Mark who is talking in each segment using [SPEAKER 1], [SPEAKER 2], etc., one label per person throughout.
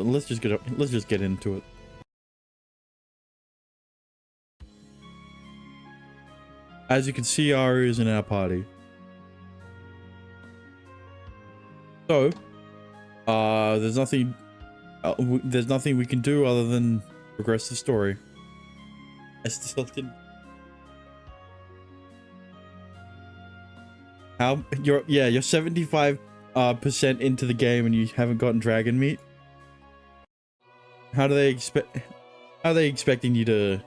[SPEAKER 1] let's just get into it. As you can see, Ari is in our party. So, there's nothing we can do other than progress the story. I still didn't. How you're 75% into the game and you haven't gotten dragon meat? How are they expecting you to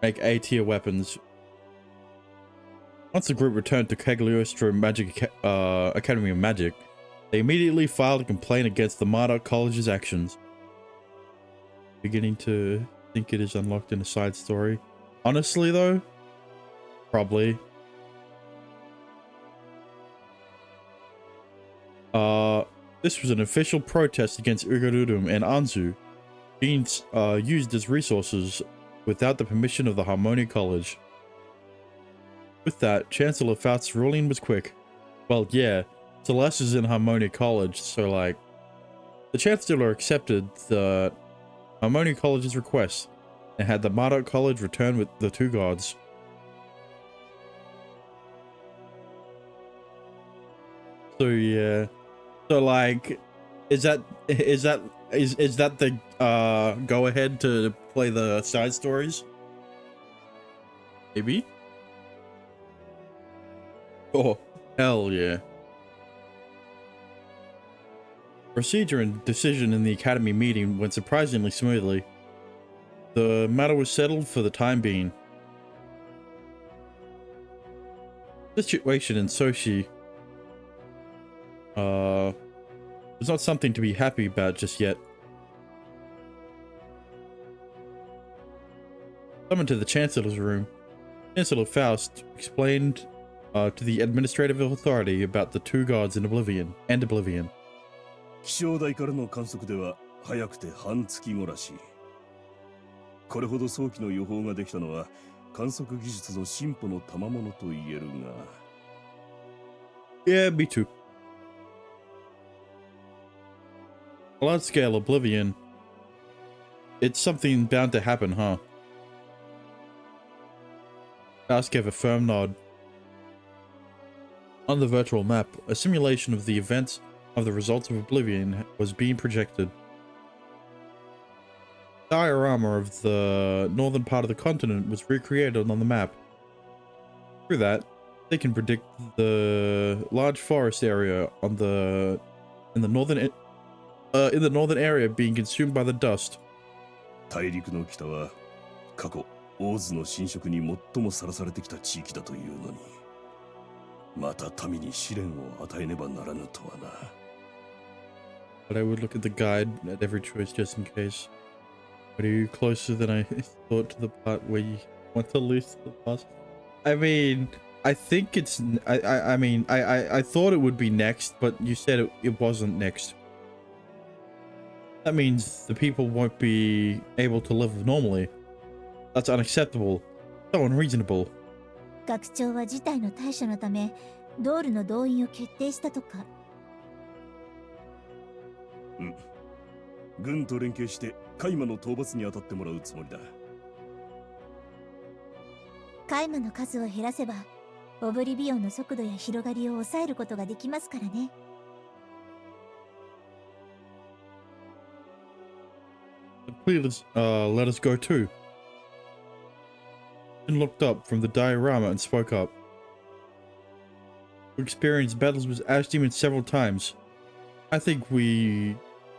[SPEAKER 1] make A-tier weapons? Once the group returned to Cagliostro Academy of Magic, they immediately filed a complaint against the Marduk College's actions. Beginning to think it is unlocked in a side story. Honestly though, probably. This was an official protest against Ugarurum and Anzu being used as resources without the permission of the Harmonia College. With that, Chancellor Faust's ruling was quick. Well, yeah, Celeste is in Harmonia College, so like, the Chancellor accepted the Harmonia College's request and had the Marduk College return with the two gods. So yeah. So like, is that the go ahead to play the side stories? Maybe? Oh, hell yeah. Procedure and decision in the Academy meeting went surprisingly smoothly. The matter was settled for the time being. The situation in Sochi was not something to be happy about just yet. Summoned to the Chancellor's room, Chancellor Faust explained to the administrative authority about the two gods in Oblivion.
[SPEAKER 2] 気象台からの観測では早くて半月後らしい。これほど早期の予報ができたのは観測技術の進歩の賜物と言えるが。
[SPEAKER 1] Yeah, me too. A large scale Oblivion. It's something bound to happen, huh? Faust gave a firm nod. On the virtual map, a simulation of the events of the results of Oblivion was being projected. The diorama of the northern part of the continent was recreated on the map. Through that, they can predict the large forest area in the northern area being consumed by the dust.
[SPEAKER 2] 大陸の北は過去オーズの侵食に最もさらされてきた地域だというのに、また民に試練を与えねばならぬとはな。
[SPEAKER 1] But I would look at the guide at every choice just in case. But are you closer than I thought to the part where you want to lose the boss? I mean, I think it's. I thought it would be next, but you said it wasn't next. That means the people won't be able to live normally. That's unacceptable. So unreasonable.
[SPEAKER 3] 学長は事態の対処のためドールの動員を決定したとか。
[SPEAKER 2] 軍と連携してカイマの討伐に当たってもらうつもりだ。
[SPEAKER 3] カイマの数を減らせばオブリビオンの速度や広がりを抑えることができますからね。
[SPEAKER 1] Please, let us go too. And looked up from the diorama and spoke up. We experienced battles with ash demons several times. I think we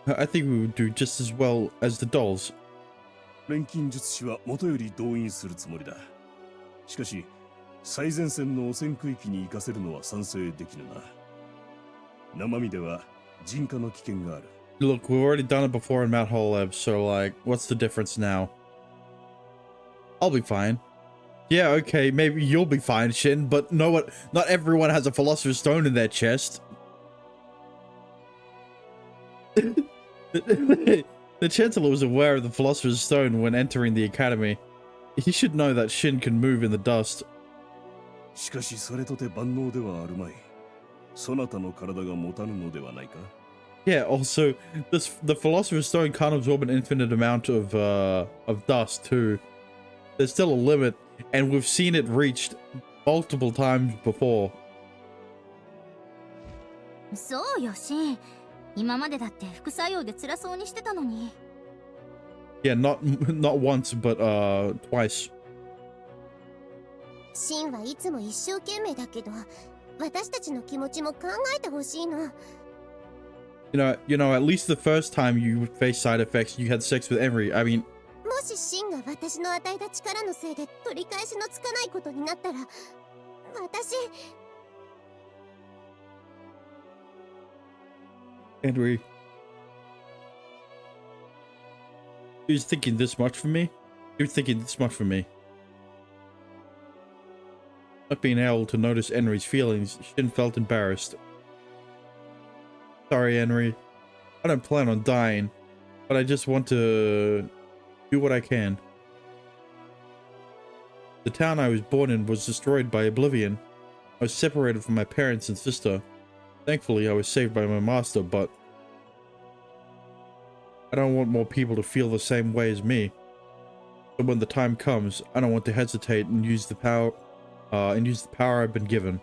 [SPEAKER 1] would do just as well as the dolls.
[SPEAKER 2] 錬金術師は元より動員するつもりだ。しかし最前線の汚染区域に行かせるのは賛成できぬな。生身では人家の危険がある。
[SPEAKER 1] Look, we've already done it before in Mount Holeb, so like, what's the difference now? I'll be fine. Yeah, okay, maybe you'll be fine, Shin, but not everyone has a Philosopher's Stone in their chest. The Chancellor was aware of the Philosopher's Stone when entering the Academy. He should know that Shin can move in the dust.
[SPEAKER 2] しかしそれとて万能ではあるまい。そなたの体が持たぬのではないか。
[SPEAKER 1] Yeah, also, the Philosopher's Stone can't absorb an infinite amount of dust too. There's still a limit, and we've seen it reached multiple times before.
[SPEAKER 3] そうよ、シン。今までだって副作用で辛そうにしてたのに。
[SPEAKER 1] Yeah, not once, but twice.
[SPEAKER 3] シンはいつも一生懸命だけど、私たちの気持ちも考えてほしいの。
[SPEAKER 1] You know, at least the first time you faced side effects, you had sex with Emery. I mean,
[SPEAKER 3] もしシンが私の与えた力のせいで取り返しのつかないことになったら、私。
[SPEAKER 1] Henry, you're thinking this much for me? You're thinking this much for me. Not being able to notice Henry's feelings, Shin felt embarrassed. Sorry, Henry. I don't plan on dying, but I just want to do what I can. The town I was born in was destroyed by oblivion. I was separated from my parents and sister. Thankfully, I was saved by my master, but I don't want more people to feel the same way as me. So when the time comes, I don't want to hesitate and use the power I've been given.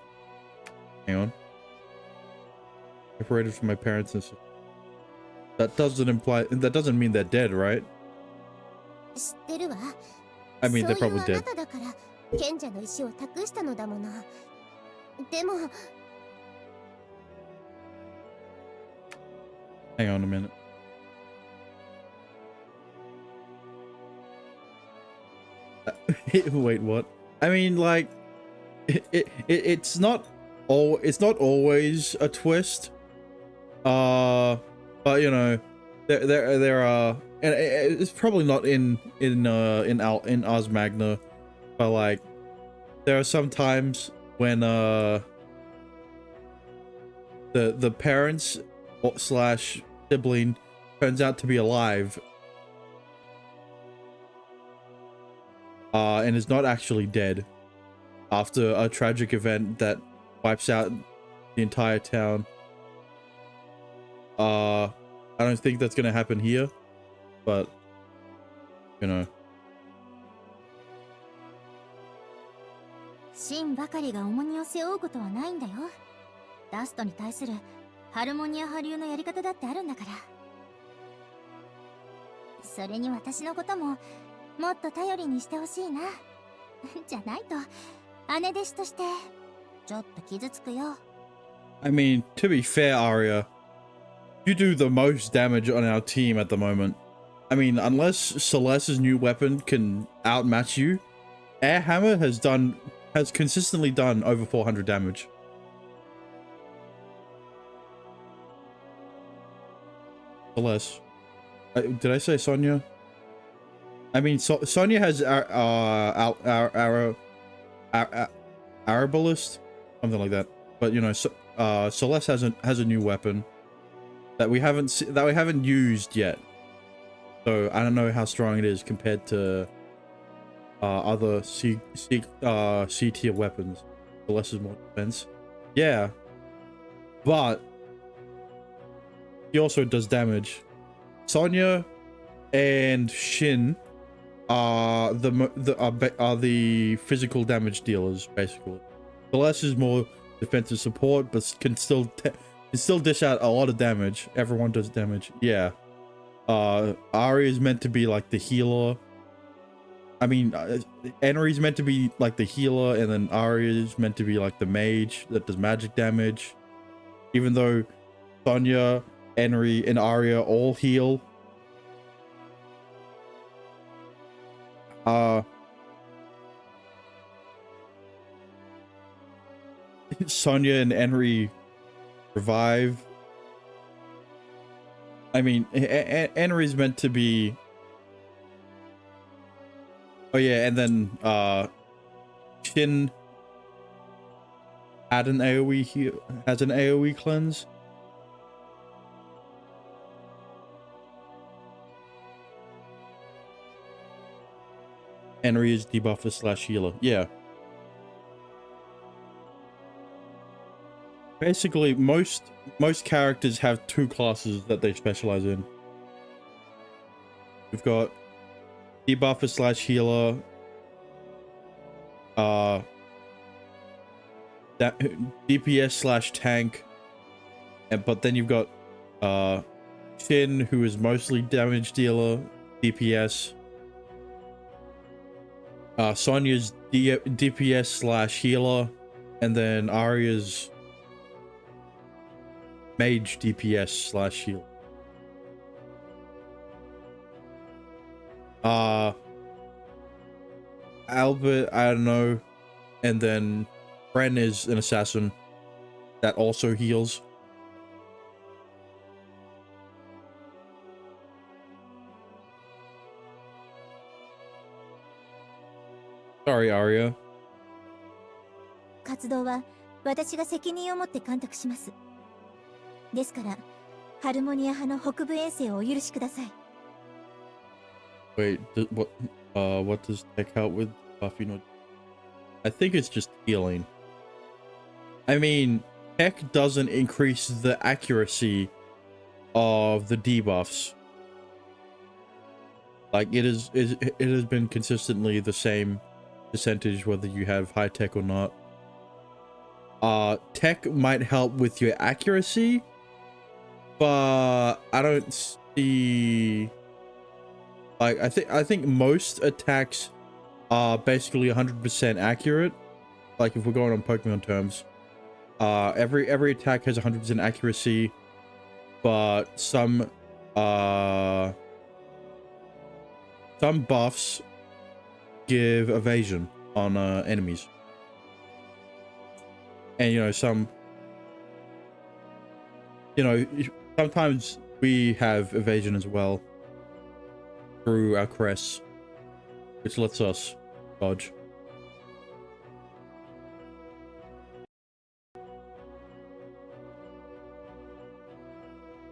[SPEAKER 1] Hang on. Separated from my parents and sister. That doesn't mean they're dead, right? I mean, they're probably dead. Hang on a minute. Wait, what? I mean, like, it's not always a twist. But you know, there are, and it's probably not in Ars Magna, but like, there are some times when the parents slash sibling turns out to be alive, and is not actually dead after a tragic event that wipes out the entire town. I don't think that's gonna happen here, but you know.
[SPEAKER 3] シンばかりが重荷を背負うことはないんだよ。ダストに対するハルモニア派流のやり方だってあるんだから。それに私のことももっと頼りにしてほしいな。じゃないと姉弟子としてちょっと傷つくよ。
[SPEAKER 1] I mean, to be fair, Arya, you do the most damage on our team at the moment. I mean, unless Celeste's new weapon can outmatch you, Air Hammer has consistently done over 400 damage. Celeste. Did I say Sonya? I mean, Sonya has Arbalist, something like that. But you know, Celeste has a new weapon that we haven't used yet. So I don't know how strong it is compared to other C tier weapons. Celeste is more defense. Yeah, but he also does damage. Sonya and Shin are the physical damage dealers, basically. Celeste is more defensive support, but can still dish out a lot of damage. Everyone does damage. Yeah. Ari is meant to be like the healer. I mean, Henry's meant to be like the healer, and then Ari is meant to be like the mage that does magic damage. Even though Sonya, Henry, and Arya all heal. Sonya and Henry revive. I mean, Henry's meant to be. Oh yeah, and then Shin had an AoE has an AoE cleanse. Henry is debuffer slash healer. Yeah. Basically, most characters have 2 classes that they specialize in. We've got debuffer slash healer, that DPS slash tank, but then you've got Finn, who is mostly damage dealer, DPS. Sonya's DPS slash healer, and then Arya's mage DPS slash healer. Albert, I don't know, and then Bren is an assassin that also heals. Sorry, Arya.
[SPEAKER 3] 活動は私が責任を持って監督します。ですから、ハルモニア派の北部遠征をお許しください。
[SPEAKER 1] Wait, what does Tech help with Buffy? No, I think it's just healing. I mean, Tech doesn't increase the accuracy of the debuffs. Like it has been consistently the same percentage whether you have high tech or not. Tech might help with your accuracy, but I don't see, like, I think most attacks are basically 100% accurate. Like if we're going on Pokemon terms, every attack has 100% accuracy, but some buffs give evasion on enemies, and you know sometimes we have evasion as well through our crests, which lets us dodge.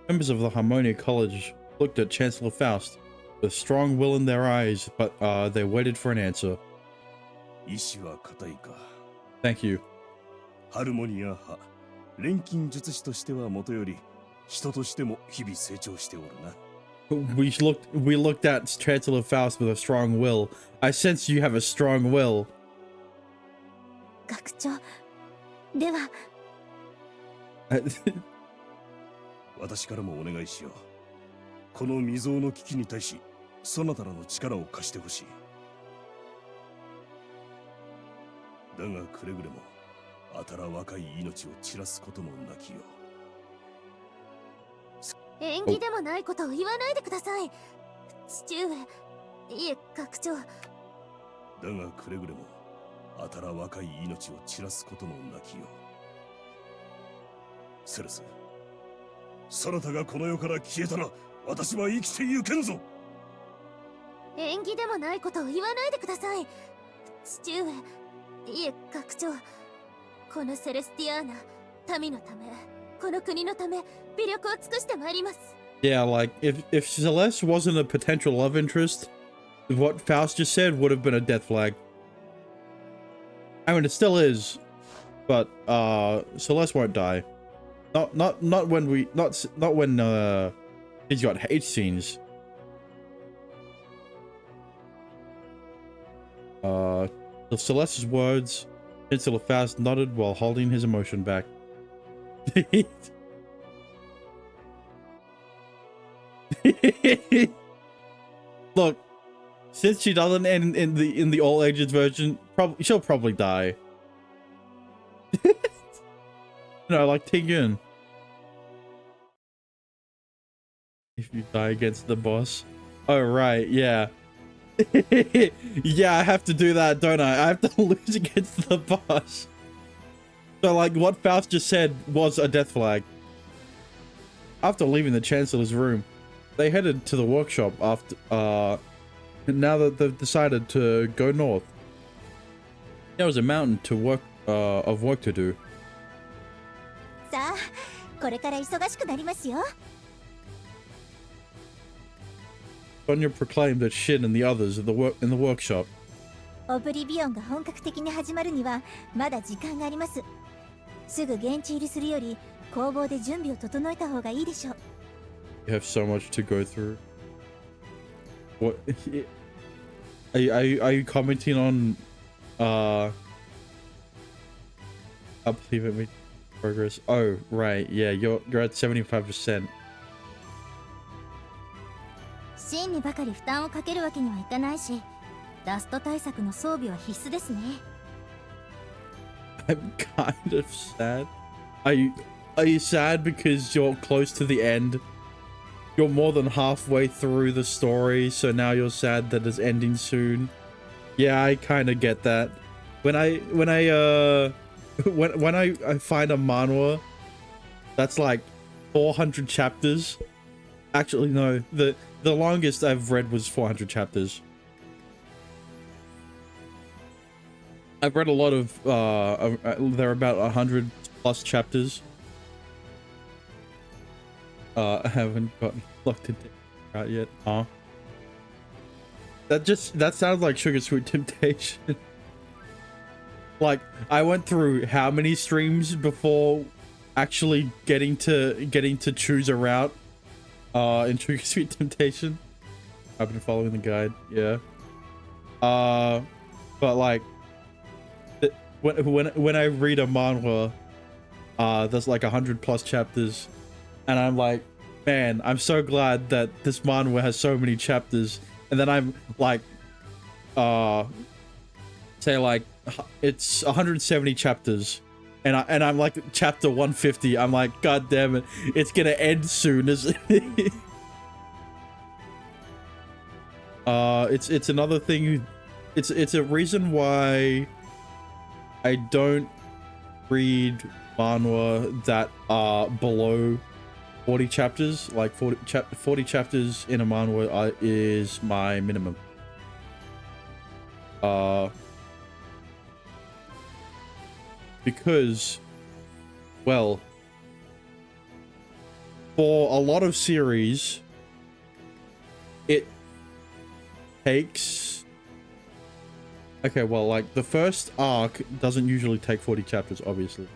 [SPEAKER 1] Members of the Harmonia College looked at Chancellor Faust with strong will in their eyes, but they waited for an answer.
[SPEAKER 2] 意志は固いか。
[SPEAKER 1] Thank you.
[SPEAKER 2] ハルモニア派、錬金術師としてはもとより、人としても日々成長しておるな。
[SPEAKER 1] We looked at Chancellor Faust with a strong will. I sense you have a strong will.
[SPEAKER 3] 学長、では。
[SPEAKER 2] 私からもお願いしよう。この未曾有の危機に対し、そなたらの力を貸してほしい。だがくれぐれも、あたら若い命を散らすこともなきよう。
[SPEAKER 3] 縁起でもないことを言わないでください。父上、いえ学長。だが
[SPEAKER 2] くれぐれも、あたら若い命を散らすこともなきよう。セレス、そなたがこの世から消えたら、私は生きてゆけんぞ。縁起でもないことを言わないでください。父上、いえ学長。このセレスティアーナ、民のため、この国のため、微力を尽くしてまいります。
[SPEAKER 1] Yeah, like if Celeste wasn't a potential love interest, what Faust just said would have been a death flag. I mean, it still is, but Celeste won't die. Not when he's got hate scenes. The Celeste's words, Chancellor Faust nodded while holding his emotion back. Look, since she doesn't end in the all ages version, she'll probably die. No, like Tigun. If you die against the boss. Oh right, yeah. Yeah, I have to do that, don't I? I have to lose against the boss. So like what Faust just said was a death flag. After leaving the Chancellor's room, they headed to the workshop after now that they've decided to go north. There was a mountain of work to do.
[SPEAKER 3] さあ、これから忙しくなりますよ。
[SPEAKER 1] Sonya proclaimed that Shin and the others in the workshop.
[SPEAKER 3] オブリビオンが本格的に始まるにはまだ時間があります。すぐ現地入りするより工房で準備を整えた方がいいでしょう。
[SPEAKER 1] You have so much to go through. What are you commenting on I believe it made progress. Oh right, yeah, you're at 75%.
[SPEAKER 3] 真にばかり負担をかけるわけにはいかないし、ダスト対策の装備は必須ですね。
[SPEAKER 1] I'm kind of sad. Are you sad because you're close to the end? You're more than halfway through the story, so now you're sad that it's ending soon. Yeah, I kind of get that. When I find a manhwa that's like 400 chapters. Actually, no, the longest I've read was 400 chapters. I've read a lot of there are about 100 plus chapters. I haven't gotten locked into out yet. Huh? That sounds like Sugar Sweet Temptation. Like, I went through how many streams before actually getting to choose a route in Sugar Sweet Temptation. I've been following the guide, yeah. But like when I read a manhwa, there's like 100 plus chapters, and I'm like, man, I'm so glad that this manhwa has so many chapters. And then I'm like, say like it's 170 chapters, and I'm like chapter 150. I'm like, god damn it, it's gonna end soon, isn't it? It's another thing. It's a reason why I don't read manhwa that are below 40 chapters. Like 40 chapters in a manhwa is my minimum. Because, well, for a lot of series, it takes... Okay, well, like, the first arc doesn't usually take 40 chapters, obviously.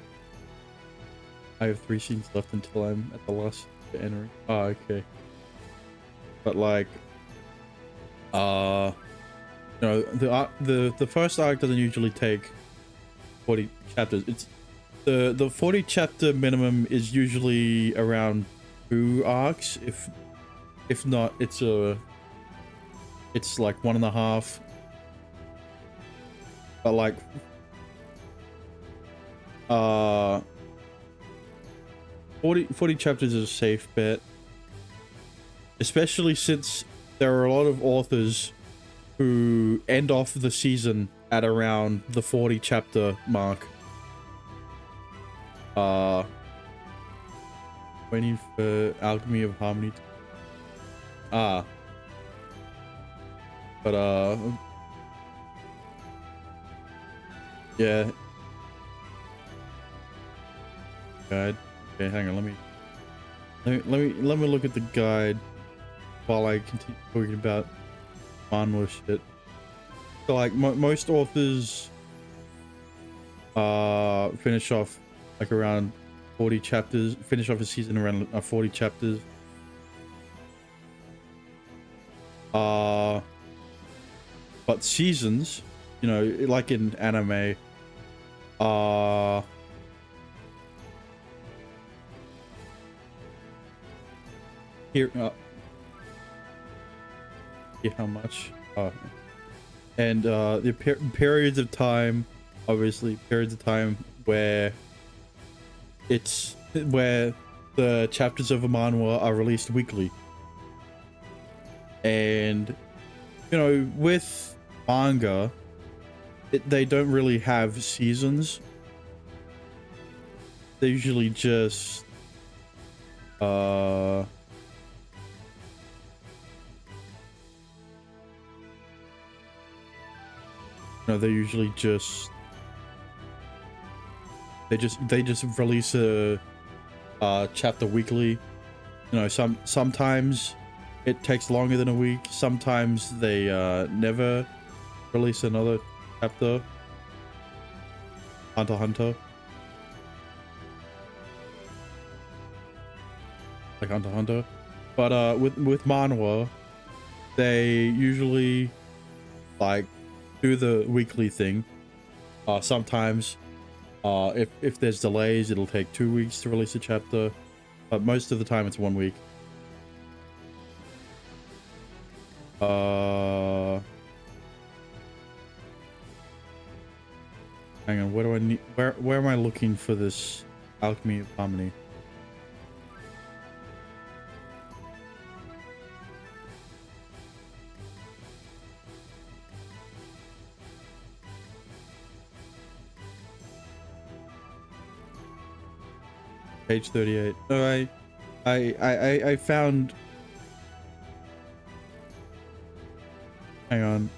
[SPEAKER 1] I have 3 scenes left until I'm at the last entry. Oh, okay. But, like, no, the first arc doesn't usually take 40 chapters. It's the 40 chapter minimum is usually around 2 arcs. If not, it's like 1.5. But like 40 chapters is a safe bet, especially since there are a lot of authors who end off the season at around the 40 chapter mark. Waiting for Alchemy of Harmony. But yeah. Guide. Okay, hang on. Let me look at the guide while I continue talking about manhwa shit. So like most authors finish off like around 40 chapters, finish off a season around 40 chapters. But seasons, you know, like in anime, here how much and the periods of time, obviously periods of time where the chapters of a manhwa are released weekly. And you know, with manga, they don't really have seasons. They usually just no, they usually just they just release a chapter weekly. You know, sometimes it takes longer than a week. Sometimes they never release another chapter. Hunter x Hunter. like Hunter x Hunter. But with manhwa, they usually like do the weekly thing. Sometimes if there's delays, it'll take 2 weeks to release a chapter, but most of the time it's 1 week. Hang on, what do I need? Where am I looking for this Alchemy of Harmony? Page 38. No, I found. Hang on.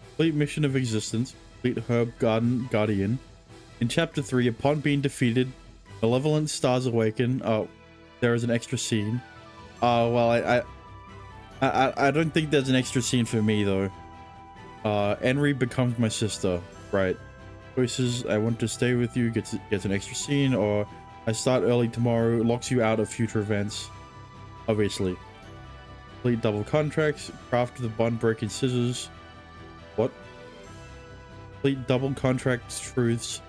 [SPEAKER 1] Complete Mission of Existence. Complete Herb Garden Guardian. In Chapter 3, upon being defeated, malevolent stars awaken. Oh, there is an extra scene. Well, I don't think there's an extra scene for me though. Henry becomes my sister. Right. Choices: I want to stay with you gets an extra scene, or I start early tomorrow locks you out of future events. Obviously. Complete double contracts. Craft the bond breaking scissors. What? Complete double contract truths.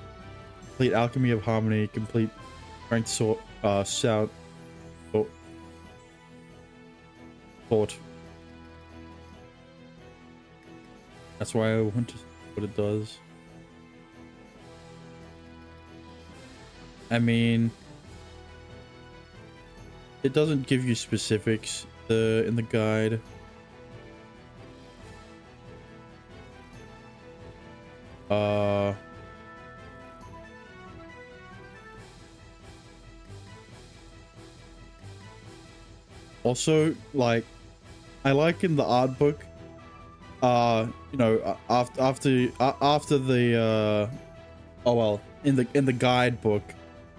[SPEAKER 1] Complete Alchemy of Harmony. Complete strength sound thought. That's why I want to see what it does. I mean, it doesn't give you specifics in the guide. Also, like, I like in the art book, you know, after the oh well, in the guidebook,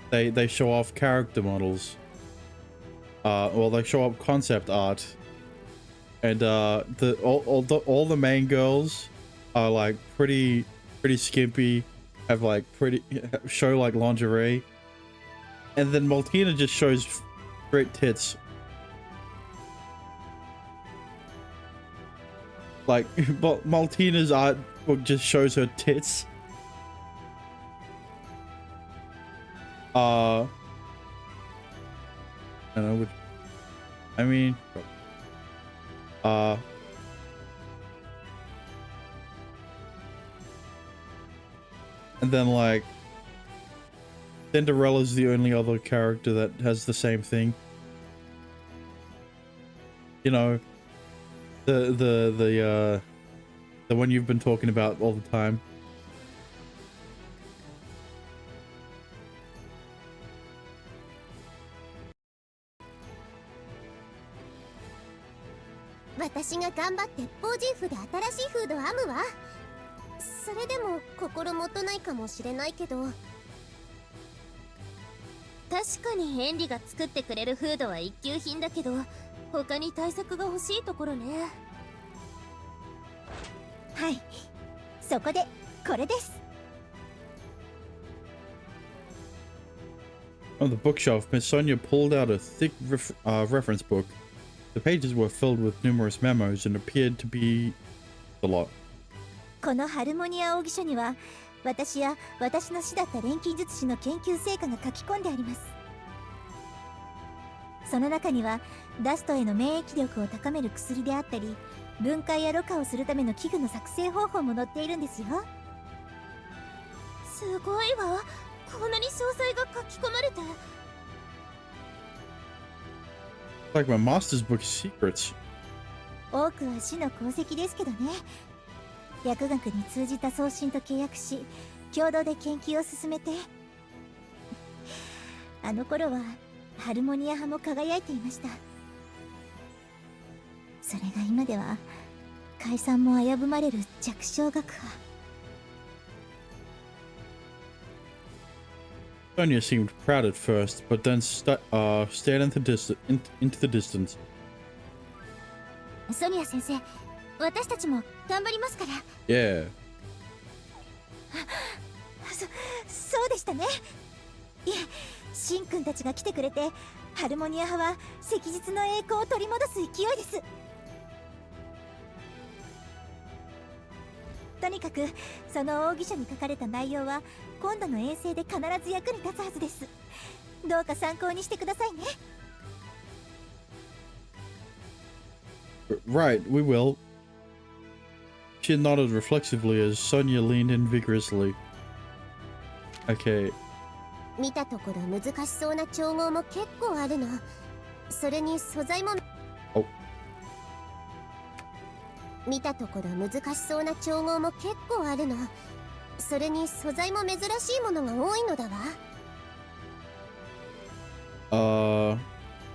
[SPEAKER 1] they show off character models. Well, they show up concept art, and all the main girls are like pretty skimpy, have like show like lingerie, and then Maltina just shows straight tits. Like, but Maltina's art book just shows her tits. I don't know. I mean, and then like Cinderella's the only other character that has the same thing. You know, the one you've been talking about all the time.
[SPEAKER 3] 私が頑張って防塵符で新しいフードを編むわ。それでも心もとないかもしれないけど、確かにヘンリが作ってくれるフードは一級品だけど、他に対策が欲しいところね。はい、そこでこれです。
[SPEAKER 1] On the bookshelf, Miss Sonia pulled out a thick reference book. The pages were filled with numerous memos and appeared to be a lot.
[SPEAKER 3] このハルモニア奥義書には、私や私の師だった錬金術師の研究成果が書き込んであります。その中には、ダストへの免疫力を高める薬であったり、分解やろ過をするための器具の作成方法も載っているんですよ。すごいわ。こんなに詳細が書き込まれて。
[SPEAKER 1] Like my master's book secrets.
[SPEAKER 3] 多くは死の功績ですけどね。薬学に通じた送信と契約し、共同で研究を進めて。あの頃はハルモニア派も輝いていました。それが今では解散も危ぶまれる弱小学派。
[SPEAKER 1] Sonia seemed proud at first, but then stared into the distance.
[SPEAKER 3] ソニア先生、私たちも頑張りますから。
[SPEAKER 1] Yeah.
[SPEAKER 3] そうでしたね。いえ、シン君たちが来てくれて、ハルモニア派は昔日の栄光を取り戻す勢いです。とにかくその奥義書に書かれた内容は今度の遠征で必ず役に立つはずです。どうか参考にしてくださいね。
[SPEAKER 1] Right, we will. She nodded reflexively as Sonia leaned in vigorously. Okay.
[SPEAKER 3] 見たところ難しそうな調合も結構あるの。それに素材も。
[SPEAKER 1] Oh.
[SPEAKER 3] 見たところ難しそうな調合も結構あるの。それに素材も珍しいものが多いのだわ。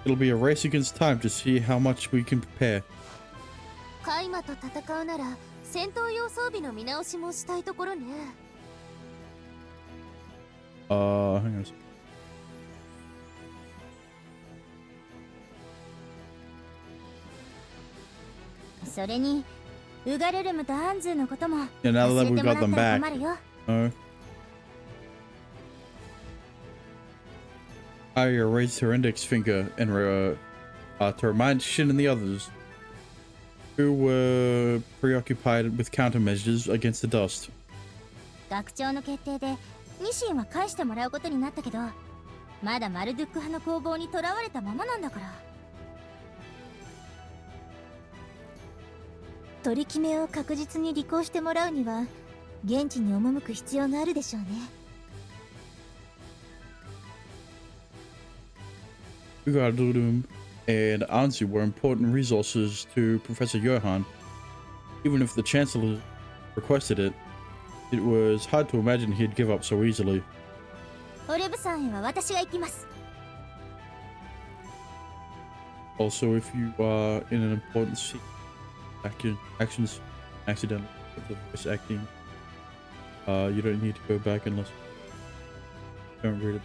[SPEAKER 1] It'll be a race against time to see how much we can prepare.
[SPEAKER 3] カイマと戦うなら戦闘用装備の見直しもしたいところね。
[SPEAKER 1] Hang on a second.
[SPEAKER 3] それにウガルルムとアンズーのことも
[SPEAKER 1] Yeah, now
[SPEAKER 3] 忘
[SPEAKER 1] that
[SPEAKER 3] れ
[SPEAKER 1] we
[SPEAKER 3] ても
[SPEAKER 1] got
[SPEAKER 3] らった
[SPEAKER 1] them
[SPEAKER 3] ら
[SPEAKER 1] back.
[SPEAKER 3] 困るよ。
[SPEAKER 1] No. Arya raised her index finger and to remind Shin and the others, who were preoccupied with countermeasures against the dust.
[SPEAKER 3] 学長の決定でニシンは返してもらうことになったけど、まだマルドゥック派の攻防にとらわれたままなんだから。取り決めを確実に履行してもらうには現地に赴く必要があるでしょうね。
[SPEAKER 1] Ugardurum and Anzu were important resources to Professor Johann. Even if the Chancellor requested it, it was hard to imagine he'd give up so easily.
[SPEAKER 3] オレブさんへは私が行きます。
[SPEAKER 1] Also, if you are in an important scene, actions accidental with the voice acting, you don't need to go back unless you don't read it.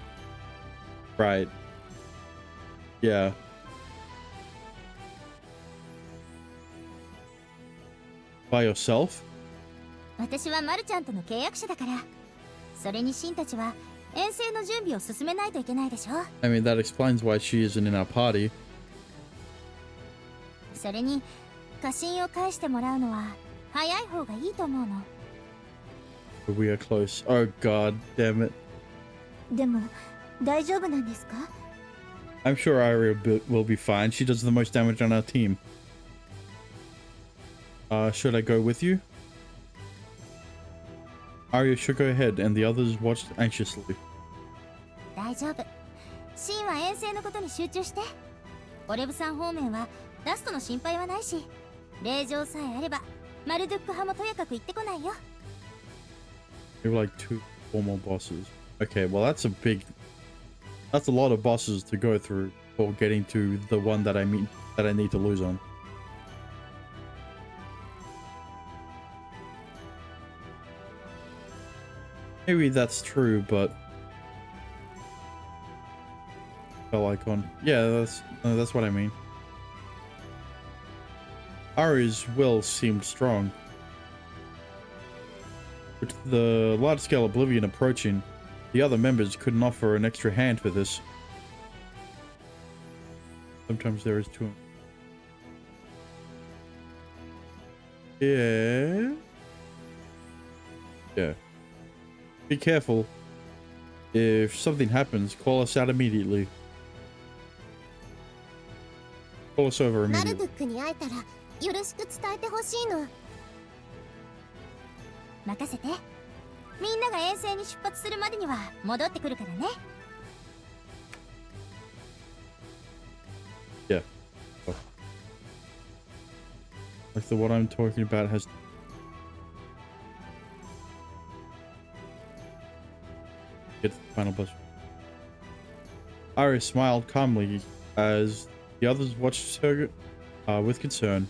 [SPEAKER 1] Right. Yeah. By yourself?
[SPEAKER 3] 私はマルちゃんとの契約者だから。それにシンたちは遠征の準備を進めないといけないでしょ。
[SPEAKER 1] I mean, that explains why she isn't in our party.
[SPEAKER 3] それに家臣を返してもらうのは早い方がいいと思うの。
[SPEAKER 1] But we are close. Oh god damn it.
[SPEAKER 3] でも大丈夫なんですか？
[SPEAKER 1] I'm sure Arya will be fine. She does the most damage on our team. Should I go with you? Arya shook her head and the others watched anxiously.
[SPEAKER 3] 大丈夫。シンは遠征のことに集中して。オレブさん方面はラストの心配はないし、令状さえあればマルドゥック派もとやかく言ってこないよ。
[SPEAKER 1] There were like 2 or more bosses. Okay, well that's a lot of bosses to go through before getting to the one that I need to lose on. Maybe that's true, but spell icon. Yeah, that's what I mean. Ari's will seemed strong. With the large-scale oblivion approaching, the other members couldn't offer an extra hand for this. Sometimes there is two. Yeah. Yeah. Be careful. If something happens, call us out immediately. Call us over
[SPEAKER 3] マル
[SPEAKER 1] immediately.
[SPEAKER 3] ドゥックに会えたらよろしく伝えてほしいの。任せて。みんなが遠征に出発するまでには戻ってくるからね。
[SPEAKER 1] Yeah. Oh. Like the one I'm talking about has. Get to the final boss. Iris smiled calmly as the others watched her with concern.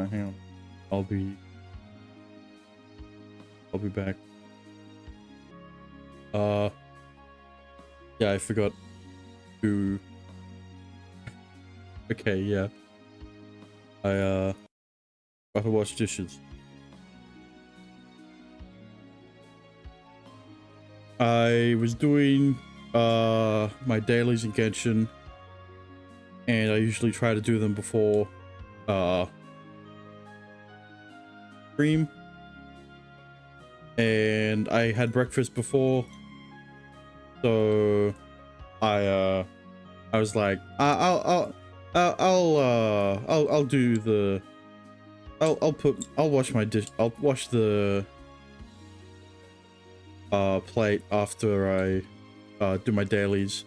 [SPEAKER 1] Hang on. I'll be back. Yeah, I forgot to. Okay, yeah. I got to wash dishes. I was doing my dailies in Genshin, and I usually try to do them before stream. And I had breakfast before, so I was like, I'll do the I'll wash my dish. I'll wash the plate after I do my dailies.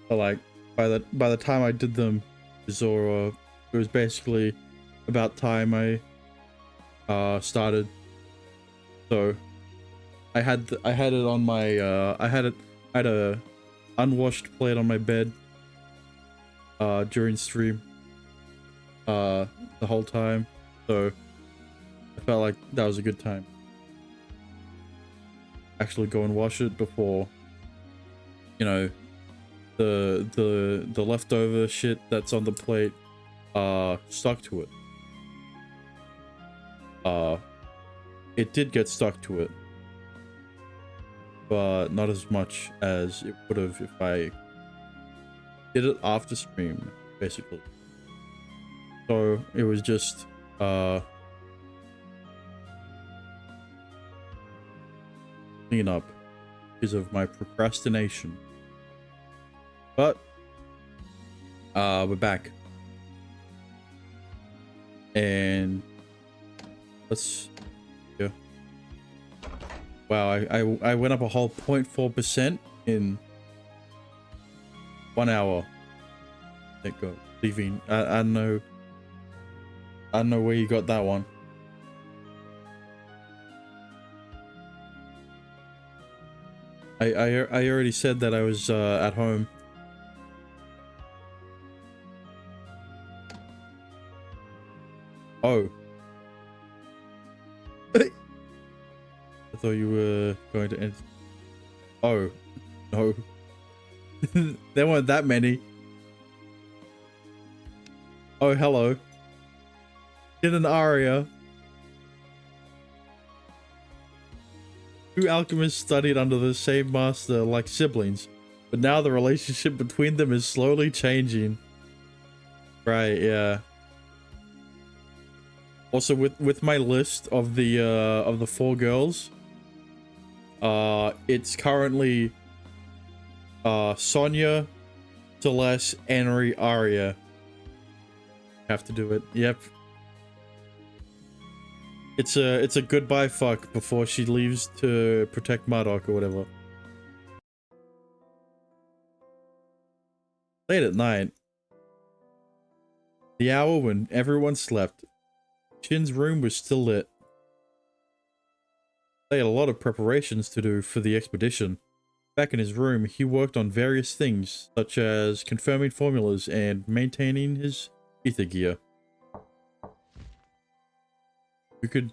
[SPEAKER 1] But like by the time I did them, it was basically about time I started. So I had it on my I had a unwashed plate on my bed during stream the whole time. So I felt like that was a good time. Actually go and wash it before, you know, the leftover shit that's on the plate stuck to it. It did get stuck to it, but not as much as it would have if I did it after stream, basically. So it was just clean up because of my procrastination. But we're back, and let's wow, I went up a whole 0.4% in 1 hour. Let go. Leaving. I don't know where you got that one. I already said that I was at home. Oh. I thought you were going to end. Oh, no. There weren't that many. Oh, hello. Kid and Arya. Two alchemists studied under the same master like siblings, but now the relationship between them is slowly changing. Right, yeah. Also, with my list of the 4 girls, it's currently Sonya, Celeste, Anri, Arya. Have to do it. Yep. It's a goodbye fuck before she leaves to protect Marduk or whatever. Late at night, the hour when everyone slept, Shin's room was still lit. They had a lot of preparations to do for the expedition. Back in his room, he worked on various things, such as confirming formulas and maintaining his ether gear. Who could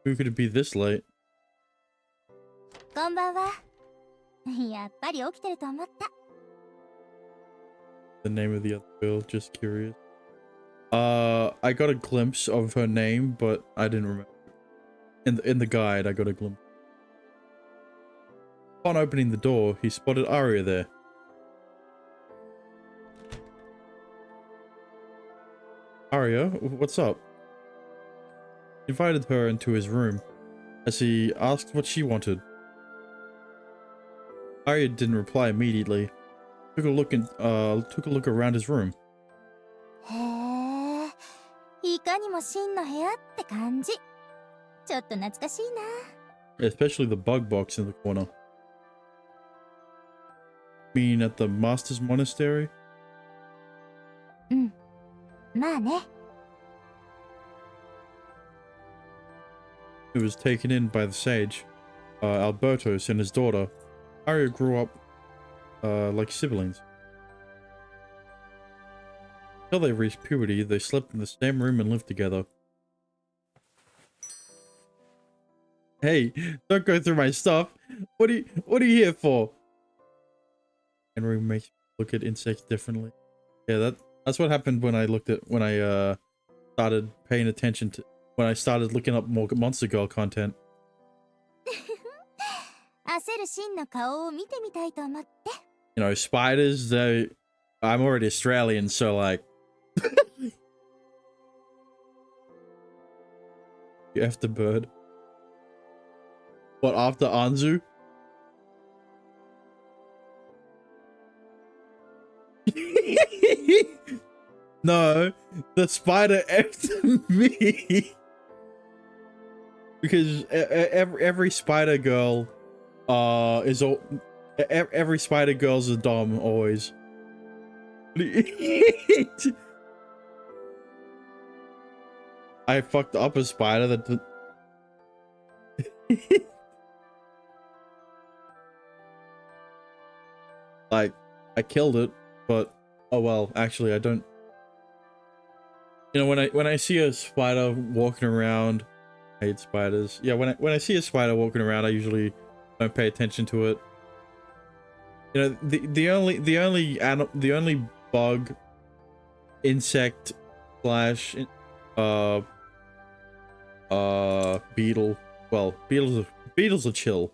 [SPEAKER 1] it be this late?
[SPEAKER 3] こんばんは。やっぱり起きてると思った。
[SPEAKER 1] The name of the other girl, just curious. I got a glimpse of her name, but I didn't remember. In the guide, I got a glimpse. Upon opening the door, he spotted Arya there. Arya, what's up? He invited her into his room, as he asked what she wanted. Arya didn't reply immediately. Took a look around his room.
[SPEAKER 3] へえ、いかにも真の部屋って感じ。ちょっと懐かしいな。
[SPEAKER 1] Especially the bug box in the corner. Mean at the Master's Monastery?
[SPEAKER 3] うん、まあね。
[SPEAKER 1] It was taken in by the sage, Albertos, and his daughter. Arya grew up like siblings. Until they reached puberty, they slept in the same room and lived together. Hey, don't go through my stuff. What are you here for? Henry makes me look at insects differently. Yeah, that's what happened when I started paying attention to when I started looking up more Monster Girl content.
[SPEAKER 3] 焦るシンの顔を見てみたいと思って。
[SPEAKER 1] You know, spiders, I'm already Australian, so like... You F the bird. What, after Anzu? No, the spider F'd me. Because every spider girl is all... Every spider girl's a dom, always. I fucked up a spider that... Like, I killed it, but oh well, actually I don't... You know, when I see a spider walking around... I hate spiders. Yeah, when I see a spider walking around, I usually don't pay attention to it. You know, the only bug, insect slash beetle. Well, beetles are chill.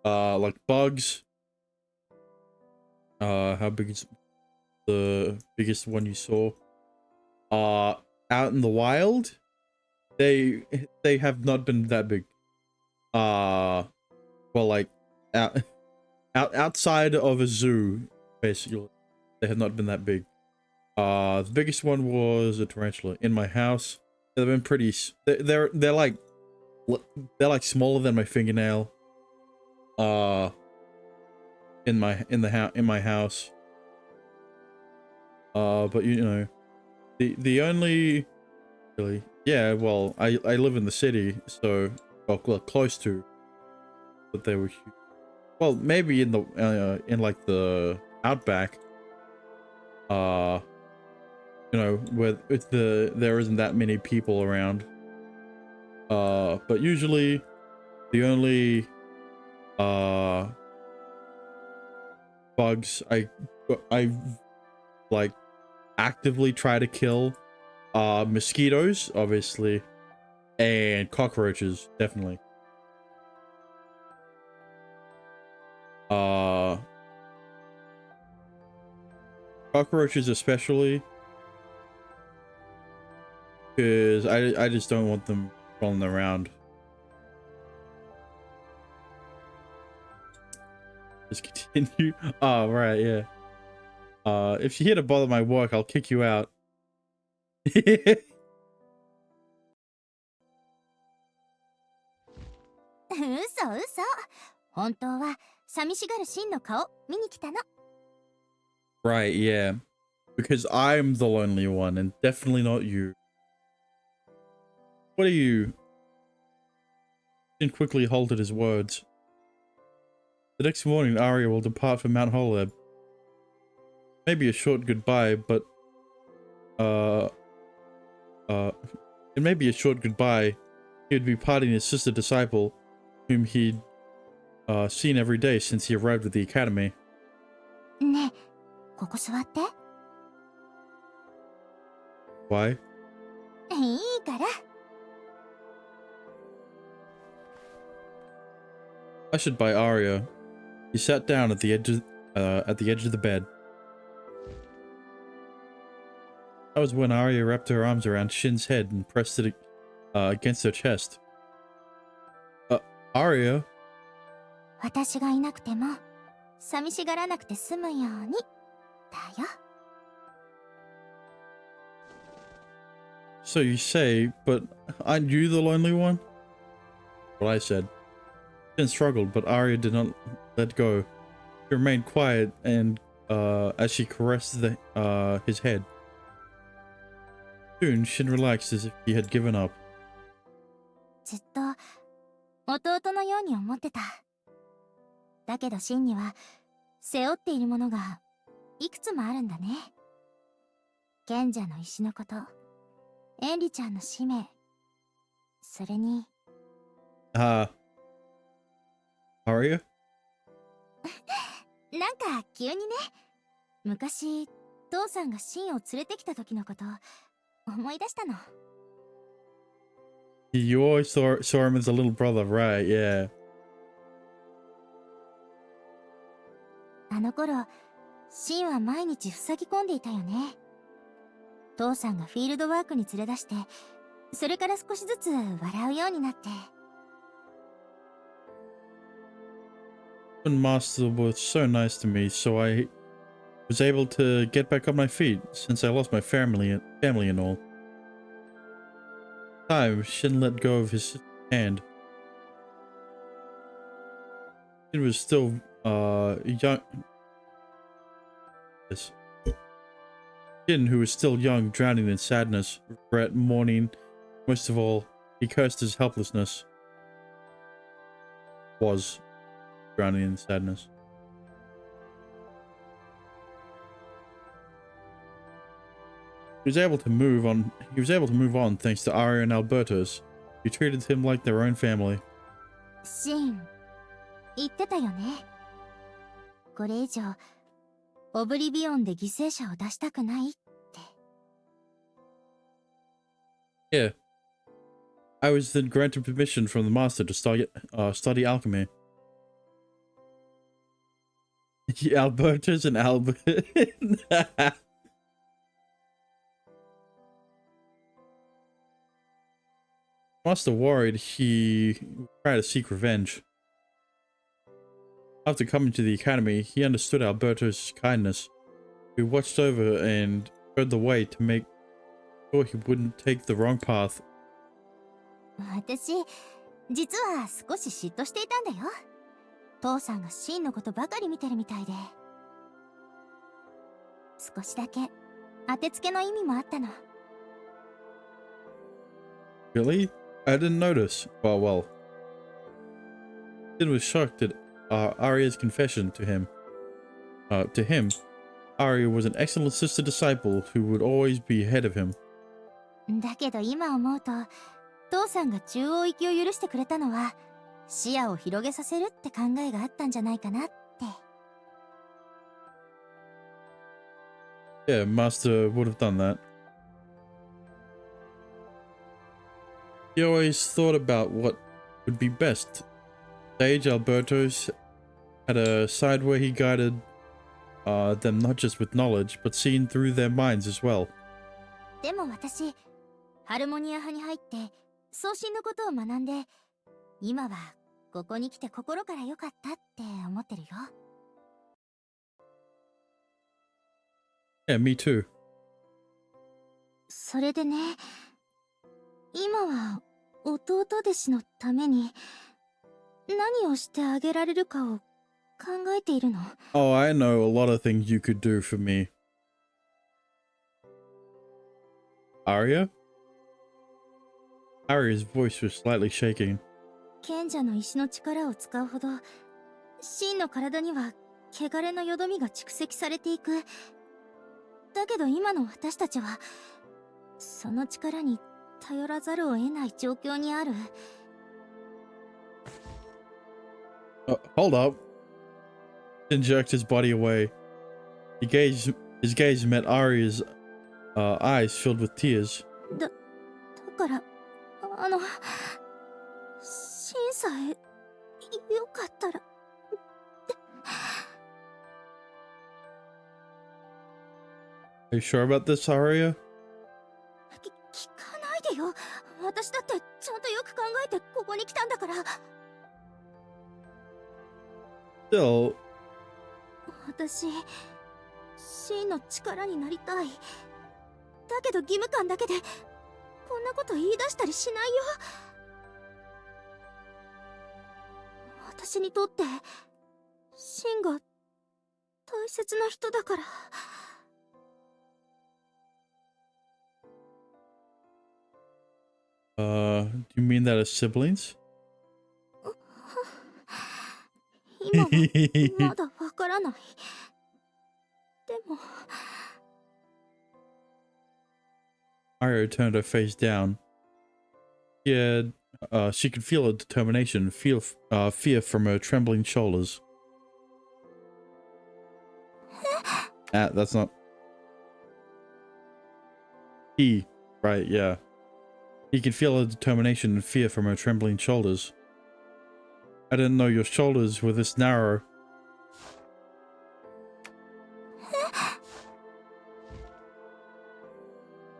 [SPEAKER 1] Like bugs. How big is the biggest one you saw? Out in the wild, they have not been that big. Well, like outside of a zoo, basically, they have not been that big. The biggest one was a tarantula in my house. They've been pretty. They're like smaller than my fingernail. In my house. But you know, the only really, yeah. Well, I live in the city, so well close to. But they were huge. Well, maybe in the in like the outback. You know, where there isn't that many people around. But usually, the only bugs I like actively try to kill mosquitoes, obviously, and cockroaches, definitely. Cockroaches especially, because I just don't want them crawling around. Just continue. Oh, right, yeah. If you're here to bother my work, I'll kick you out.
[SPEAKER 3] 嘘嘘。本当は寂しがるシンの顔見に来たの。
[SPEAKER 1] Right, yeah. Because I'm the lonely one, and definitely not you. What are you? Jin quickly halted his words. The next morning, Arya will depart for Mount Holeb. Maybe a short goodbye, but it may be a short goodbye. He would be parting his sister disciple, whom he'd seen every day since he arrived at the academy.
[SPEAKER 3] ねえ、ここ座って。
[SPEAKER 1] Why?
[SPEAKER 3] いいから。
[SPEAKER 1] Ushered by Arya, he sat down at the edge of the bed. That was when Arya wrapped her arms around Shin's head and pressed it against her chest. Arya?
[SPEAKER 3] 私がいなくても寂しがらなくて済むようにだよ。
[SPEAKER 1] So you say, but aren't you the lonely one? What I said. Shin struggled, but Arya did not let go. She remained quiet and as she caressed his head. Soon, Shin relaxed as if he had given up.
[SPEAKER 3] ずっと弟のように思ってた。だけどシンには背負っているものがいくつもあるんだね。賢者の石のこと、エンリちゃんの使命、それに。
[SPEAKER 1] Arya?
[SPEAKER 3] なんか急にね、昔父さんがシンを連れてきた時のこと思い出したの。
[SPEAKER 1] You always saw him as a little brother, right? Yeah.
[SPEAKER 3] あの頃、シンは毎日塞ぎ込んでいたよね。父さんがフィールドワークに連れ出して、それから少しずつ笑うようになって。
[SPEAKER 1] When Master was so nice to me, so I was able to get back on my feet since I lost my family and all. Time, Shin let go of his hand. Shin was still young. Yes. Shin, who was still young, drowning in sadness, regret, mourning. Most of all, he cursed his helplessness. Was drowning in sadness. He was able to move on thanks to Arya and Albertus, who treated him like their own family.
[SPEAKER 3] シン、言ってたよね。これ以上、オブリビオンで犠牲者を出したくないって。
[SPEAKER 1] Yeah. I was then granted permission from the master to study alchemy. Albertus and Albert. Master worried he would try to seek revenge. After coming to the academy, he understood Alberto's kindness, who watched over and showed the way to make sure he wouldn't take the wrong path.
[SPEAKER 3] 私、実は少し嫉妬していたんだよ。父さんがシンのことばかり見てるみたいで。少しだけ当てつけの意味もあったの。
[SPEAKER 1] Really? I didn't notice. Well. Sid was shocked at Arya's confession to him. To him, Arya was an excellent sister disciple who would always be ahead of him.
[SPEAKER 3] だけど今思うと、父さんが中央行きを許してくれたのは、視野を広げさせるって考えがあったんじゃないかなって。
[SPEAKER 1] Yeah, Master would have done that. He always thought about what would be best. Sage Alberto's had a side where he guided them not just with knowledge, but seen through their minds as well.
[SPEAKER 3] でも私、ハルモニア派に入って送信のことを学んで、今はここに来て心から良かったって思ってるよ。
[SPEAKER 1] Yeah, me too.
[SPEAKER 3] それでね、今は弟弟子のために何をしてあげられるかを考えているの。
[SPEAKER 1] Oh, I know a lot of things you could do for me. Arya? Arya's voice was slightly shaking.
[SPEAKER 3] 賢者の石の力を使うほど、真の体には汚れのよどみが蓄積されていく。だけど今の私たちは、その力に頼らざるを得ない状況にある。
[SPEAKER 1] Hold up. Then jerked his body away. His gaze met Arya's eyes filled with tears.
[SPEAKER 3] だから、シンさえ、よかったら。
[SPEAKER 1] Are you sure about this, Arya?
[SPEAKER 3] 聞かないでよ。私だってちゃんとよく考えてここに来たんだから。
[SPEAKER 1] Still,
[SPEAKER 3] 私、シンの力になりたい。だけど義務感だけで、こんなこと言い出したりしないよ。私にとって、シンが大切な人だから。
[SPEAKER 1] do you mean that as siblings?
[SPEAKER 3] 今はまだわからない。でも。
[SPEAKER 1] Arya turned her face down. Yeah, she could feel a determination, fear from her trembling shoulders. That's not... He, right, yeah. He could feel a determination and fear from her trembling shoulders. I didn't know your shoulders were this narrow.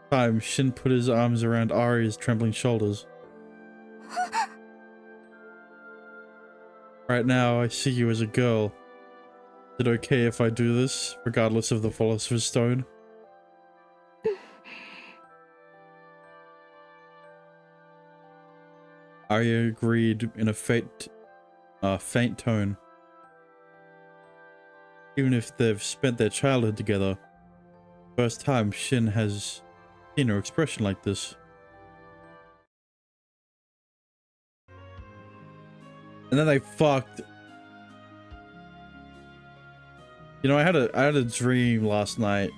[SPEAKER 1] time, Shin put his arms around Arya's trembling shoulders. Right now, I see you as a girl. Is it okay if I do this, regardless of the Philosopher's Stone? Arya agreed in a faint tone. Even if they've spent their childhood together, first time Shin has seen her expression like this. And then they fucked. You know, I had a dream last night.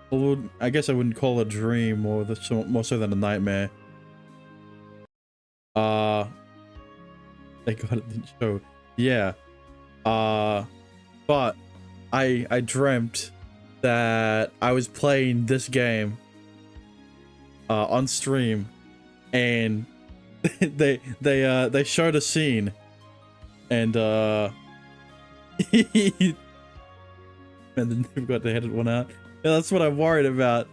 [SPEAKER 1] Well, I guess I wouldn't call it a dream, or more so than a nightmare. Thank God it didn't show. Yeah. But I dreamt that I was playing this game on stream, and they showed a scene, and and then they've got the headed one out. Yeah, that's what I'm worried about.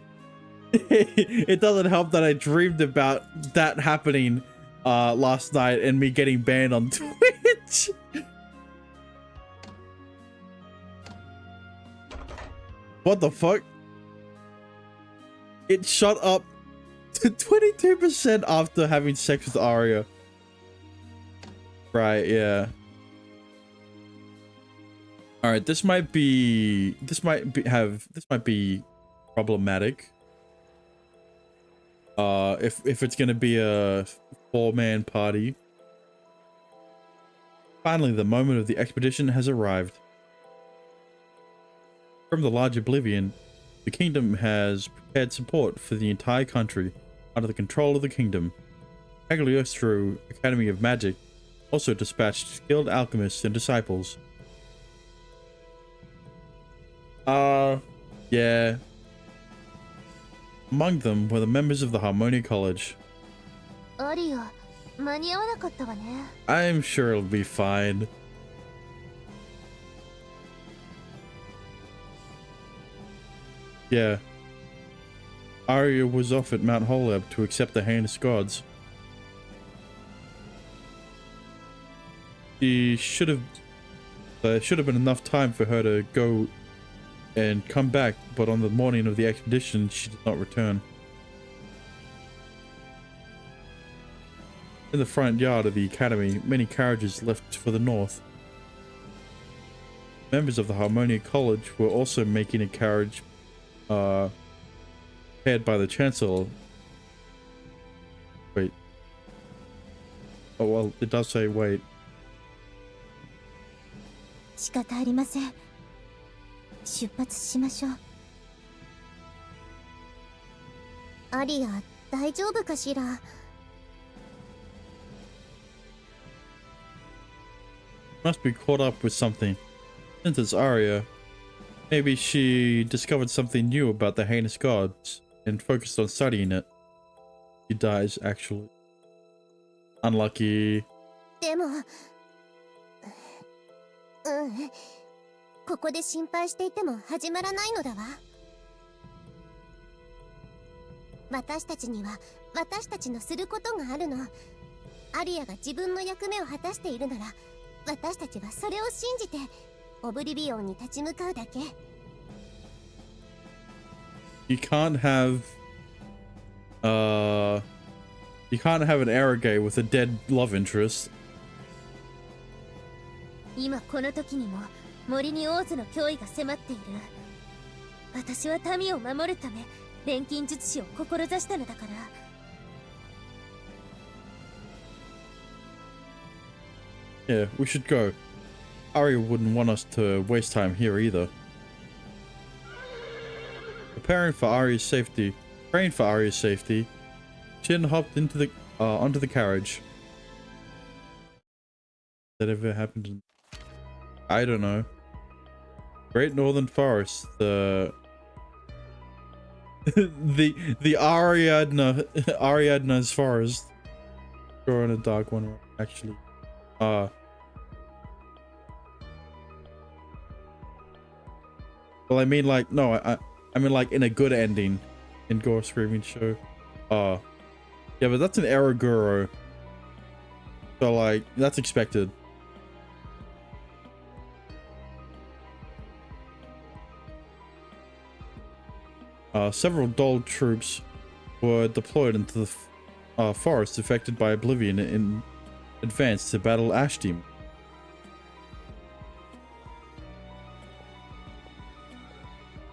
[SPEAKER 1] It doesn't help that I dreamed about that happening last night and me getting banned on Twitch. What the fuck? It shot up to 22% after having sex with Arya. Right, yeah. Alright, this might be problematic. If it's gonna be a 4-man party. Finally, the moment of the expedition has arrived. From the large oblivion, the kingdom has prepared support for the entire country under the control of the kingdom. Cagliostro Academy of Magic also dispatched skilled alchemists and disciples. Yeah. Among them were the members of the Harmonia College. I'm sure it'll be fine. Yeah. Arya was off at Mount Holeb to accept the heinous gods. There should have been enough time for her to go and come back, but on the morning of the expedition, she did not return. In the front yard of the academy, many carriages left for the north. Members of the Harmonia College were also making a carriage prepared by the Chancellor. Wait. Oh, well, it does say wait.
[SPEAKER 3] 仕方ありません。出発しましょう。アリア、大丈夫かしら?
[SPEAKER 1] Must be caught up with something. Since it's Arya, maybe she discovered something new about the heinous gods and focused on studying it. She dies, actually. Unlucky.
[SPEAKER 3] でも、ここで心配していても始まらないのだわ。私たちには私たちのすることがあるの。アリアが自分の役目を果たしているなら、私たちはそれを信じてオブリビオンに立ち向かうだけ。
[SPEAKER 1] You can't have an arrogate with a dead love interest.
[SPEAKER 3] 今この時にも森にオーズの脅威が迫っている。私は民を守るため錬金術師を志したのだから。
[SPEAKER 1] Yeah, we should go. Arya wouldn't want us to waste time here either. Praying for Arya's safety, Shin hopped into the onto the carriage. That ever happened in, I don't know. Great Northern Forest, the Ariadna's forest. Or in a dark one, actually. Well, I mean, like, no, I I mean, like, in a good ending in Gore Screaming Show. Yeah, but that's an Eroguro. So, like, that's expected. Several Dole troops were deployed into the forest affected by Oblivion in advance to battle Ash Demon.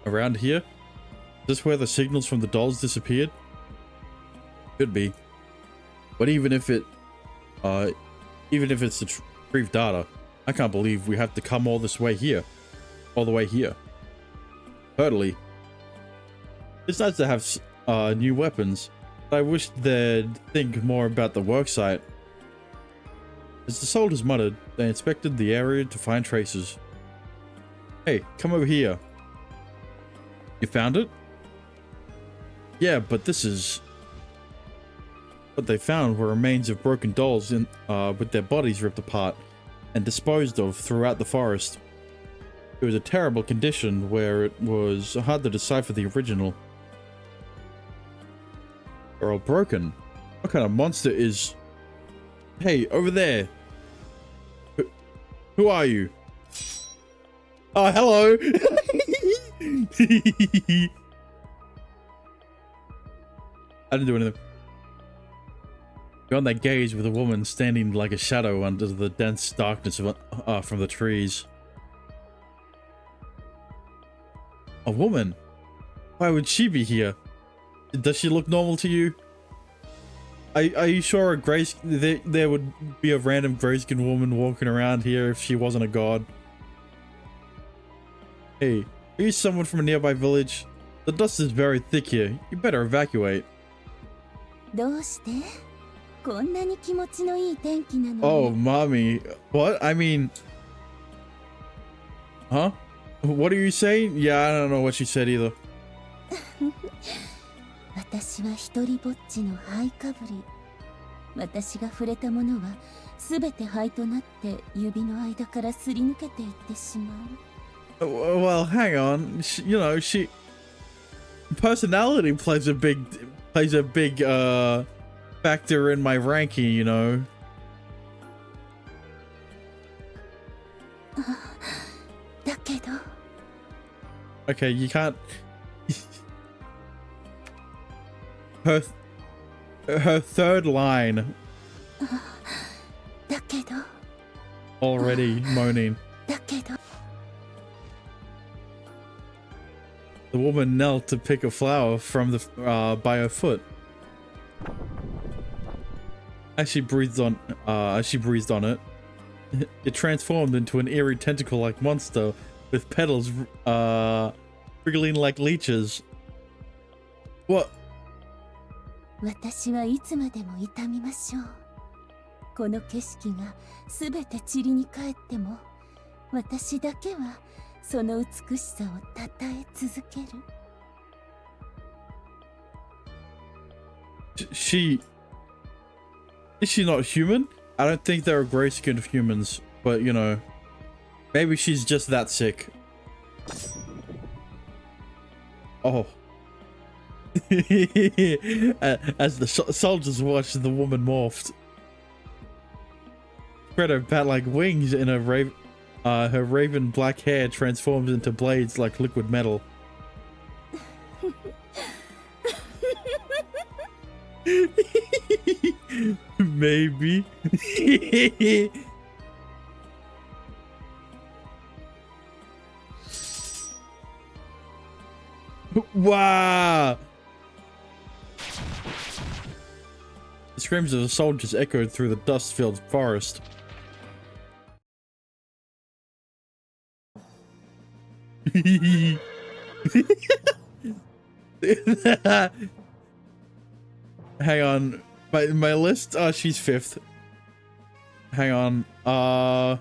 [SPEAKER 1] Around here? Is this where the signals from the dolls disappeared? Could be. But even if it's the retrieved data, I can't believe we have to come all this way here. All the way here. Totally. It's nice to have new weapons, but I wish they'd think more about the worksite. As the soldiers muttered, they inspected the area to find traces. Hey, come over here. You found it? Yeah, but this is... What they found were remains of broken dolls with their bodies ripped apart and disposed of throughout the forest. It was a terrible condition where it was hard to decipher the original. They're all broken. What kind of monster is... Hey, over there. Who are you? Oh, hello. I didn't do anything. Beyond that gaze with a woman standing like a shadow under the dense darkness of, from the trees. A woman? Why would she be here? Does she look normal to you? Are you sure a there would be a random gray-skinned woman walking around here if she wasn't a god? Hey, are you someone from a nearby village? The dust is very thick here. You better evacuate. Oh, mommy. What? I mean... Huh? What are you saying? Yeah, I don't know what she said either.
[SPEAKER 4] 私は一人ぼっちの灰かぶり。私が触れたものはすべて灰となって指の間からすり抜けていってしまう。
[SPEAKER 1] Well, hang on. You know, personality plays a big factor in my ranking, you know.
[SPEAKER 4] だけど。
[SPEAKER 1] Okay, you can't. Her third line.
[SPEAKER 4] だけど。
[SPEAKER 1] Already moaning.
[SPEAKER 4] だけど。
[SPEAKER 1] The woman knelt to pick a flower from the by her foot. As she breathed on it, it transformed into an eerie tentacle-like monster with petals wriggling like leeches. What?
[SPEAKER 4] 私はいつまでも痛みましょう。この景色がすべて塵に帰っても、私だけはその美しさをたたえ続ける。
[SPEAKER 1] Is she not human? I don't think there are gray-skinned humans, but you know, maybe she's just that sick. Oh. As the soldiers watched, the woman morphed. Spread her bat-like wings and her raven black hair transformed into blades like liquid metal. Maybe. Wow! The screams of the soldiers echoed through the dust-filled forest. Hang on. My list, she's 5th. Hang on. I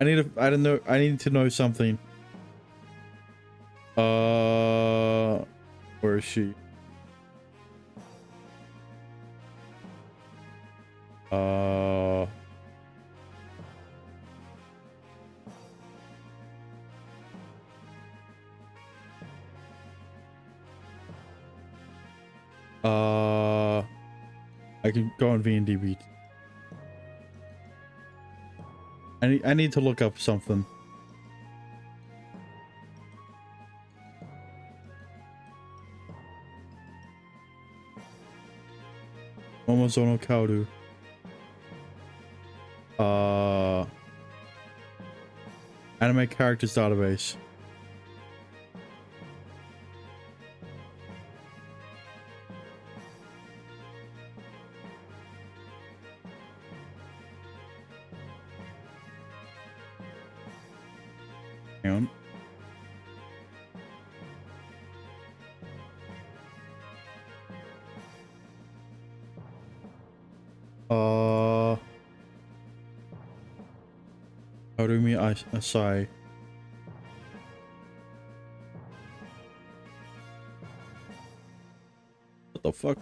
[SPEAKER 1] need to know something. Where is she? I can go on VNDB. I need to look up something. Momozono Kaoru. Anime characters database. Hang on. Harumi Asai. What the fuck?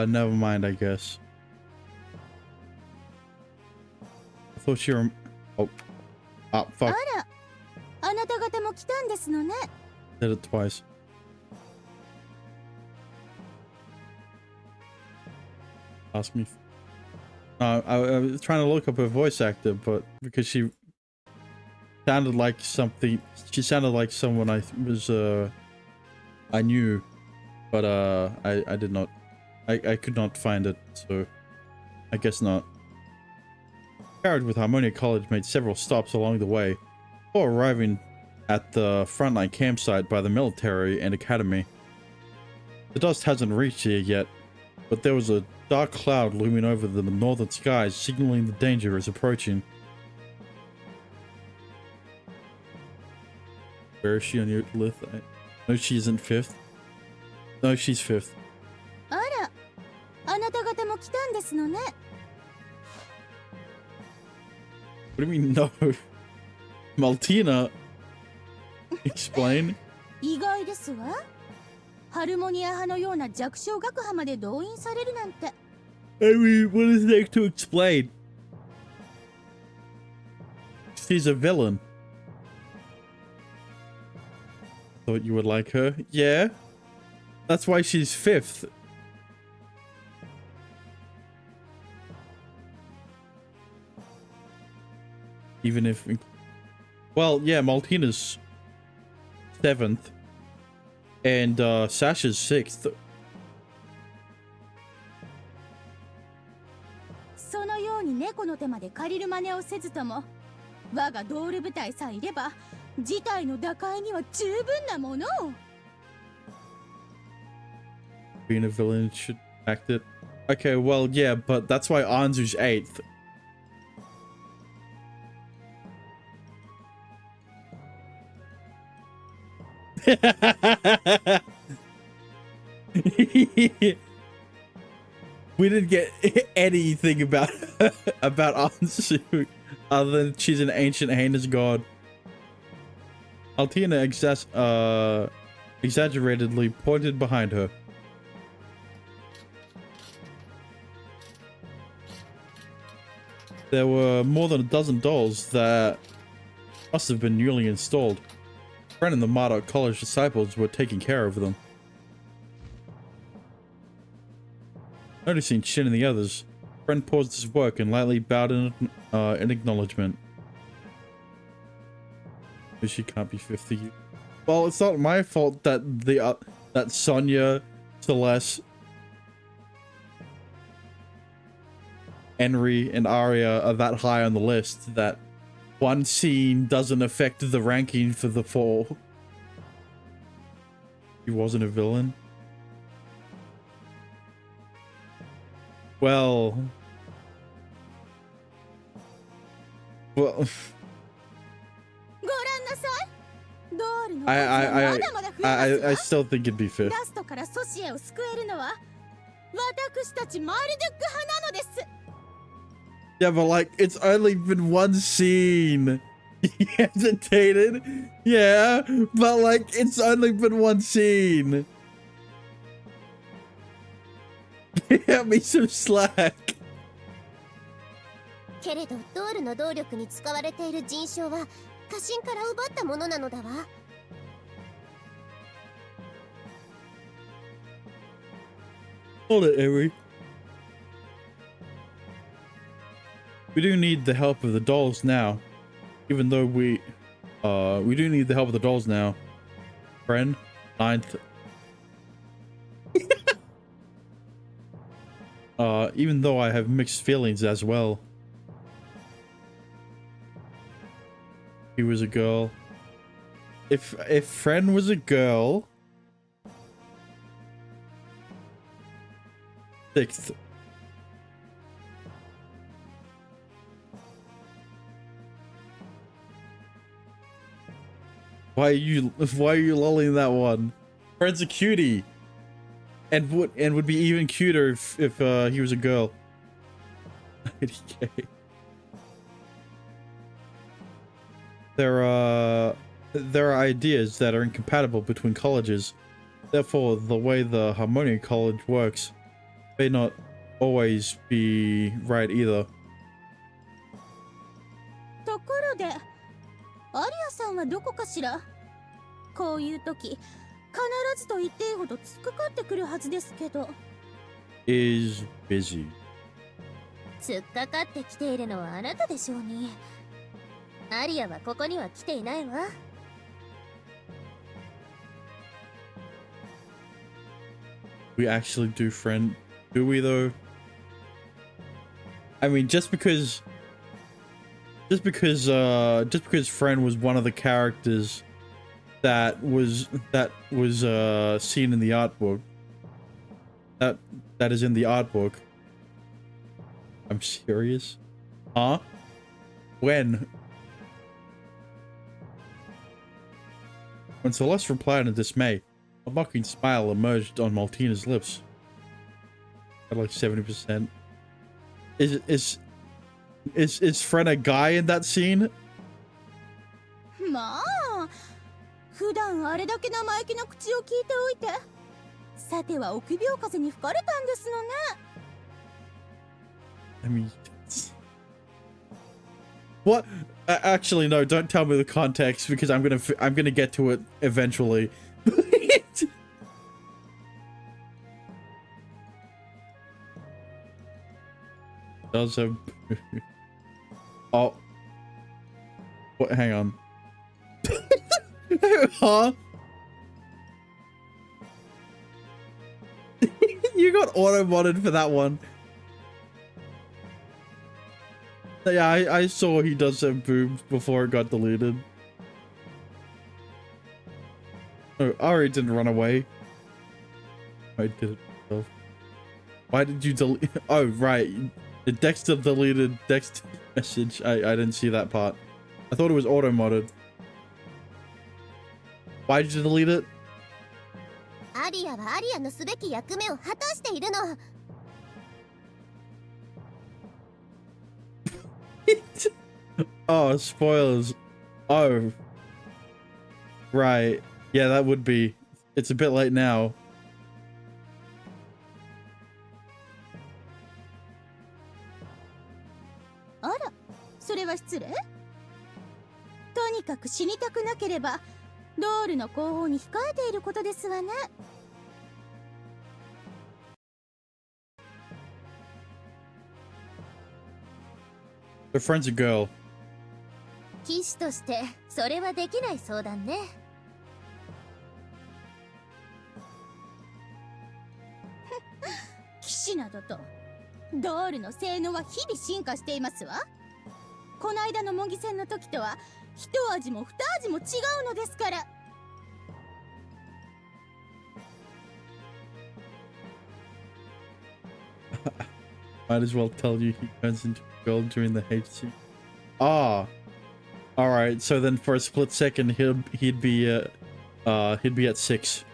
[SPEAKER 1] Never mind, I guess. I thought she were... Oh. Ah, fuck.
[SPEAKER 4] あら、あなた方も来たんですのね。
[SPEAKER 1] Did it twice. Ask me. I was trying to look up a voice actor, but because she sounded like something, she sounded like someone I knew, but I did not, I could not find it, so I guess not. Carried with Harmonia College made several stops along the way, before arriving at the frontline campsite by the military and academy. The dust hasn't reached here yet, but there was a dark cloud looming over the northern skies, signaling the danger is approaching. Where is she on your list? No, she isn't 5th. No, she's 5th.
[SPEAKER 4] あら、あなた方も来たんですのね。
[SPEAKER 1] What do you mean, no? Maltina? Explain?
[SPEAKER 4] 意外ですわ。ハルモニア派のような弱小学派まで動員されるなんて。
[SPEAKER 1] I mean, what is there to explain? She's a villain. Thought you would like her. Yeah. That's why she's 5th. Even if... Well, yeah, Maltina's 7th. And Sasha's 6th.
[SPEAKER 4] そのように猫の手まで借りる真似をせずとも、我がドール部隊さえいれば、事態の打開には十分なものを。
[SPEAKER 1] Being a villain should act it. Okay, well, yeah, but that's why Anzu's 8th. We didn't get anything about about Anzu other than she's an ancient heinous god. Altina exaggeratedly pointed behind her. There were more than a dozen dolls that must have been newly installed. Friend and the Marduk College disciples were taking care of them. Noticing Shin and the others, Friend paused his work and lightly bowed in acknowledgement. She can't be 5th to you. Well, it's not my fault that that Sonya, Celeste, Henry, and Arya are that high on the list that one scene doesn't affect the ranking for the 4. He wasn't a villain. Well,
[SPEAKER 4] ご覧なさい。ドールの数はまだまだ増えますわ。
[SPEAKER 1] I still think it'd be 5th.
[SPEAKER 4] ラストからソシエを救えるのは私たちマルドゥック派なのです。
[SPEAKER 1] Yeah, but like, it's only been one scene. He hesitated. Yeah, but like, it's only been one scene. Give me some slack.
[SPEAKER 3] けれどドールの動力に使われている人種は家臣から奪ったものなのだわ。
[SPEAKER 1] Hold it, Avery. We do need the help of the dolls now. Even though we do need the help of the dolls now. Friend, 9th. Even though I have mixed feelings as well. He was a girl. If friend was a girl. 6th. Why are you lolling that one? Friend's a cutie. And would be even cuter if he was a girl. IDK. There are ideas that are incompatible between colleges. Therefore, the way the Harmonia College works may not always be right either.
[SPEAKER 4] ところで、アリアさんはどこかしら？こういう時、必ずと言っていいほど突っかかってくるはずですけど。
[SPEAKER 1] Is busy.
[SPEAKER 3] 突っかかってきているのはあなたでしょうに。アリアはここには来ていないわ。
[SPEAKER 1] We actually do friend, do we though? I mean, just because friend was one of the characters that was seen in the art book. That is in the art book. I'm serious? Huh? When Celeste replied in dismay, a mocking smile emerged on Maltina's lips. At like 70%. Is Fred a guy in that scene?
[SPEAKER 4] まあ、普段あれだけ生意気な口を聞いておいて、さては臆病風に吹かれたんですのね。
[SPEAKER 1] I mean, what? Actually, no. Don't tell me the context because I'm gonna get to it eventually. Does a oh what? Hang on. Huh? You got auto-modded for that one. Yeah, I saw he does have boobs before it got deleted. Oh, Ari didn't run away. I did it myself. Why did you delete? Oh, right. The Dexter deleted Dexter message. I didn't see that part. I thought it was auto-modded. Why did you delete it?
[SPEAKER 3] アリアはアリアのすべき役目を果たしているの。
[SPEAKER 1] Oh, spoilers. Oh. Right. Yeah, that would be. It's a bit late now.
[SPEAKER 4] あら、それは失礼。とにかく死にたくなければ、ドールの後方に控えていることですわね。
[SPEAKER 1] Her friend's a girl.
[SPEAKER 3] 騎士としてそれはできない相談ね。
[SPEAKER 4] 騎士などと、ドールの性能は日々進化していますわ。この間の模擬戦の時とは一味も二味も違うのですから。
[SPEAKER 1] Might as well tell you he turns into a girl during the HC. Ah. Alright, so then for a split second he'd be at 6.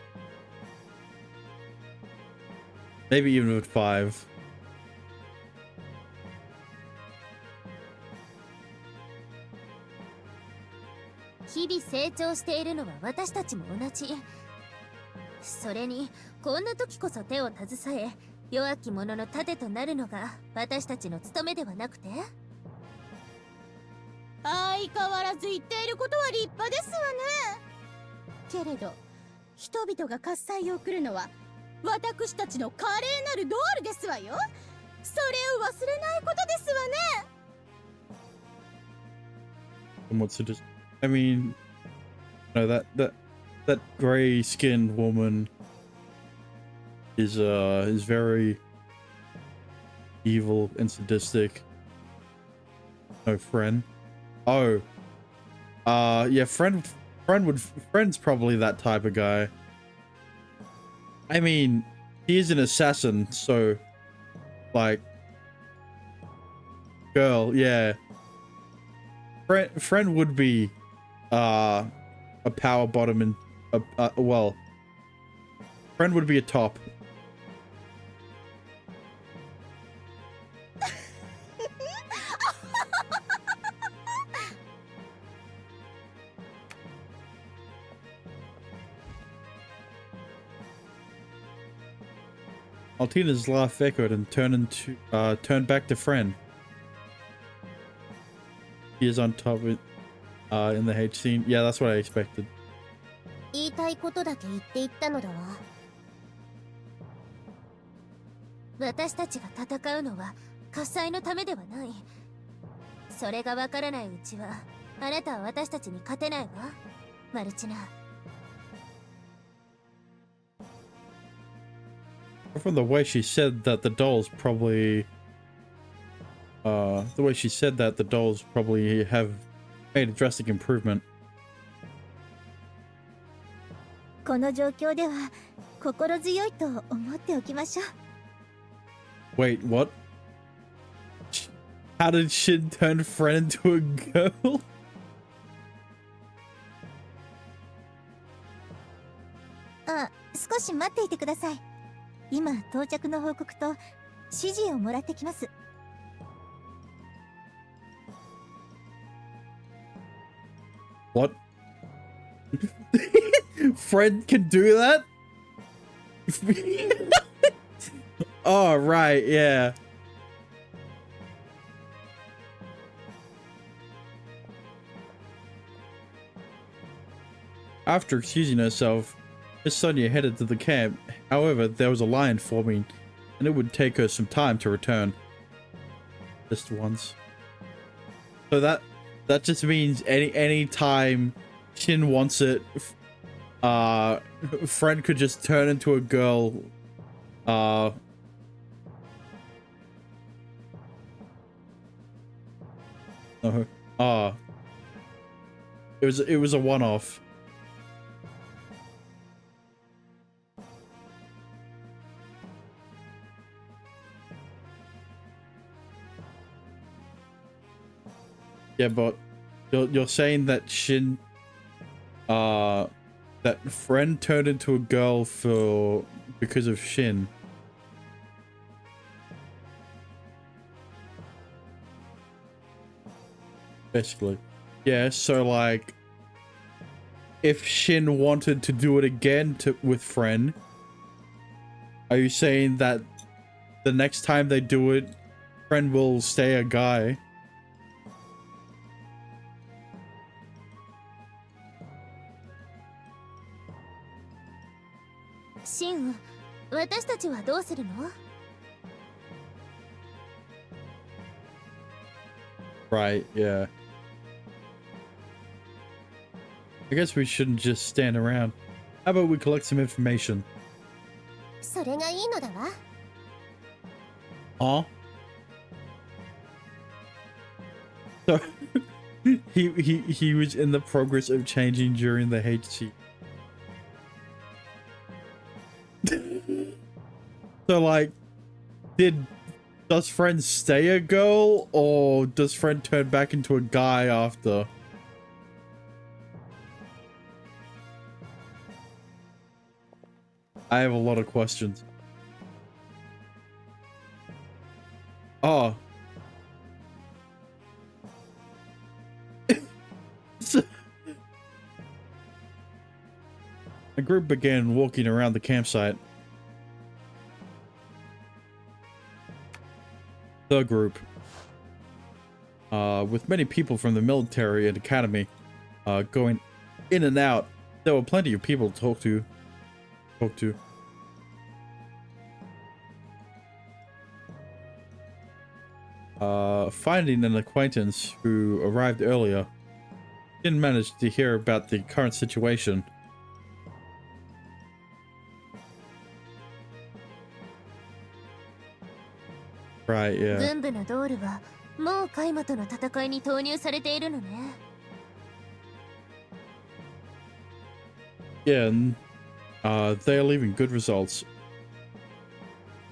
[SPEAKER 1] Maybe even at 5.
[SPEAKER 3] 「日々成長しているのは私たちも同じ。それにこんな時こそ手を携え、弱き者の盾となるのが私たちの務めではなくて？
[SPEAKER 4] 相変わらず言っていることは立派ですわね。けれど人々が喝采を送るのは私たちの華麗なるドールですわよ。それを忘れないことですわね。
[SPEAKER 1] And what's it? I mean, no, that gray-skinned woman is very evil and sadistic. No, friend. Oh, yeah, friend's probably that type of guy. I mean, he is an assassin, so like, girl, yeah. Friend would be a power bottom and well, friend would be a top. Altina's laugh echoed and turned back to friend. He is on top of it, in the H scene. Yeah, that's what I expected.
[SPEAKER 3] 言いたいことだけ言っていったのだわ。私たちが戦うのは火災のためではない。それがわからないうちは、あなたは私たちに勝てないわ、マルチナ。
[SPEAKER 1] From the way she said that, the dolls probably have made a drastic improvement.
[SPEAKER 3] この状況では心強いと思っておきましょう。
[SPEAKER 1] Wait, what? How did Shin turn friend into a girl?
[SPEAKER 3] あ、少し待っていてください。今到着の報告と指示をもらってきます。
[SPEAKER 1] What? Friend can do that? Oh, right, yeah. After excusing herself, Miss Sonia headed to the camp. However, there was a line forming, and it would take her some time to return. Just once. So that just means any time Shin wants it, friend could just turn into a girl. No. It was a one-off. Yeah, but you're saying that Shin, that friend turned into a girl because of Shin. Basically. Yeah, so like, if Shin wanted to do it again with friend, are you saying that the next time they do it, friend will stay a guy?
[SPEAKER 3] Shin, 私たちはどうするの?
[SPEAKER 1] Right, yeah. I guess we shouldn't just stand around. How about we collect some information?
[SPEAKER 3] それがいいのだわ。
[SPEAKER 1] Huh? So he was in the progress of changing during the HC. So like, does friend stay a girl, or does friend turn back into a guy after? I have a lot of questions. Oh. The group began walking around the campsite. The group, with many people from the military and academy, going in and out. There were plenty of people to talk to. finding an acquaintance who arrived earlier. Didn't manage to hear about the current situation. Right, yeah.
[SPEAKER 3] 軍部のドールはもうカイマとの戦いに投入されているのね。
[SPEAKER 1] Yeah, and they're leaving good results.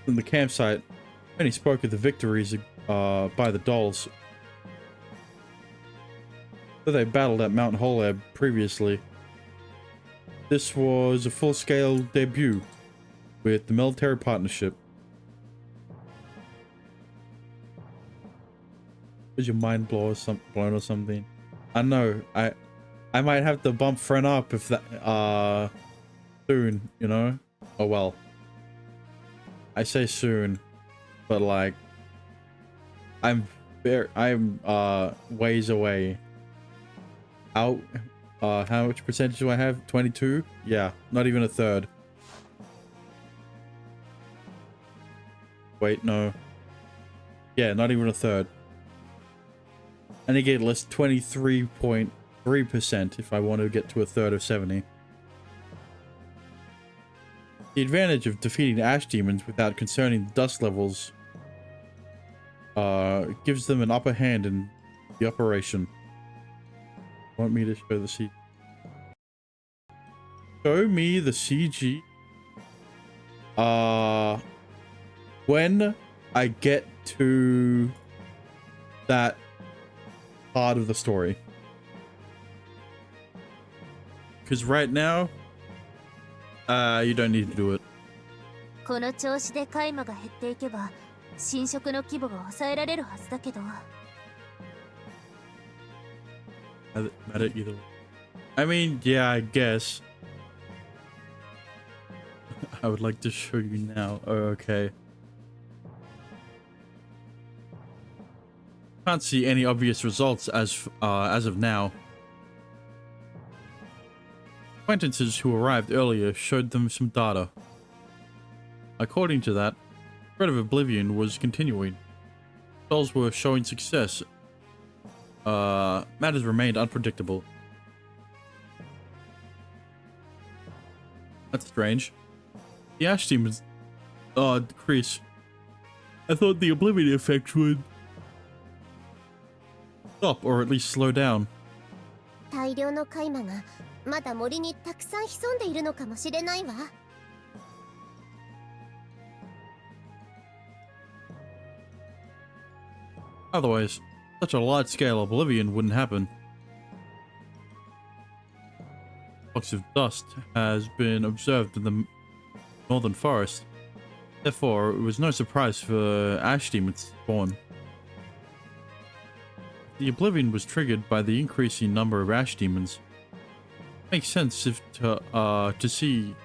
[SPEAKER 1] In the campsite, many spoke of the victories by the dolls that they battled at Mount Holab previously. This was a full-scale debut with the military partnership. Is your mind blown or something? I know. I might have to bump friend up if that soon, you know? Oh well. I say soon, but like I'm ways away. Out how much percentage do I have? 22? Yeah, not even a third. Wait, no. Yeah, not even a third. I need to get at least 23.3% if I want to get to a third of 70. The advantage of defeating ash demons without concerning the dust levels gives them an upper hand in the operation. Want me to show the CG? Show me the CG. When I get to that part of the story. Because right now, you don't need to do it.
[SPEAKER 3] この調子でカイマが減っていけば、侵食の規模が抑えられるはずだけど。
[SPEAKER 1] Matter either way. I mean, yeah, I guess. I would like to show you now. Oh, okay. Can't see any obvious results as of now. Acquaintances who arrived earlier showed them some data. According to that, Threat of Oblivion was continuing. Dolls were showing success. Matters remained unpredictable. That's strange. The ash demons decrease. I thought the Oblivion effect would stop or at least slow down.
[SPEAKER 3] 大量のカイマがまだ森にたくさん潜んでいるのかもしれないわ。
[SPEAKER 1] Otherwise, such a large-scale oblivion wouldn't happen. Flux of dust has been observed in the northern forest. Therefore, it was no surprise for ash demons to spawn. The oblivion was triggered by the increasing number of ash demons. Makes sense if to see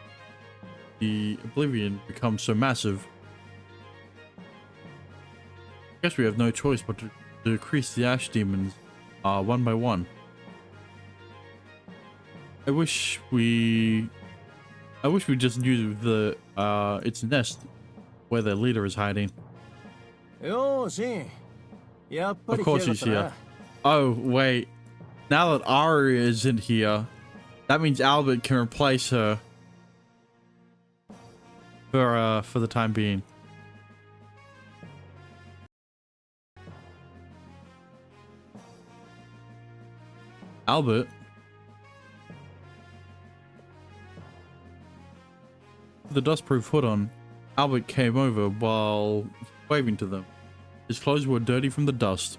[SPEAKER 1] the oblivion become so massive. I guess we have no choice but to decrease the ash demons one by one. I wish we just knew the its nest where their leader is hiding. Of course he's here. Oh wait, now that Aria isn't here, that means Albert can replace her for the time being. Albert? With the dustproof hood on, Albert came over while waving to them. His clothes were dirty from the dust.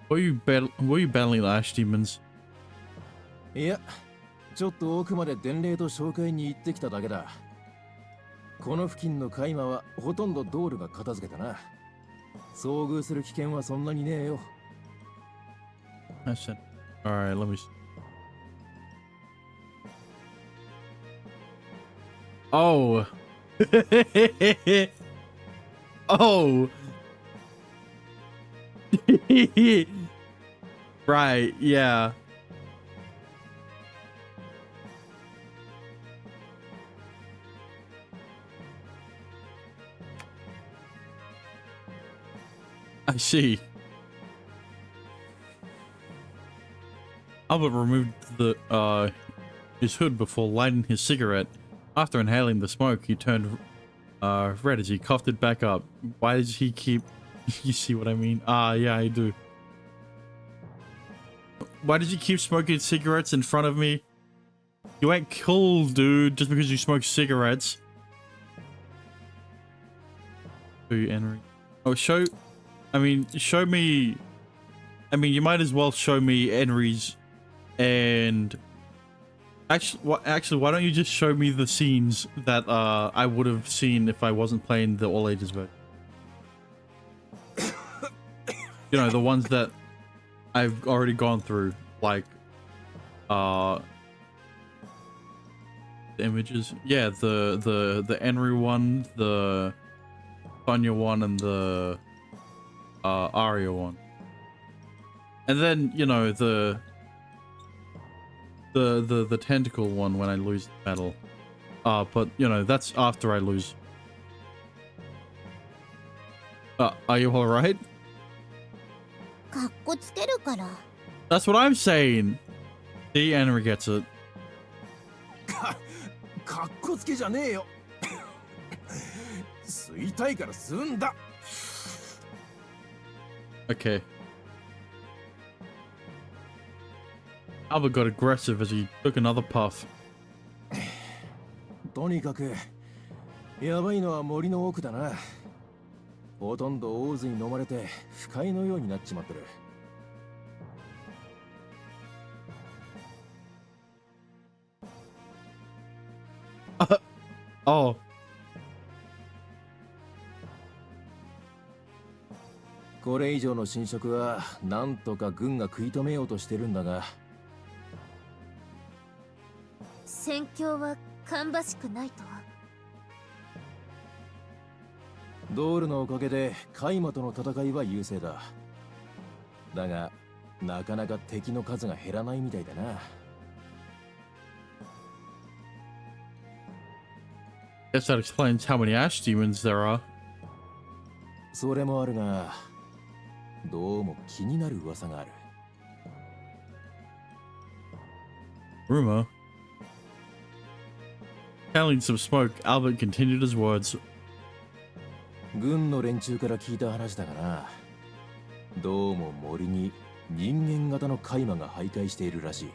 [SPEAKER 1] Were you battling ash demons?
[SPEAKER 5] いや、ちょっと奥まで伝令と紹介に行ってきただけだ。この付近のカイマはほとんどドールが片付けたな。遭遇する危険はそんなにねえよ。
[SPEAKER 1] I said, alright, let me see. Oh. Oh. Right, yeah. I see. Albert removed his hood before lighting his cigarette. After inhaling the smoke, he turned red as he coughed it back up. Why does he keep... You see what I mean? Yeah, I do. Why does he keep smoking cigarettes in front of me? You ain't cool, dude, just because you smoke cigarettes. Henry. Oh, show me... I mean, you might as well show me Henry's and... Actually, why don't you just show me the scenes that I would have seen if I wasn't playing the all ages version? You know, the ones that I've already gone through, like the images. Yeah, the Henry one, the Sonya one, and the Arya one. And then, you know, the tentacle one when I lose the battle. But you know, that's after I lose. Are you alright? That's what I'm saying. See, Henry gets it.
[SPEAKER 5] かっこつけじゃねえよ。吸いたいから吸うんだ。
[SPEAKER 1] Okay. Albert got aggressive as he took another puff.
[SPEAKER 5] とにかくやばいのは森の奥だな。ほとんど大渦に飲まれて不快のようになっちまってる。
[SPEAKER 1] Oh.
[SPEAKER 5] これ以上の侵食はなんとか軍が食い止めようとしてるんだが。
[SPEAKER 3] 戦況は芳しくないと。
[SPEAKER 5] ドールのおかげでカイマとの戦いは優勢だ。だがなかなか敵の数が減らないみたいだな。
[SPEAKER 1] Guess that explains how many ash demons there are.
[SPEAKER 5] それもあるが、どうも気になる噂がある。
[SPEAKER 1] Rumor. Handling some smoke, Albert continued his words.
[SPEAKER 5] 軍の連中から聞いた話だがな。どうも森に人間型のカイマが徘徊しているらしい。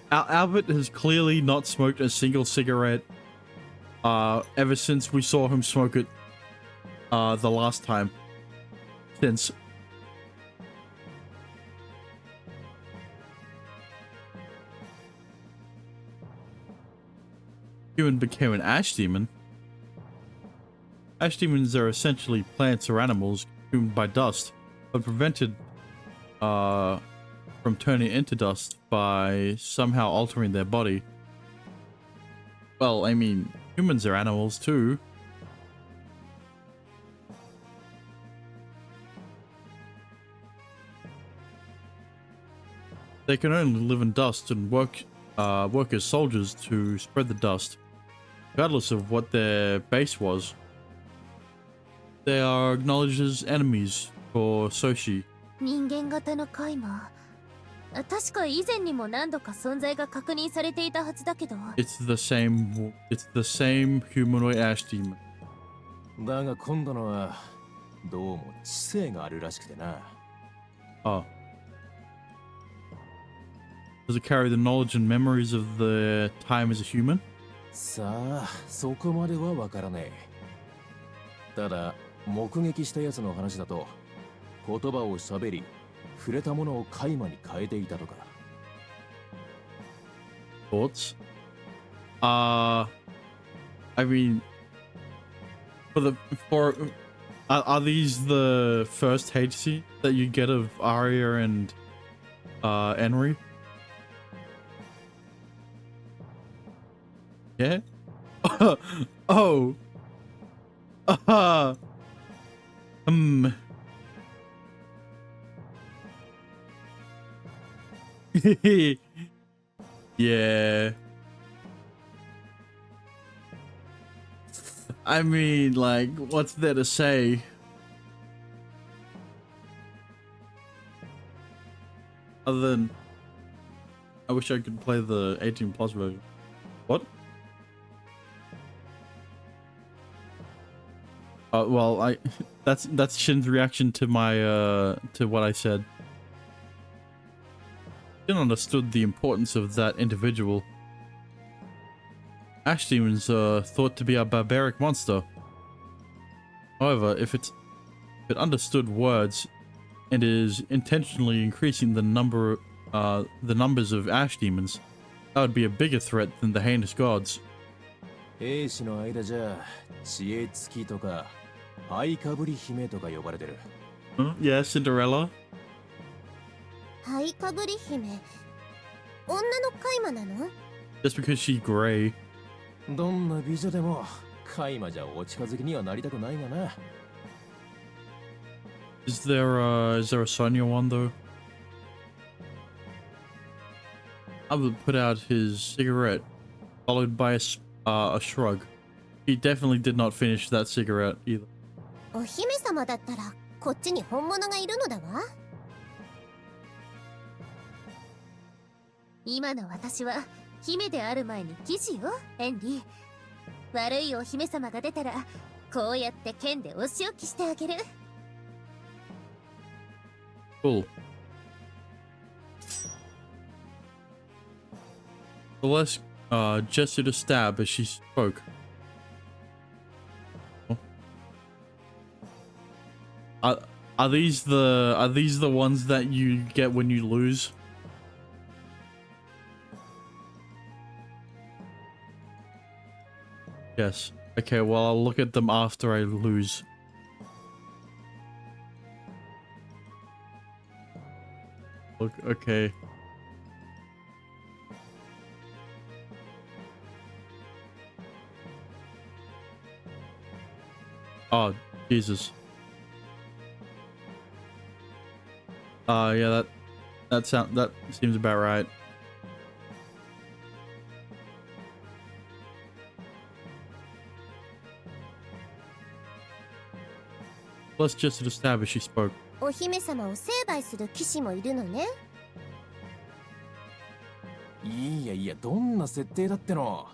[SPEAKER 1] Albert has clearly not smoked a single cigarette ever since we saw him smoke it the last time. Since. Human became an ash demon. Ash demons are essentially plants or animals consumed by dust, but prevented from turning into dust by somehow altering their body. Well, I mean, humans are animals too. They can only live in dust and work as soldiers to spread the dust, regardless of what their base was. They are acknowledged as enemies for Soshi.
[SPEAKER 3] 人間型のカイマ。確か以前にも何度か存在が確認されていたはずだけど。
[SPEAKER 1] It's the same humanoid ash demon.
[SPEAKER 5] だが今度のはどうも知性があるらしくてな。
[SPEAKER 1] Oh. Does it carry the knowledge and memories of the time as a human?
[SPEAKER 5] さあ、そこまではわからねえ。ただ、目撃したやつの話だと、言葉を喋り、触れたものをカイマに変えていたとか。
[SPEAKER 1] Thoughts? I mean, are these the first hate scene that you get of Arya and Henry? Yeah. Oh. Yeah. I mean, like, what's there to say? Other than, I wish I could play the 18 plus version. What? Well, that's Shin's reaction to my to what I said. Shin understood the importance of that individual. Ash demons are thought to be a barbaric monster. However, if it understood words and is intentionally increasing the numbers of ash demons, that would be a bigger threat than the heinous gods.
[SPEAKER 5] 兵士の間じゃ知恵付きとか灰かぶり姫とか呼ばれてる。
[SPEAKER 1] Yeah, Cinderella.
[SPEAKER 3] 灰かぶり姫、女のカイマなの？
[SPEAKER 1] Just because she's gray.
[SPEAKER 5] どんな美女でもカイマじゃお近づきにはなりたくないがな。
[SPEAKER 1] Is there a Sonya one though? I would put out his cigarette, followed by a shrug. He definitely did not finish that cigarette either.
[SPEAKER 3] お姫様だったらこっちに本物がいるのだわ。今の私は姫である前に騎士よ、ヘンリー。悪いお姫様が出たらこうやって剣でお仕置きしてあげる。
[SPEAKER 1] Cool. Celeste gestured a stab as she spoke. Are these the ones that you get when you lose? Yes. Okay, well I'll look at them after I lose. Look, okay. Oh, Jesus. Yeah, that seems about right. Let's just establish she spoke.
[SPEAKER 3] お姫様を成敗する騎士もいるのね。
[SPEAKER 5] いやいや、どんな設定だっての。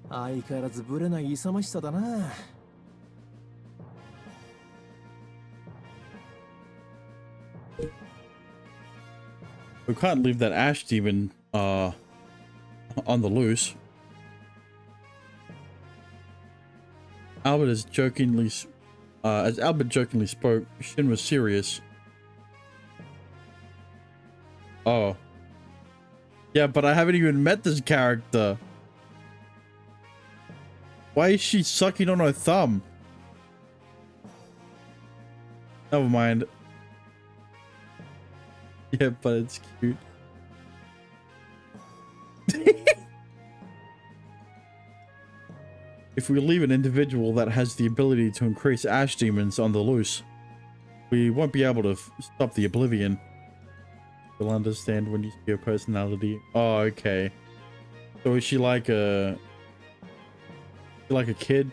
[SPEAKER 5] 相変わらずブレない勇ましさだな。
[SPEAKER 1] We can't leave that ash demon on the loose. As Albert jokingly spoke, Shin was serious. Oh. Yeah, but I haven't even met this character. Why is she sucking on her thumb? Never mind. Yeah, but it's cute. If we leave an individual that has the ability to increase ash demons on the loose, we won't be able to stop the oblivion. You'll understand when you see her personality. Oh, okay. So is she like a kid?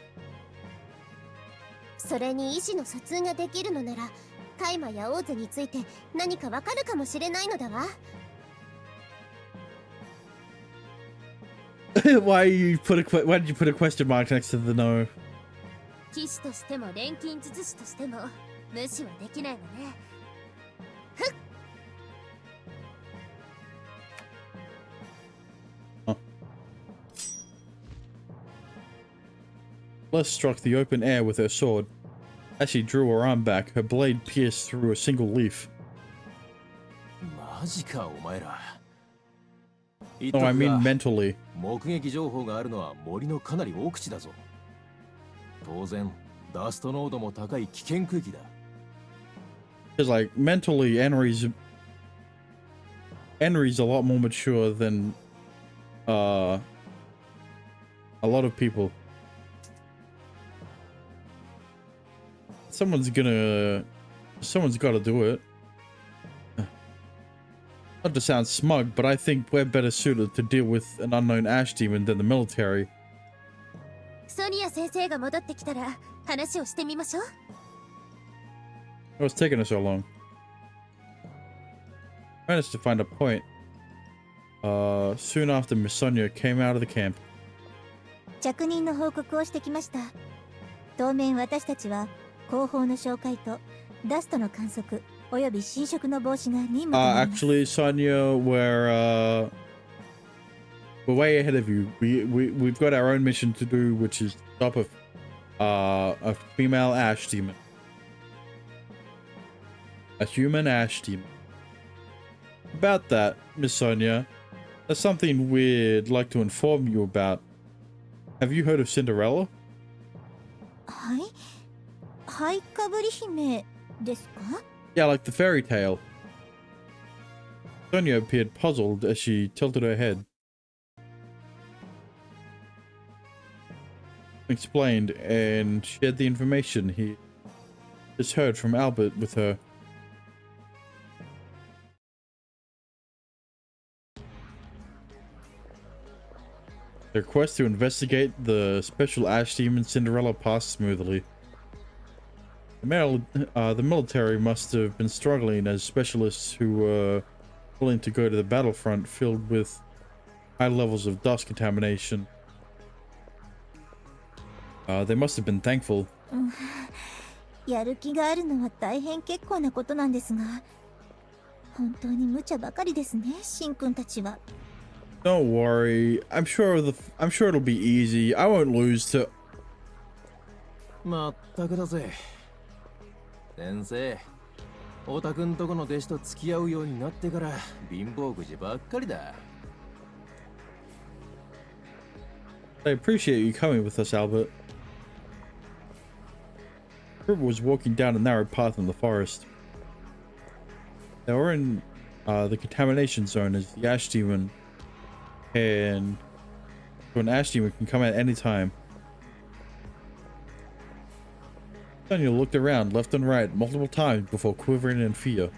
[SPEAKER 3] それに意思の疎通ができるのなら、カイマやオーズについて何かわかるかもしれないのだわ。
[SPEAKER 1] Why did you put a question mark next to the no?
[SPEAKER 3] 騎士としても錬金術師としても無視はできないわね。
[SPEAKER 1] Les struck the open air with her sword. As she drew her arm back, her blade pierced through a single leaf.
[SPEAKER 5] マジか、お前ら。
[SPEAKER 1] No, I mean mentally.
[SPEAKER 5] 目撃情報があるのは森のかなり奥地だぞ。当然、ダスト濃度も高い危険区域だ。
[SPEAKER 1] Because like mentally, Henry's a lot more mature than a lot of people. Someone's gotta do it. Not to sound smug, but I think we're better suited to deal with an unknown ash demon than the military.
[SPEAKER 3] ソニア先生が戻ってきたら話をしてみましょう。
[SPEAKER 1] What's taking us so long? managed to find a point soon after Miss Sonia came out of the camp.
[SPEAKER 3] 着任の報告をしてきました。当面私たちは後方の紹介とダストの観測および侵食の防止が任務となります。
[SPEAKER 1] Actually, Sonia, we're way ahead of you. We've got our own mission to do, which is stop a female ash demon. A human ash demon. About that, Miss Sonia, there's something we'd like to inform you about. Have you heard of Cinderella?
[SPEAKER 3] はい。はいかぶり姫ですか？
[SPEAKER 1] Yeah, like the fairy tale. Sonia appeared puzzled as she tilted her head. Explained and shared the information he just heard from Albert with her. The quest to investigate the special ash demon Cinderella passed smoothly. The military must have been struggling as specialists who were willing to go to the battlefront filled with high levels of dust contamination. They must have been thankful.
[SPEAKER 3] やる気があるのは大変結構なことなんですが、本当に無茶ばかりですね、シンくんたちは。
[SPEAKER 1] Don't worry. I'm sure it'll be easy. I won't lose to.
[SPEAKER 5] まったくだぜ。先生、オタくんとこの弟子と付き合うようになってから貧乏くじばっかりだ。
[SPEAKER 1] I appreciate you coming with us, Albert. The group was walking down a narrow path in the forest. They were in the contamination zone as the ash demon and so an ash demon can come at any time. Sonia looked around left and right multiple times before quivering in fear.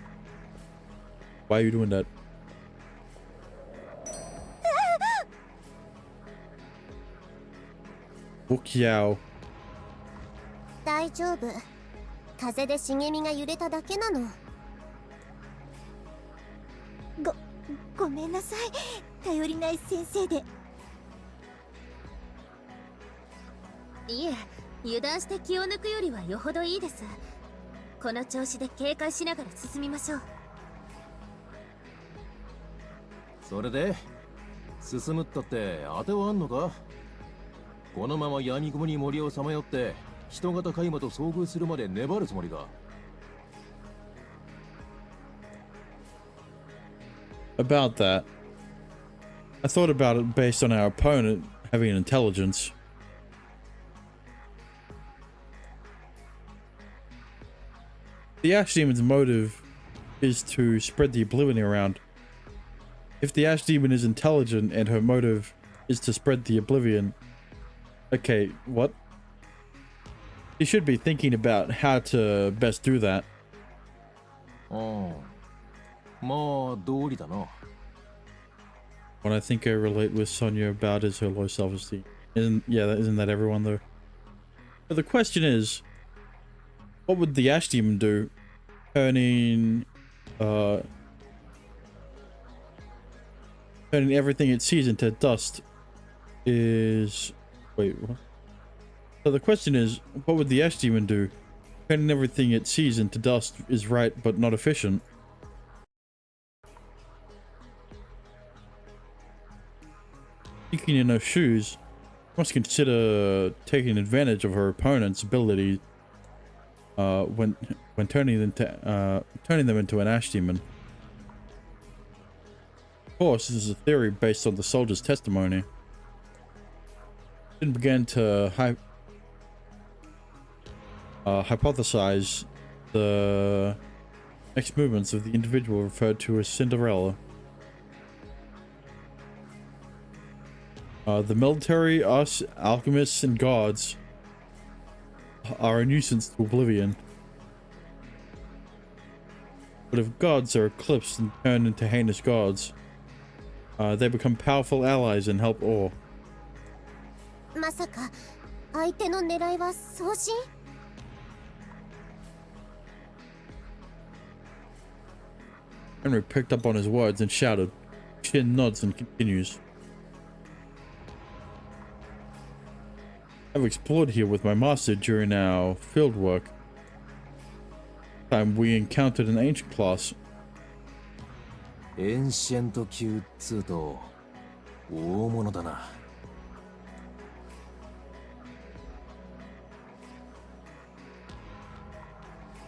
[SPEAKER 1] Why are you doing that? Wukiao.
[SPEAKER 3] 大丈夫。風で茂みが揺れただけなの。ごめんなさい。頼りない先生で。いえ、油断して気を抜くよりはよほどいいです。この調子で警戒しながら進みましょう。
[SPEAKER 5] それで進むったって当てはあんのか？このまま闇雲に森をさまよって人型海馬と遭遇するまで粘るつもりか
[SPEAKER 1] ？About that, I thought about it based on our opponent having intelligence. The Ash Demon's motive is to spread the oblivion around. If the Ash Demon is intelligent and her motive is to spread the oblivion... Okay, what? You should be thinking about how to best do that.
[SPEAKER 5] まあ道理だな。
[SPEAKER 1] What I think I relate with Sonia about is her low self-esteem. Isn't that everyone though? But the question is, what would the Ash Demon do? Turning everything it sees into dust is... Wait, what? So the question is, what would the Ash Demon do? Turning everything it sees into dust is right, but not efficient. Speaking in her shoes, must consider taking advantage of her opponent's ability when turning them into an Ash Demon. Of course, this is a theory based on the soldier's testimony. Then began to hypothesize the next movements of the individual referred to as Cinderella. The military, us, alchemists, and gods are a nuisance to oblivion. But if gods are eclipsed and turned into heinous gods, they become powerful allies and help all.
[SPEAKER 3] まさか相手の狙いは送信？
[SPEAKER 1] Henry picked up on his words and shouted. Shin nods and continues. I've explored here with my master during our field work. Time we encountered an ancient class.
[SPEAKER 5] エンシェント級っつうと大物だな。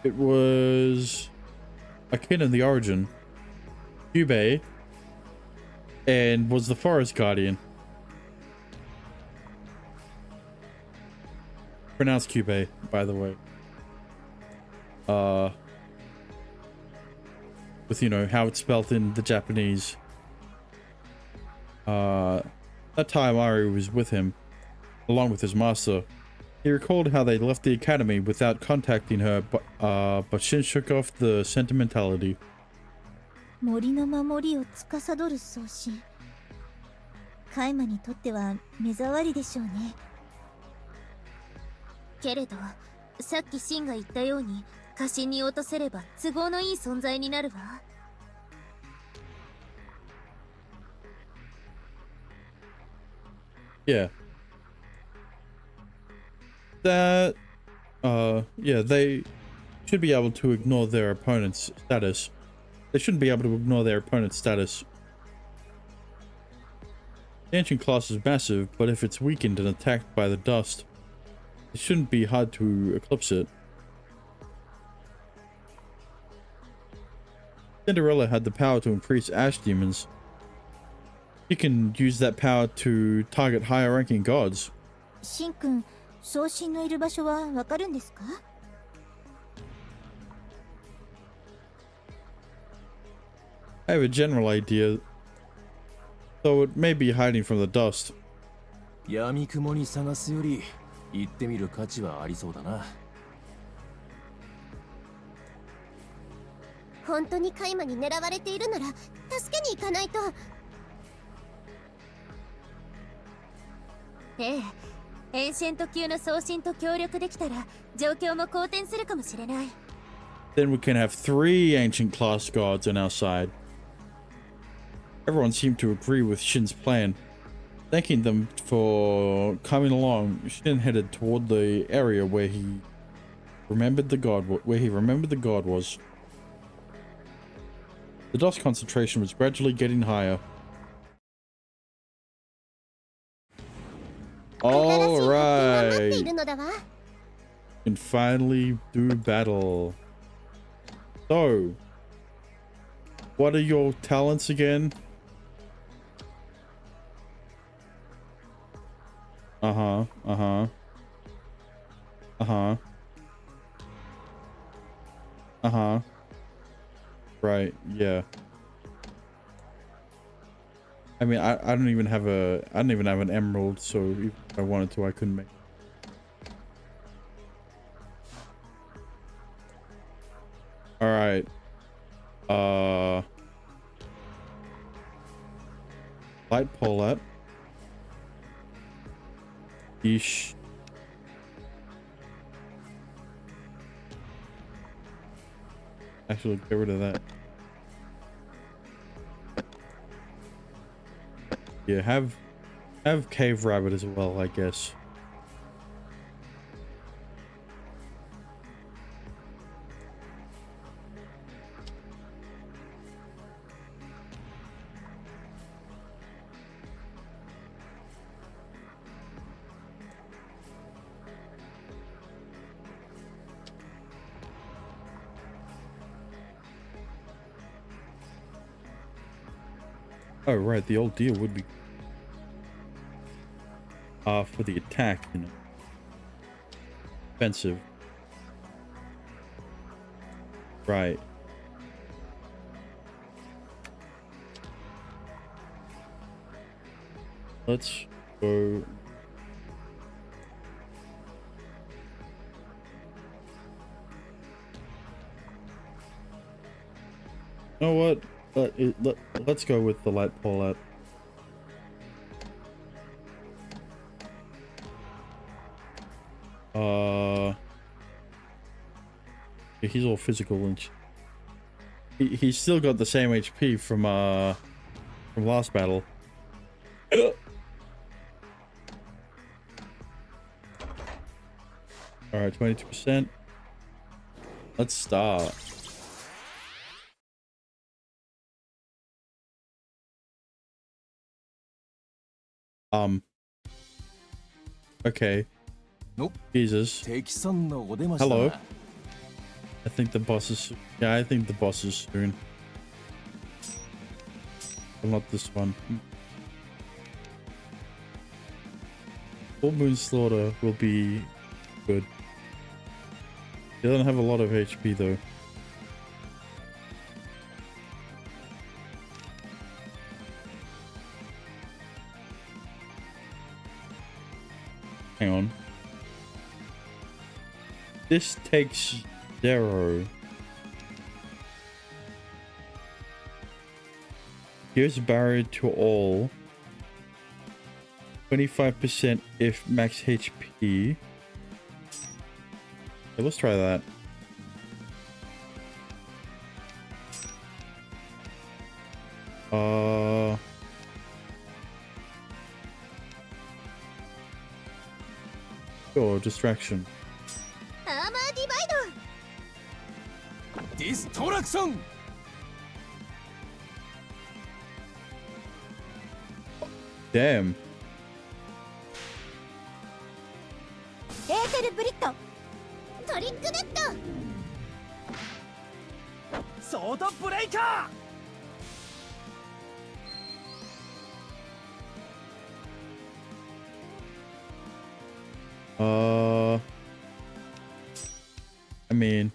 [SPEAKER 1] It was akin in the origin, Kyubei, and was the forest guardian. Pronounced Kyubei, by the way. With, you know, how it's spelled in the Japanese. That time Ari was with him, along with his master. He recalled how they left the academy without contacting her, but Shin shook off the sentimentality.
[SPEAKER 3] 森の守りを司る送信。カイマにとっては目障りでしょうね。けれど、さっきシンが言ったように家臣に落とせれば都合のいい存在になるわ。
[SPEAKER 1] Yeah. That, yeah, they should be able to ignore their opponent's status. They shouldn't be able to ignore their opponent's status. The ancient class is massive, but if it's weakened and attacked by the dust, it shouldn't be hard to eclipse it. Cinderella had the power to increase ash demons. She can use that power to target higher ranking gods.
[SPEAKER 3] シン君、送信のいる場所はわかるんですか？
[SPEAKER 1] I have a general idea, though it may be hiding from the dust.
[SPEAKER 5] 闇雲に探すより行ってみる価値はありそうだな。
[SPEAKER 3] 本当にカイマに狙われているなら助けに行かないと。ええ、エンシェント級の送信と協力できたら状況も好転するかもしれない。
[SPEAKER 1] Then we can have 3 ancient class gods on our side. Everyone seemed to agree with Shin's plan. Thanking them for coming along, Shin headed toward the area where he remembered the god was. The dust concentration was gradually getting higher. All right. Can finally do battle. So, what are your talents again? Uh-huh. Right, yeah. I mean, I don't even have an emerald, so if I wanted to, I couldn't make it. All right. Light Paulette. Yeesh. Actually, get rid of that. Yeah, have Cave Rabbit as well, I guess. Oh, right, the old deal would be for the attack, you know. Offensive. Right. Let's go. You know what? Let's go with the light Paulette. Yeah, he's all physical and He's still got the same HP from last battle. Alright, 22%. Let's start. Okay.
[SPEAKER 5] Nope.
[SPEAKER 1] Jesus.
[SPEAKER 5] 敵さんのお出ましだな。
[SPEAKER 1] Hello. I think the boss is... Yeah, I think the boss is soon. But not this one. Full Moon Slaughter will be good. He doesn't have a lot of HP though. Hang on. This takes 0. Here's barrier to all. 25% if max HP. Okay, let's try that. Sure, distraction.
[SPEAKER 3] アーマーディバイド。
[SPEAKER 5] ディストラクション。
[SPEAKER 1] Damn.
[SPEAKER 3] エーテルブリット。トリックネット。
[SPEAKER 5] ソードブレイカ
[SPEAKER 1] I mean,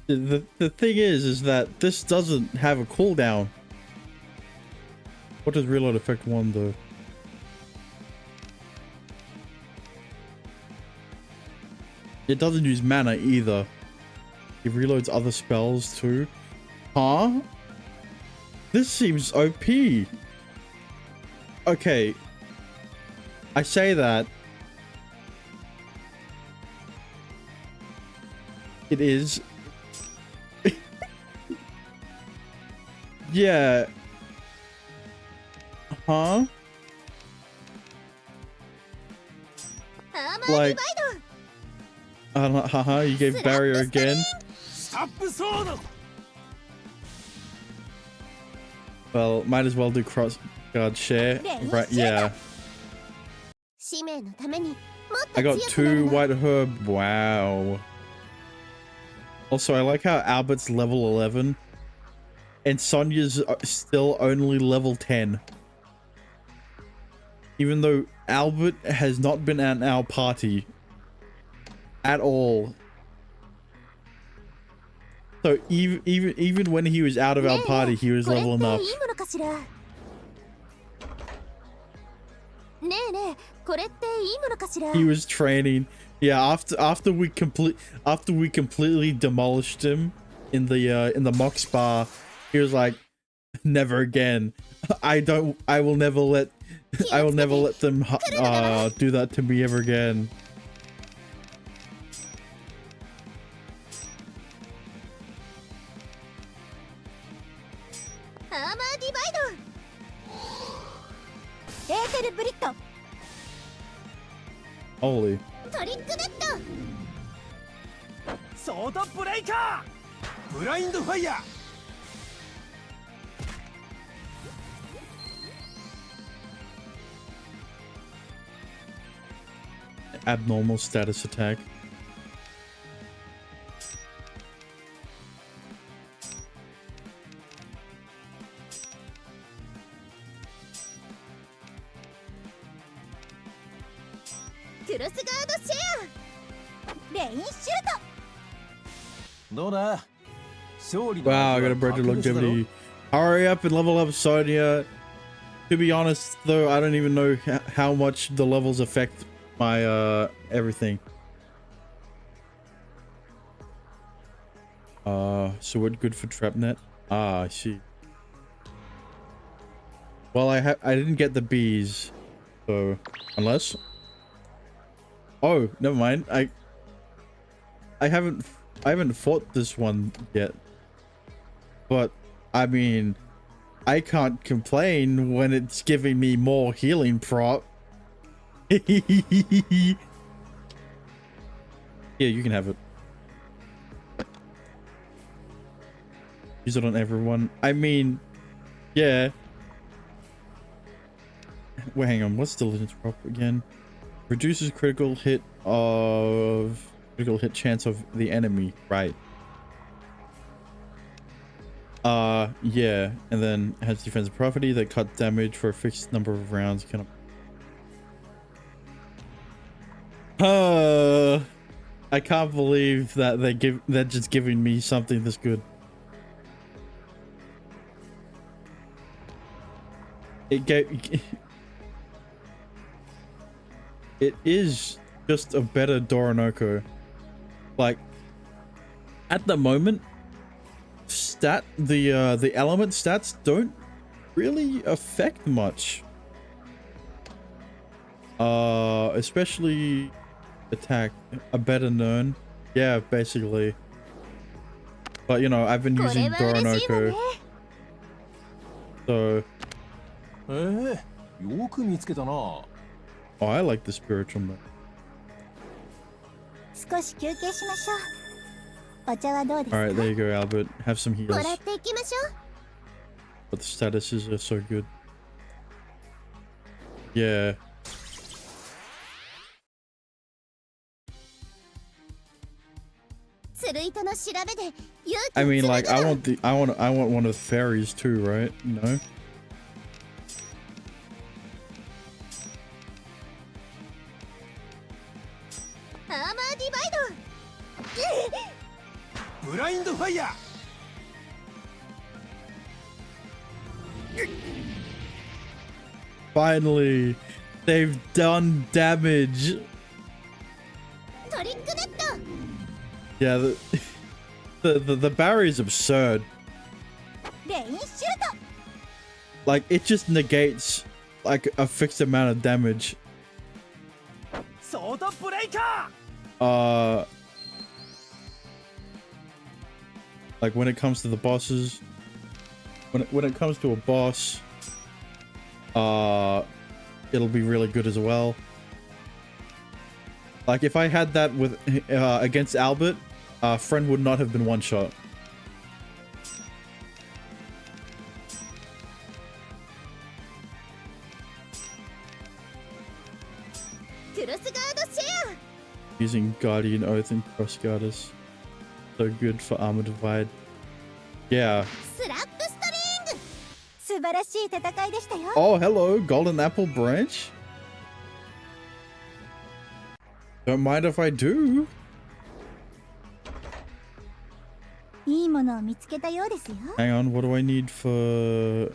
[SPEAKER 1] the thing is that this doesn't have a cooldown. What does reload effect 1 though? It doesn't use mana either. It reloads other spells too. Huh? This seems OP. Okay. I say that. It is. Yeah. Huh?
[SPEAKER 3] アーマーディ
[SPEAKER 1] Like,
[SPEAKER 3] バイド。
[SPEAKER 1] haha, you gave barrier again.
[SPEAKER 5] スタップソード
[SPEAKER 1] Well, might as well do cross guard share. Right, yeah.
[SPEAKER 3] 使命のためにもっ
[SPEAKER 1] I
[SPEAKER 3] と
[SPEAKER 1] got
[SPEAKER 3] 強くなる
[SPEAKER 1] 2
[SPEAKER 3] の。
[SPEAKER 1] white herb. Wow. Also, I like how Albert's level 11 and Sonia's still only level 10. Even though Albert has not been in our party at all. So even when he was out of our party, he was
[SPEAKER 3] これって
[SPEAKER 1] leveling up.
[SPEAKER 3] いいものかしら。ねえねえ、これっていいものかしら。
[SPEAKER 1] He was training. Yeah, after we completely demolished him in the mock spa, he was like, never again. I will never let them do that to me ever again.
[SPEAKER 3] Armor Divide! エーテルブリット
[SPEAKER 1] Holy.
[SPEAKER 3] トリックネット
[SPEAKER 5] ソードブレイカーブラインドファイヤー
[SPEAKER 1] Abnormal status attack. Wow, I got a bread longevity. Hurry up and level up Sonia. To be honest, though, I don't even know how much the levels affect my everything. So what good for trapnet? Ah, I see. Well, I didn't get the bees, so unless. Oh, never mind. I haven't I haven't fought this one yet. But, I mean, I can't complain when it's giving me more healing prop. Yeah, you can have it. Use it on everyone. I mean, yeah. Wait, hang on. What's diligence prop again? Reduces critical hit chance of the enemy. Right. Yeah. And then has defensive property that cut damage for a fixed number of rounds. I can't believe that they're just giving me something this good. It is just a better Doronoko. Like, at the moment, the element stats don't really affect much. Especially attack. A better Nern. Yeah, basically. But you know, I've been using Doronoko. So oh, I like the spiritual mode.
[SPEAKER 3] 少し休憩しましょう。お茶はどうですか？
[SPEAKER 1] Alright, there you go, Albert. Have some heals.
[SPEAKER 3] もらっていきましょう。
[SPEAKER 1] But the statuses are so good. Yeah. I mean, like, I want one of the fairies too, right? You know?
[SPEAKER 5] Blind fire.
[SPEAKER 1] Finally, they've done damage. Yeah, the barrier is absurd. Like, it just negates like a fixed amount of damage. Like when it comes to the bosses, when it comes to a boss, it'll be really good as well. Like if I had that with against Albert, friend would not have been one shot. Using Guardian Oath and Cross Guarders. So good for Armor Divide. Yeah. Oh, hello, Golden Apple Branch. Don't mind if I do. Hang on, what do I need for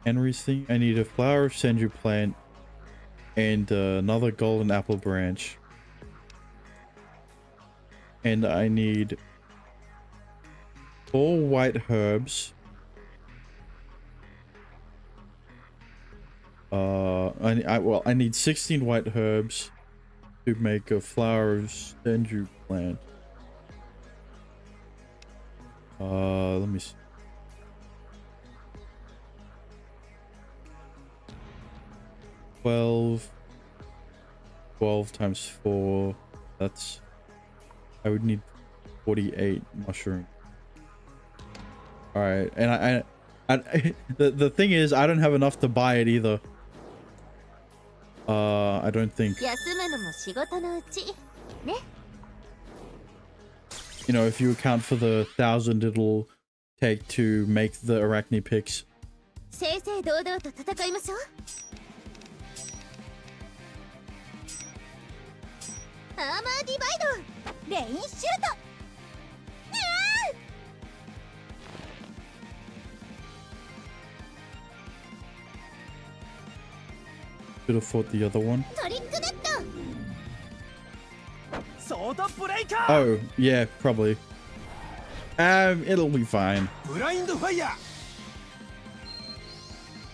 [SPEAKER 1] Henry's thing? I need a flower of Senju plant and another golden apple branch. And I need 4 white herbs. I need 16 white herbs to make a flower of Senju plant. Let me see. 12 times 4. That's, I would need 48 mushroom. All right, and the thing is, I don't have enough to buy it either. I don't think. You know, if you account for the 1,000 it'll take to make the Arachne picks. Should have fought the other one. Oh, yeah, probably. It'll be fine.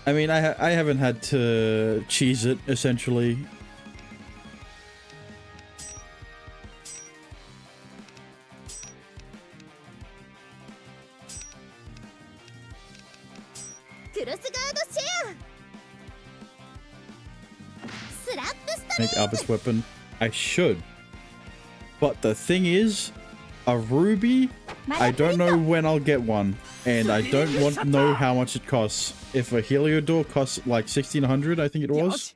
[SPEAKER 1] I mean, I haven't had to cheese it, essentially. Albus weapon, I should. But the thing is, a ruby, I don't know when I'll get one, and I don't want to know how much it costs. If a Heliodor costs like 1600, I think it was.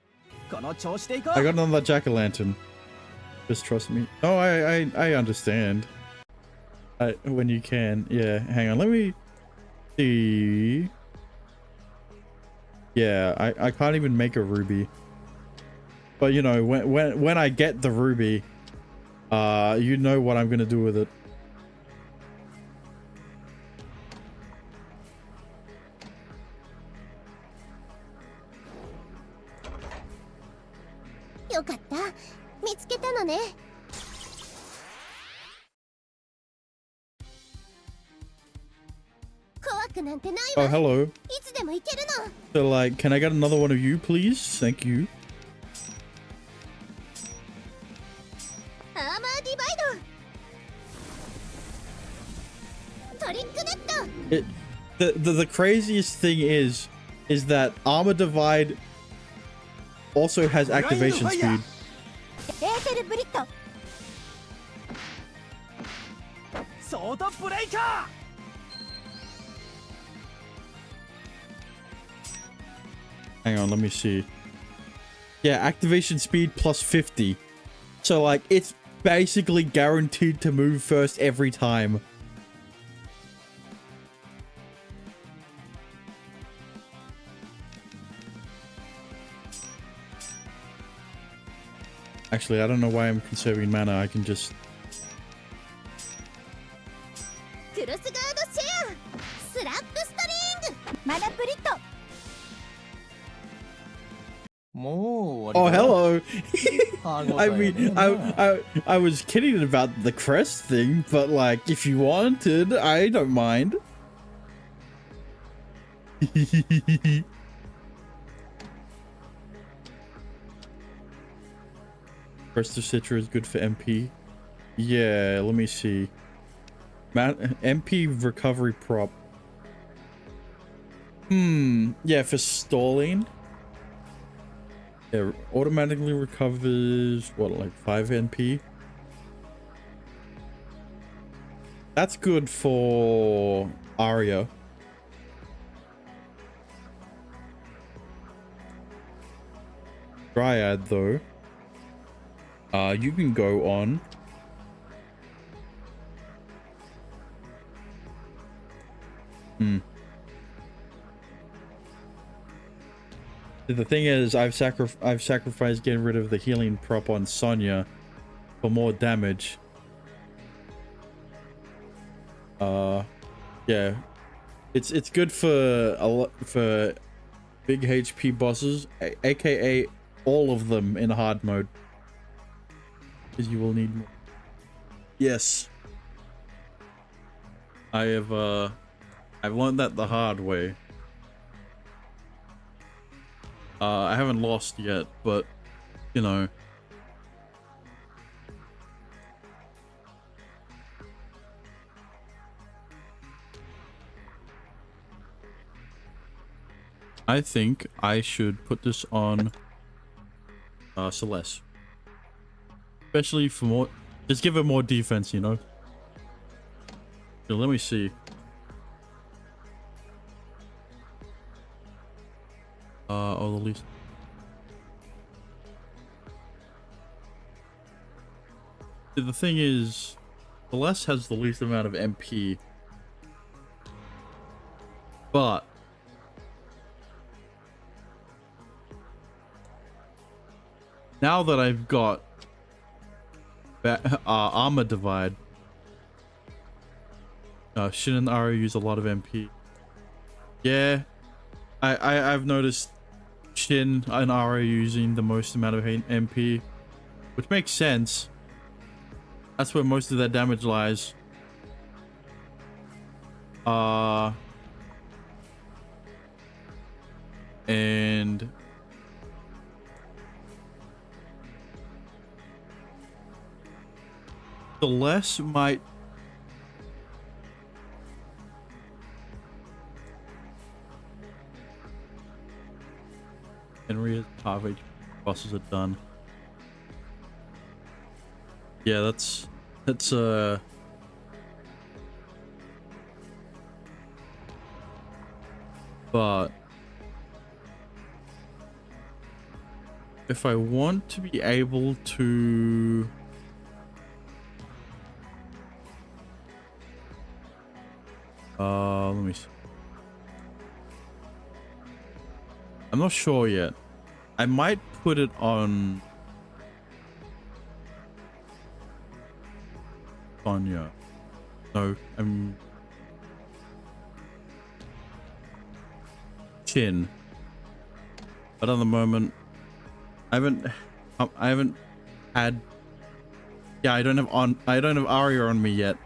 [SPEAKER 1] I got another jack-o'-lantern. Just trust me. Oh, I understand. When you can. Yeah, hang on. Let me see. Yeah, I can't even make a ruby. But you know, when I get the ruby, you know what I'm gonna do with it. Oh, hello. So, like, can I get another one of you, please? Thank you. The craziest thing is that Armor Divide also has activation speed. Hang on, let me see. Yeah, activation speed plus 50. So, like, it's basically guaranteed to move first every time. Actually, I don't know why I'm conserving mana. I can just... Oh, hello. I mean, I was kidding about the crest thing, but like, if you wanted, I don't mind. Crest of Citra is good for MP. Yeah, let me see. MP recovery prop. Yeah, for stalling. Yeah, automatically recovers, what, like 5 NP? That's good for Arya. Dryad, though. You can go on. The thing is, I've sacrificed getting rid of the healing prop on Sonya for more damage. Yeah, it's good for big HP bosses, aka all of them in hard mode, because you will need more. Yes, I've learned that the hard way. I haven't lost yet, but, you know. I think I should put this on Celeste. Especially for more... Just give it more defense, you know? So let me see. Oh, the least. The thing is, Celeste has the least amount of MP, but now that I've got Armor Divide, Shin and Arya use a lot of MP. Yeah, I've noticed Shin and Arya using the most amount of MP, which makes sense. That's where most of their damage lies. And the less might Henry half HP bosses are done. Yeah, that's but if I want to be able to let me see. I'm not sure yet. I might put it on Sonya. No, I'm Chin. But at the moment, I haven't had. Yeah, I don't have Arya on me yet.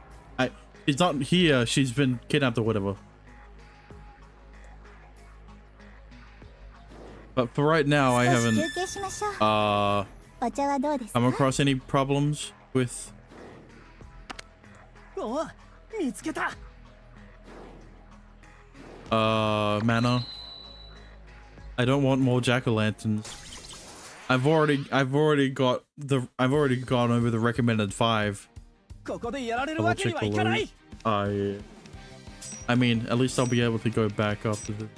[SPEAKER 1] She's not here. She's been kidnapped or whatever. But for right now, I haven't come across any problems with mana. I don't want more jack-o'-lanterns. I've already gone over the recommended 5. Double check the loot. I mean, at least I'll be able to go back after the.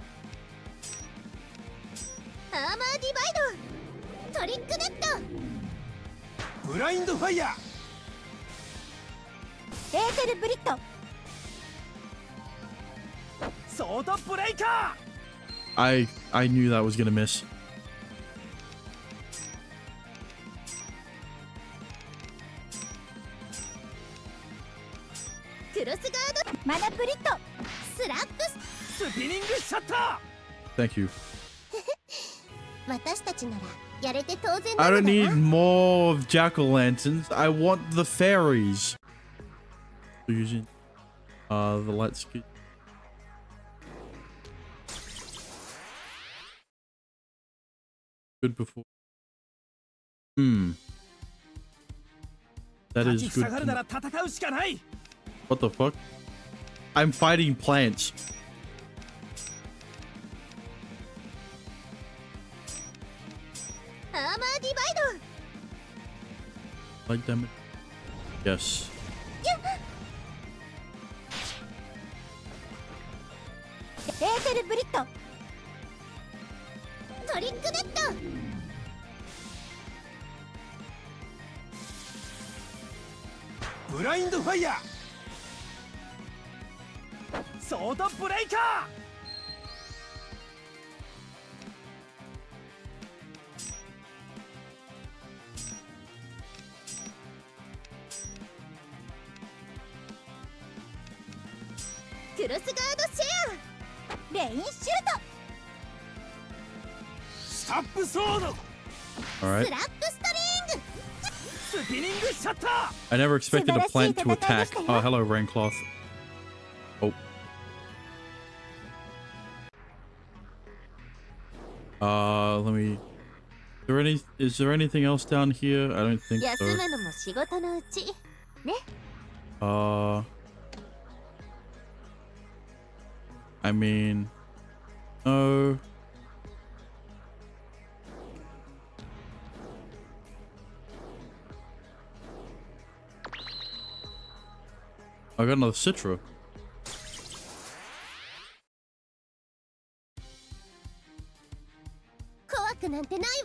[SPEAKER 1] I knew that was gonna miss. Thank you. I don't need more of jack-o'-lanterns. I want the fairies. Using the light ski. Good before. That is good. What the fuck? I'm fighting plants. Light damage. Yes.
[SPEAKER 2] Blind fire. Sword breaker. Stop sword.
[SPEAKER 1] All right. I never expected a plant to attack. Oh, hello, Raincloth. Oh. Let me. Is there anything else down here? I don't think so. I mean, no. I got another Citra.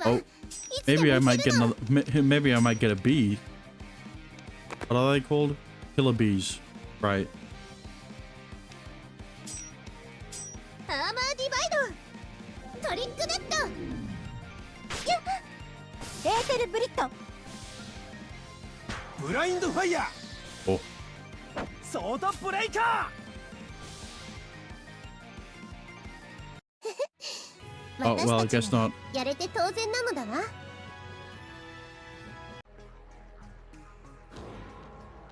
[SPEAKER 1] Oh, maybe I might get another. Maybe I might get a bee. What are they called? Killer bees, right?
[SPEAKER 2] Blind fire.
[SPEAKER 1] Oh.
[SPEAKER 2] Sword breaker.
[SPEAKER 1] Oh, well, I guess not.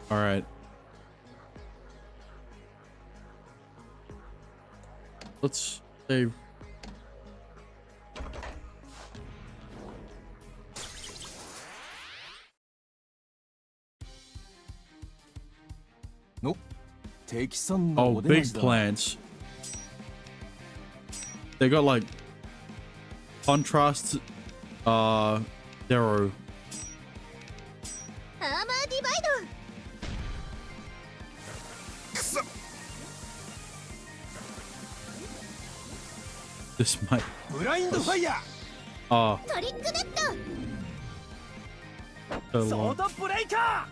[SPEAKER 1] All right. Let's save. Oh, big plants. They got like contrast zero. This might.
[SPEAKER 5] ブラインドファイヤ
[SPEAKER 1] Oh,
[SPEAKER 3] トリックネット
[SPEAKER 1] so
[SPEAKER 5] ーソー
[SPEAKER 1] long.
[SPEAKER 5] ドブレイカ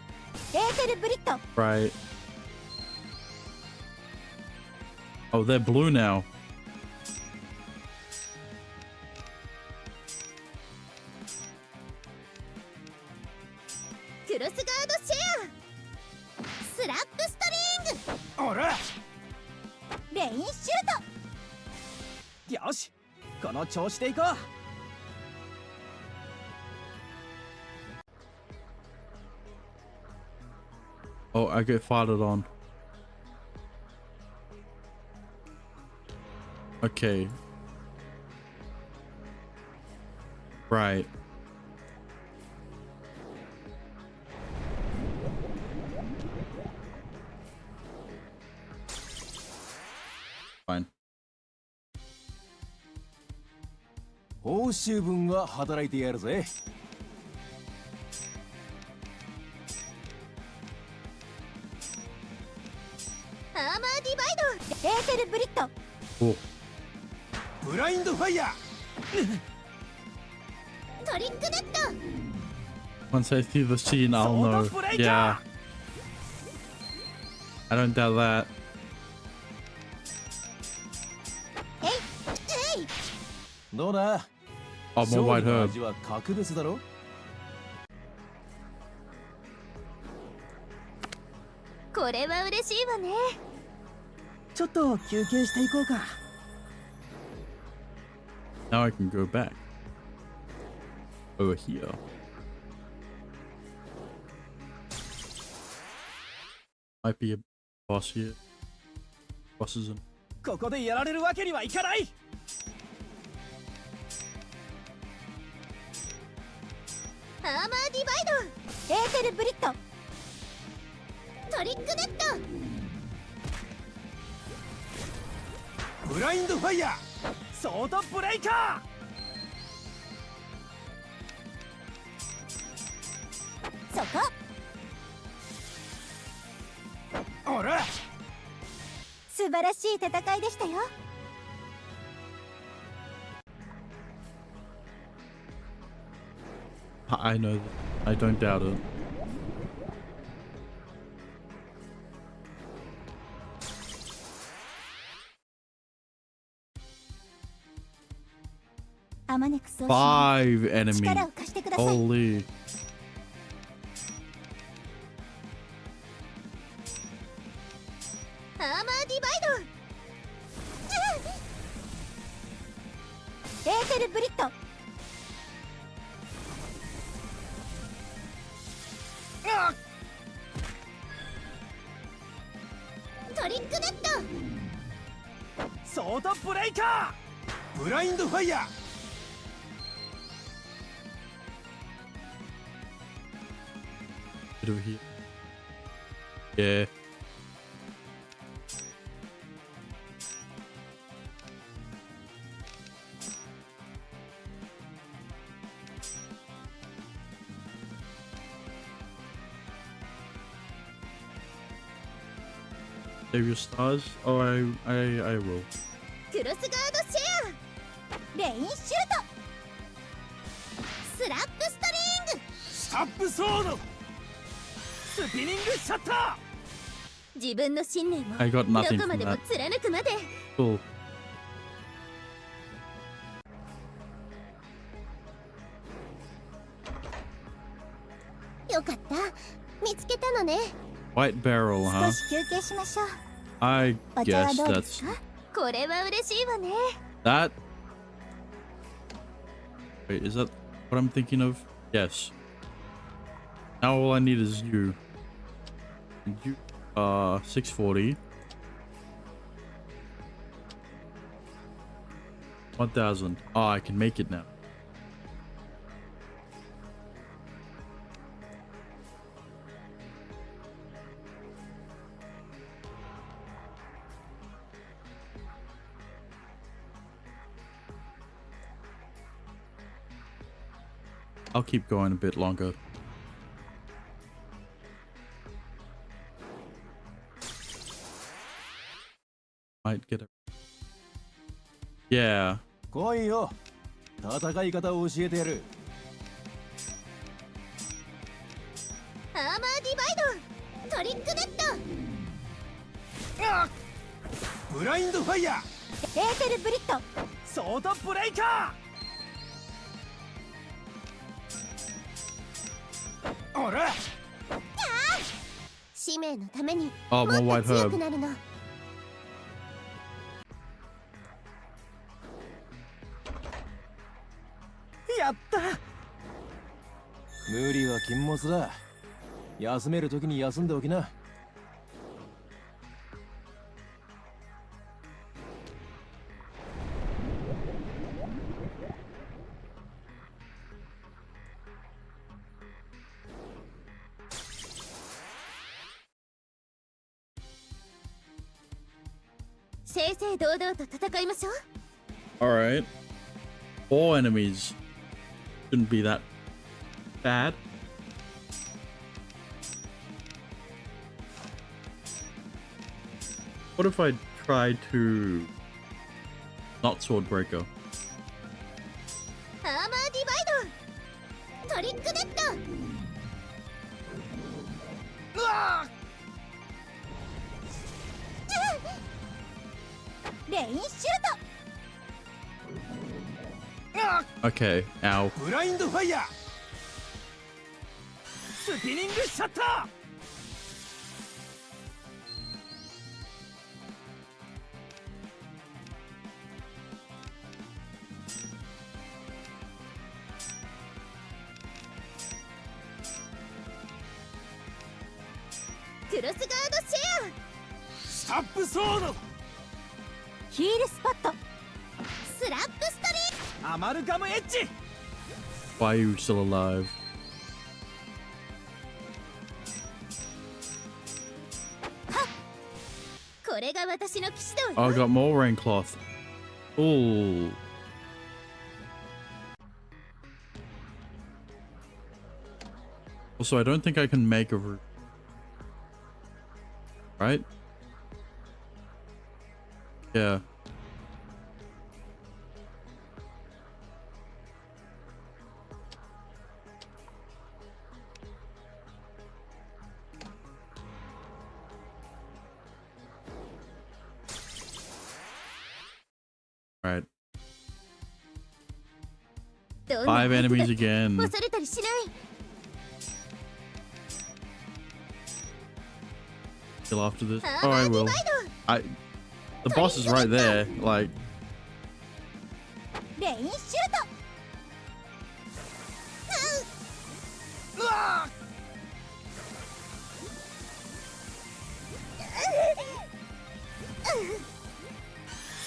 [SPEAKER 3] エーテルブリット
[SPEAKER 1] Right. Oh, they're blue now.
[SPEAKER 3] クロスガードシェアスラップストリング
[SPEAKER 5] ーおら
[SPEAKER 3] レインシュート
[SPEAKER 5] よしこの調子でいこう
[SPEAKER 1] Oh, I get farted on. Okay. Right. Fine.
[SPEAKER 5] 報酬分は働いてやるぜ
[SPEAKER 3] アーマーディバイドエーテルブリット
[SPEAKER 1] Oh,
[SPEAKER 5] ブラインドファイヤ
[SPEAKER 3] トリックネット
[SPEAKER 1] once I see the scene, I'll know. Yeah. I don't doubt that.
[SPEAKER 3] えい
[SPEAKER 5] ーどうだ
[SPEAKER 1] Oh, more
[SPEAKER 5] 勝
[SPEAKER 1] white
[SPEAKER 5] 利の
[SPEAKER 1] herb.
[SPEAKER 5] 味は格別だろ
[SPEAKER 3] これは嬉しいわね
[SPEAKER 5] ちょっと休憩していこうか
[SPEAKER 1] Now I can go back. Over here. Might be a boss here. Bosses in.
[SPEAKER 5] ここでやられるわけにはいかない
[SPEAKER 3] アーマーディバイドエーテルブリットトリックネット
[SPEAKER 5] ブラインドファイヤーソードブレイカ
[SPEAKER 3] そこ
[SPEAKER 5] ーおら
[SPEAKER 3] 素晴らしい戦いでしたよ
[SPEAKER 1] I know that. I don't doubt it.
[SPEAKER 3] あまねく送信
[SPEAKER 1] Five enemies.
[SPEAKER 3] 力を貸してください
[SPEAKER 1] Holy.
[SPEAKER 3] アーマーディバイドエーテルブリットトリックネット
[SPEAKER 5] ソードブレイカーブラインドファイヤー
[SPEAKER 1] Bit over here. Yeah. Save your stars? Oh, I will.
[SPEAKER 3] クロスガードシェアレインシュートスラップストリング
[SPEAKER 5] スタップソードスピニングシャッター
[SPEAKER 3] 自分の信念を
[SPEAKER 1] I got
[SPEAKER 3] ど
[SPEAKER 1] nothing
[SPEAKER 3] こま
[SPEAKER 1] from
[SPEAKER 3] でも
[SPEAKER 1] that.
[SPEAKER 3] 貫くまで
[SPEAKER 1] Cool.
[SPEAKER 3] よかった見つけたのね
[SPEAKER 1] White barrel,
[SPEAKER 3] 少
[SPEAKER 1] huh?
[SPEAKER 3] し休憩しましょう
[SPEAKER 1] I
[SPEAKER 3] お茶は
[SPEAKER 1] guess
[SPEAKER 3] どうです
[SPEAKER 1] that's
[SPEAKER 3] かこれは嬉しいわね
[SPEAKER 1] that. Wait, is that what I'm thinking of? Yes. Now all I need is you. And you, 640. 1000. Oh, I can make it now. I'll keep going a bit longer. Might get a... Yeah,
[SPEAKER 5] 来いよ。戦い方を教えてやる。
[SPEAKER 3] アーマーディバイド、トリックネット、
[SPEAKER 5] ブラインドファイヤ
[SPEAKER 3] エーテルブリット、
[SPEAKER 5] ー、ソードブレイカー。おら、
[SPEAKER 3] 使命のために
[SPEAKER 1] あ、
[SPEAKER 3] も
[SPEAKER 1] もう
[SPEAKER 3] っと
[SPEAKER 1] White
[SPEAKER 3] 強
[SPEAKER 1] Herb
[SPEAKER 3] くなるの。
[SPEAKER 5] やった。無理は禁物だ。休める時に休んでおきな。
[SPEAKER 3] 正々堂々と戦いましょう。
[SPEAKER 1] Alright. 4 enemies. Shouldn't be that bad. What if I try to not Swordbreaker?
[SPEAKER 3] アーマーディバイド、トリックネット、
[SPEAKER 5] うわ
[SPEAKER 3] レインシュート、
[SPEAKER 1] Okay, ow.
[SPEAKER 5] ブラインドファイヤー、スピニングシャッター。
[SPEAKER 3] クロスガードシェア、
[SPEAKER 5] スタップソード、
[SPEAKER 3] ヒールスポット、スラップストリー
[SPEAKER 5] アマルガムエッジ。
[SPEAKER 1] Why are you still alive?
[SPEAKER 3] ト、これが私の騎士道
[SPEAKER 1] Oh, I
[SPEAKER 3] よ。
[SPEAKER 1] got more rain cloth. Ooh. Also, I don't think I can make a route. Right? Yeah. Right.
[SPEAKER 3] どんな
[SPEAKER 1] 5 enemies
[SPEAKER 3] 相手だ
[SPEAKER 1] again.
[SPEAKER 3] 恐れたりしない。
[SPEAKER 1] Kill after this.
[SPEAKER 3] アー
[SPEAKER 1] Oh,
[SPEAKER 3] マ
[SPEAKER 1] I
[SPEAKER 3] ーディ
[SPEAKER 1] will.
[SPEAKER 3] バイ
[SPEAKER 1] I. The boss is right there. Like,
[SPEAKER 3] ド、レインシュート、
[SPEAKER 5] うわ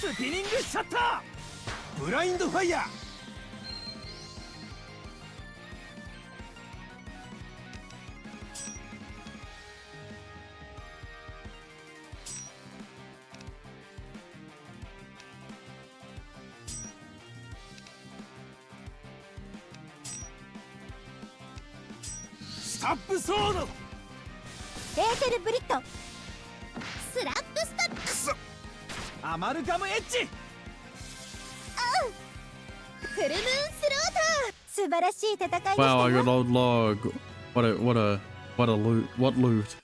[SPEAKER 5] スピニングシャッター、ブラインドファイヤー。スタップソード、
[SPEAKER 3] エーテルブリット、スラップスト、
[SPEAKER 5] クソ、アマルガムエッジ。
[SPEAKER 3] フルムーンスローター、素晴らしい戦いでした
[SPEAKER 1] wow, I
[SPEAKER 3] よ。
[SPEAKER 1] got old log. What a loot. What loot?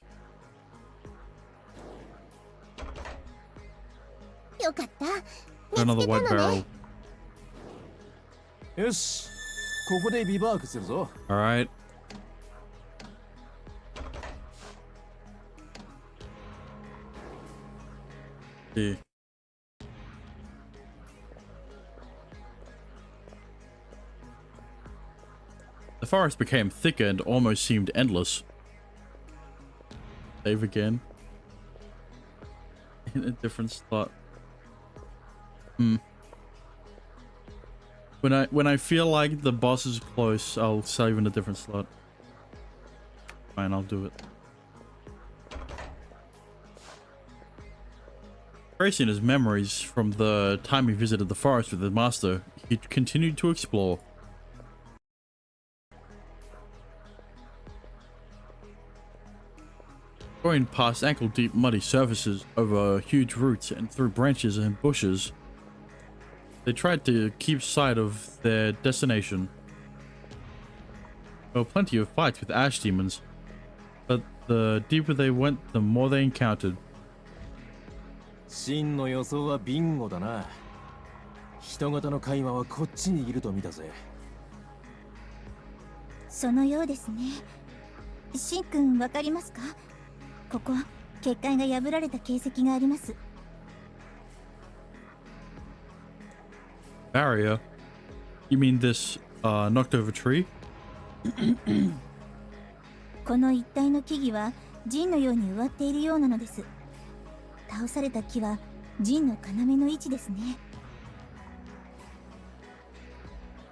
[SPEAKER 3] よかった、
[SPEAKER 1] Another
[SPEAKER 3] 見つけ
[SPEAKER 1] white
[SPEAKER 3] たの
[SPEAKER 1] barrel.
[SPEAKER 3] ね。
[SPEAKER 5] よし、ここでビバークするぞ。
[SPEAKER 1] Alright. See. The forest became thicker and almost seemed endless. Save again. In a different slot. When I feel like the boss is close, I'll save in a different slot. Fine, I'll do it. Tracing his memories from the time he visited the forest with his master, he continued to explore. Going past ankle-deep muddy surfaces, over huge roots and through branches and bushes, They tried to keep sight of their destination. There were plenty of fights with ash demons, but the deeper they went, the more they encountered.
[SPEAKER 5] 真の予想はビンゴだな。人型の会話はこっちにいると見たぜ。
[SPEAKER 3] そのようですね。シン君わかりますか？ここ結界が破られた形跡があります。
[SPEAKER 1] Barrier? You mean this knocked over tree?
[SPEAKER 3] この一帯の木々は陣のように植わっているようなのです。倒された木は陣の要の位置ですね。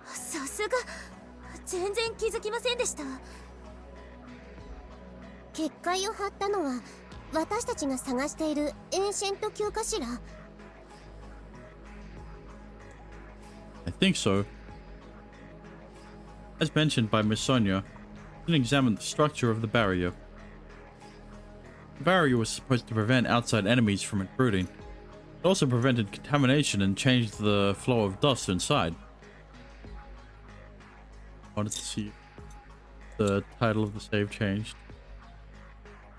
[SPEAKER 3] さすが、全然気づきませんでした。
[SPEAKER 6] 結界を張ったのは私たちが探しているエンシェント級かしら。
[SPEAKER 1] I think so. As mentioned by Miss Sonia, we examined the structure of the barrier. The barrier was supposed to prevent outside enemies from intruding. It also prevented contamination and changed the flow of dust inside. I wanted to see the title of the save changed.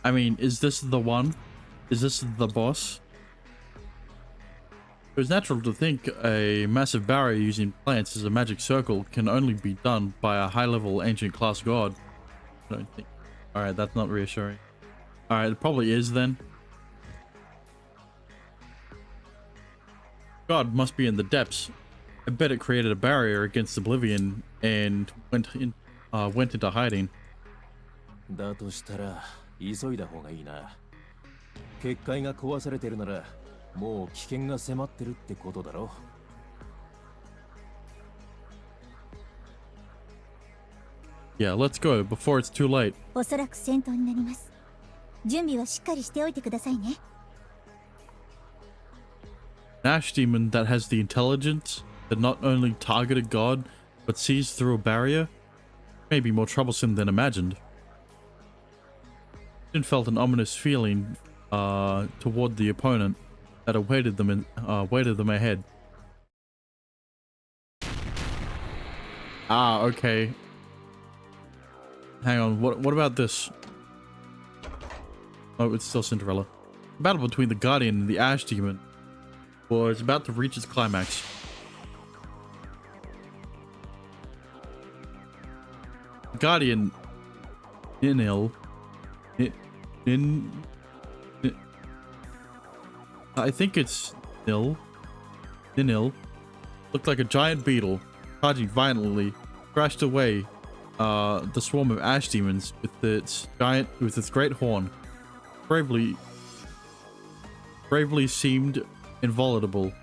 [SPEAKER 1] I mean, is this the one? Is this the boss? It was natural to think a massive barrier using plants as a magic circle can only be done by a high-level ancient class god. I don't think. Alright, that's not reassuring. Alright, it probably is then. God must be in the depths. I bet it created a barrier against oblivion and went into hiding.
[SPEAKER 5] だとしたら急いだ方がいいな。結界が壊されてるならもう危険が迫ってるってことだろ。
[SPEAKER 1] Yeah, let's go before it's too late.
[SPEAKER 3] おそらく戦闘になります。準備はしっかりしておいてくださいね。
[SPEAKER 1] An ash demon that has the intelligence that not only target a god but sees through a barrier may be more troublesome than imagined. Jin felt an ominous feeling toward the opponent that awaited them ahead. Ah, okay. Hang on, what about this? Oh, it's still Cinderella. The battle between the Guardian and the Ash Demon was about to reach its climax. The Guardian I think it's Ninil looked like a giant beetle, charging violently, crashed away the swarm of ash demons with its great horn. Bravely seemed inviolable.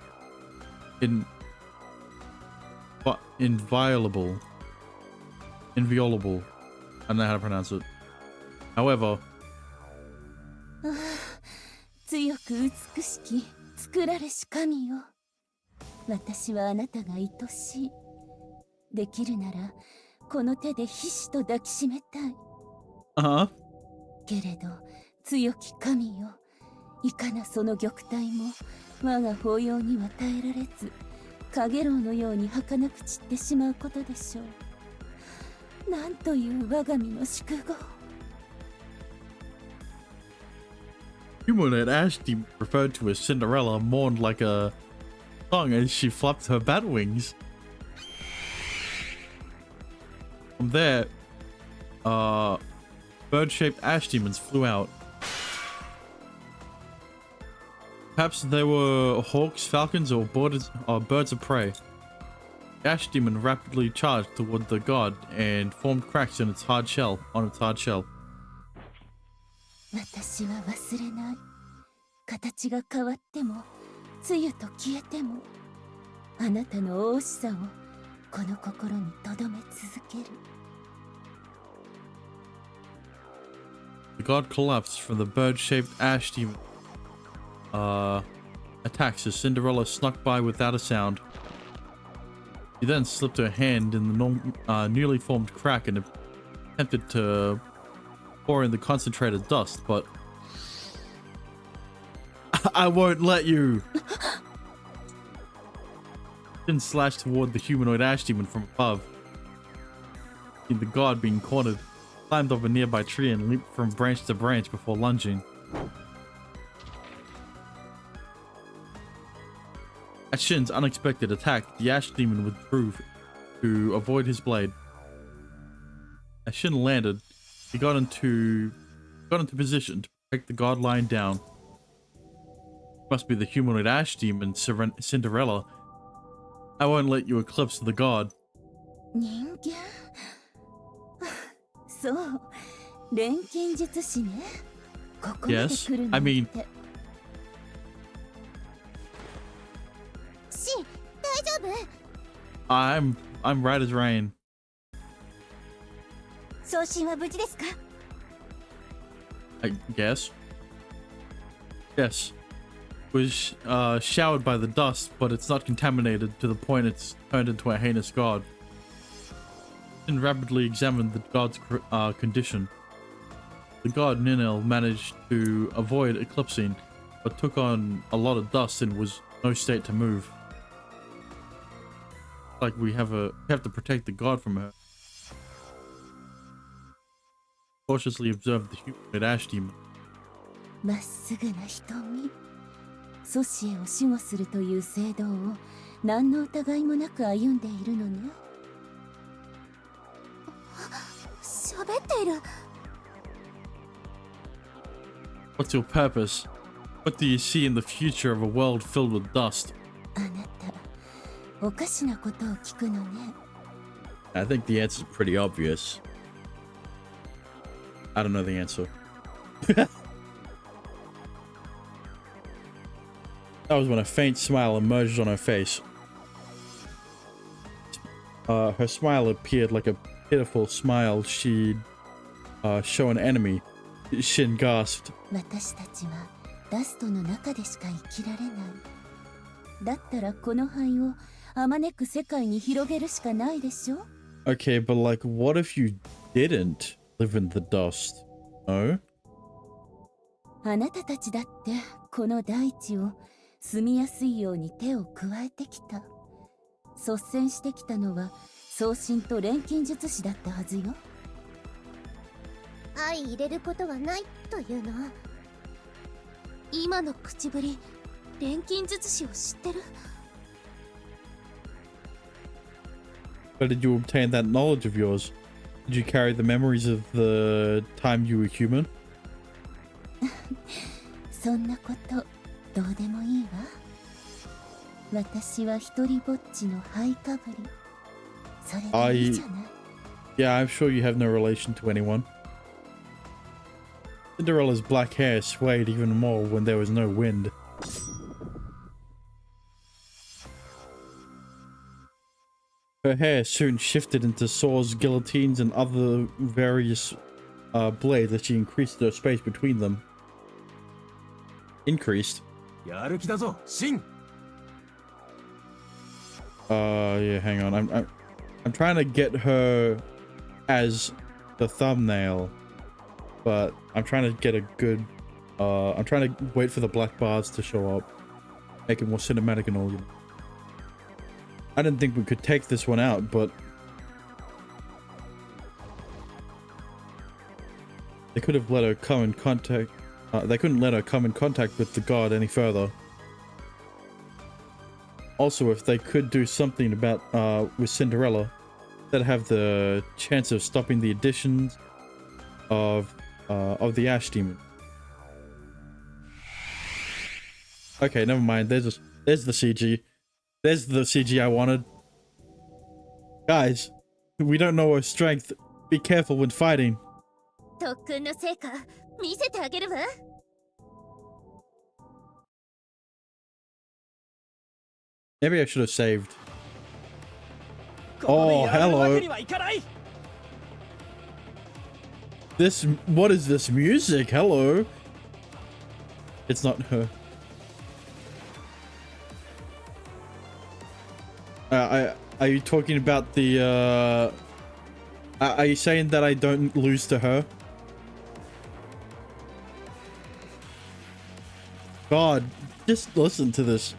[SPEAKER 1] Inviolable. I don't know how to pronounce it. However,
[SPEAKER 4] 強く美しき作られし神よ、私はあなたが愛しい。できるならこの手でひしと抱きしめたい。けれど強き神よ、いかなその玉体も我が抱擁には耐えられず、影楼のように儚く散ってしまうことでしょう。なんという我が身の宿業。
[SPEAKER 1] Human and Ash Demon, referred to as Cinderella, mourned like a song as she flapped her bat wings. From there, bird-shaped ash demons flew out. Perhaps they were hawks, falcons, or birds of prey. The ash demon rapidly charged toward the god and formed cracks in its hard shell.
[SPEAKER 4] 私は忘れない。形が変わっても、露と消えても、あなたの大しさをこの心に留め続ける。
[SPEAKER 1] The god collapsed from the bird-shaped ash demon attacks as Cinderella snuck by without a sound. She then slipped her hand in the newly formed crack and attempted to pour in the concentrated dust, but I won't let you. Shin slashed toward the humanoid ash demon from above. The god, being cornered, climbed up a nearby tree and leaped from branch to branch before lunging. At Shin's unexpected attack, the ash demon withdrew to avoid his blade. As Shin landed, he got into position to protect the god lying down. Must be the humanoid ash demon, Cinderella. I won't let you eclipse the god.
[SPEAKER 4] 人間そう錬金術師ねここまで
[SPEAKER 1] Yes,
[SPEAKER 4] 来るなんて
[SPEAKER 1] I mean,
[SPEAKER 6] シン大丈夫
[SPEAKER 1] I'm right as rain.
[SPEAKER 3] 送信は無事ですか？
[SPEAKER 1] I guess. Yes. Was showered by the dust, but it's not contaminated to the point it's turned into a heinous god. And rapidly examined the god's condition. The god Ninel managed to avoid eclipsing, but took on a lot of dust and was no state to move. Like we have to protect the god from her. Cautiously observed the humanoid ash demon.
[SPEAKER 4] まっすぐな瞳阻止へを守護するという聖堂を何の疑いもなく歩んでいるのね
[SPEAKER 6] 喋っている
[SPEAKER 1] What's your purpose? What do you see in the future of a world filled with dust?
[SPEAKER 4] あなたおかしなことを聞くのね
[SPEAKER 1] I think the answer's pretty obvious. I don't know the answer. That was when a faint smile emerged on her face. Her smile appeared like a pitiful smile she'd show an enemy. Shin gasped.
[SPEAKER 4] 私たちはダストの中でしか生きられないだったらこの灰をあまねく世界に広げるしかないでしょ
[SPEAKER 1] Okay, but like, what if you didn't live in the dust? No?
[SPEAKER 4] あなたたちだってこの大地を住みやすいように手を加えてきた率先してきたのは送信と錬金術師だったはずよ
[SPEAKER 6] 相入れることはないというの今の口ぶり錬金術師を知ってる
[SPEAKER 1] Where did you obtain that knowledge of yours? Did you carry the memories of the time you were human?
[SPEAKER 4] そんなことどうでもいいわ私は一人ぼっちの灰かぶりそれでいいじゃない
[SPEAKER 1] Yeah, I'm sure you have no relation to anyone. Cinderella's black hair swayed even more when there was no wind. Her hair soon shifted into saws, guillotines, and other various blades as she increased the space between them. Increased?
[SPEAKER 5] やる気だぞ、シン。
[SPEAKER 1] Yeah, hang on. I'm trying to get her as the thumbnail, but I'm trying to get a good I'm trying to wait for the black bars to show up, make it more cinematic and all. I didn't think we could take this one out, but they could have let her come in contact. They couldn't let her come in contact with the god any further. Also, if they could do something about with Cinderella, they'd have the chance of stopping the additions of the Ash Demon. Okay, never mind. There's the CG. There's the CG I wanted. Guys, we don't know our strength. Be careful when fighting.
[SPEAKER 3] 特訓の成果見せてあげるわ
[SPEAKER 1] Maybe I should have saved. Oh, hello. What is this music? Hello. It's not her. Are you talking about the, are you saying that I don't lose to her? God, just listen to this.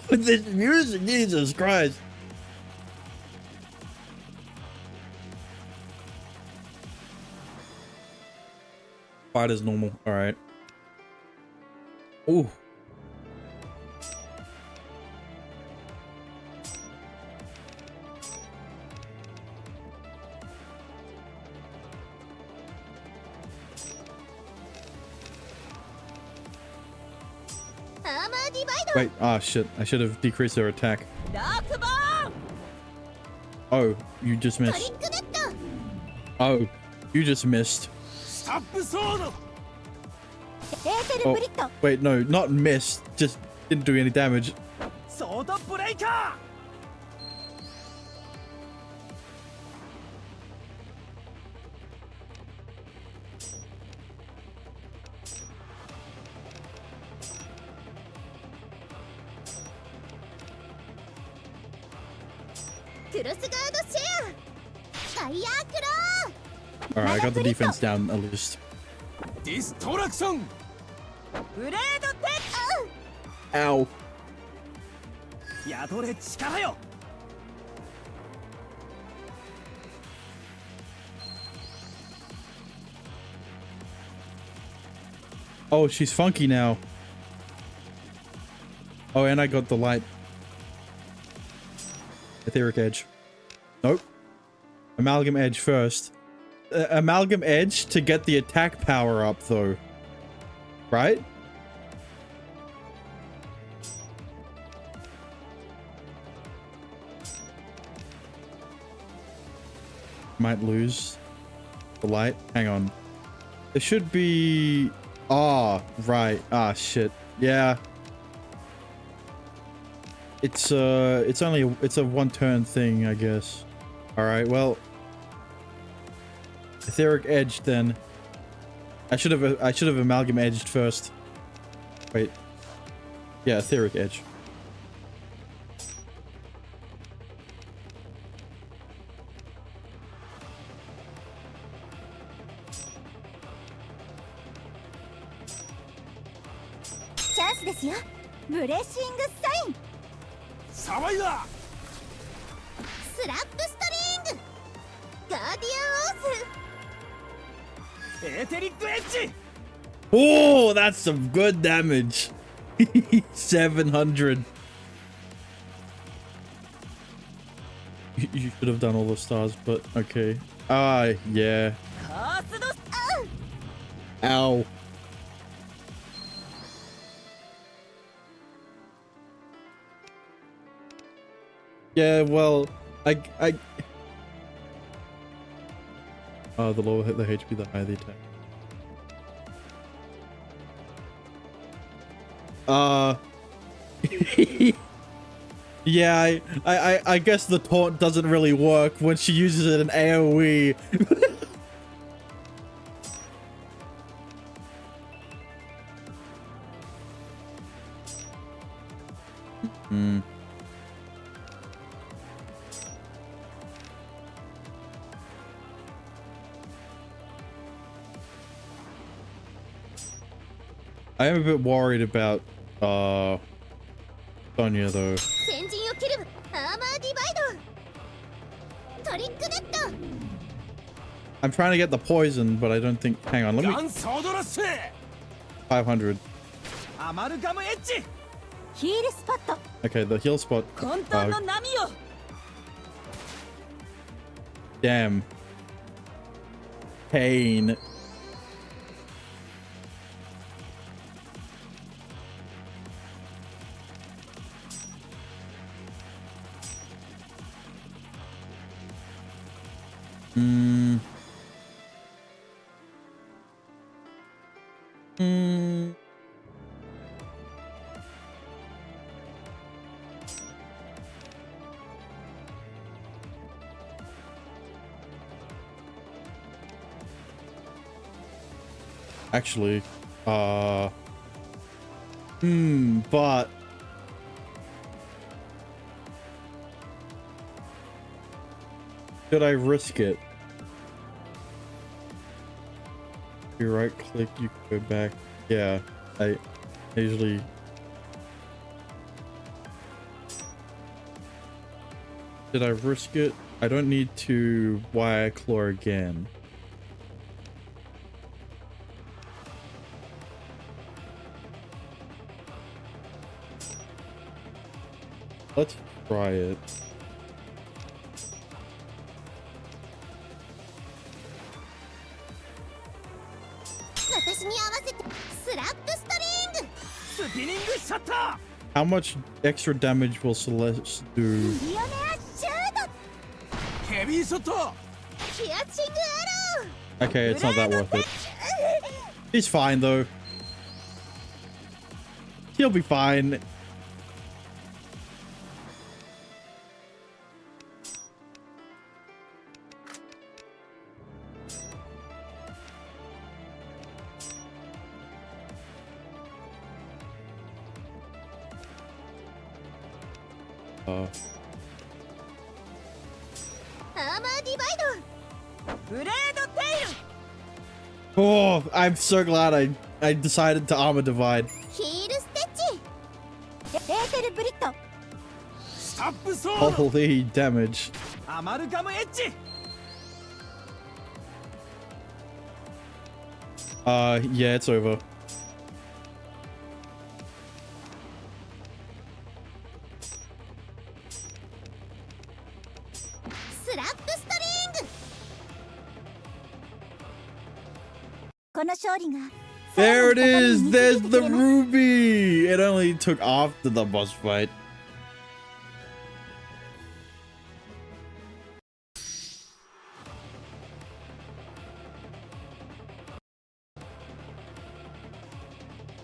[SPEAKER 1] This music, Jesus Christ. Fight as normal. All right. Ooh. Wait, shit. I should have decreased their attack. Oh, you just missed. Oh, you just missed. Oh, wait, no, not missed. Just didn't do any damage. Alright, I got the defense down at least.
[SPEAKER 5] Destruction!
[SPEAKER 1] Ow. Oh, she's funky now. Oh, and I got the light. Etheric Edge. Nope. Amalgam Edge first. Amalgam Edge to get the attack power up, though. Right? Might lose the light. Hang on. There should be... Ah, right. Ah, shit. Yeah. It's only it's a one-turn thing, I guess. All right. Well, Etheric Edge then. I should have Amalgam Edged first. Wait. Yeah, Etheric Edge. Oh, that's some good damage. 700. You should have done all the stars, but okay. Ah, yeah. Ow. Yeah, well, oh, the lower the HP, the higher the attack. Yeah, I guess the taunt doesn't really work when she uses it in AoE. Hmm. I am a bit worried about Sonya though. I'm trying to get the poison, but I don't think. Hang on, let me. 500. Okay, the heal spot. Damn. Pain. Hmm. Hmm. Actually, but should I risk it? You right click, you can go back. Yeah, I usually Did I risk it? I don't need to wire claw again. Let's try it. How much extra damage will Celeste do? Okay, it's not that worth it. He's fine though. He'll be fine. Oh, I'm so glad I decided to armor divide. Holy damage. Yeah, it's over. There it is! There's the ruby! It only took after the boss fight.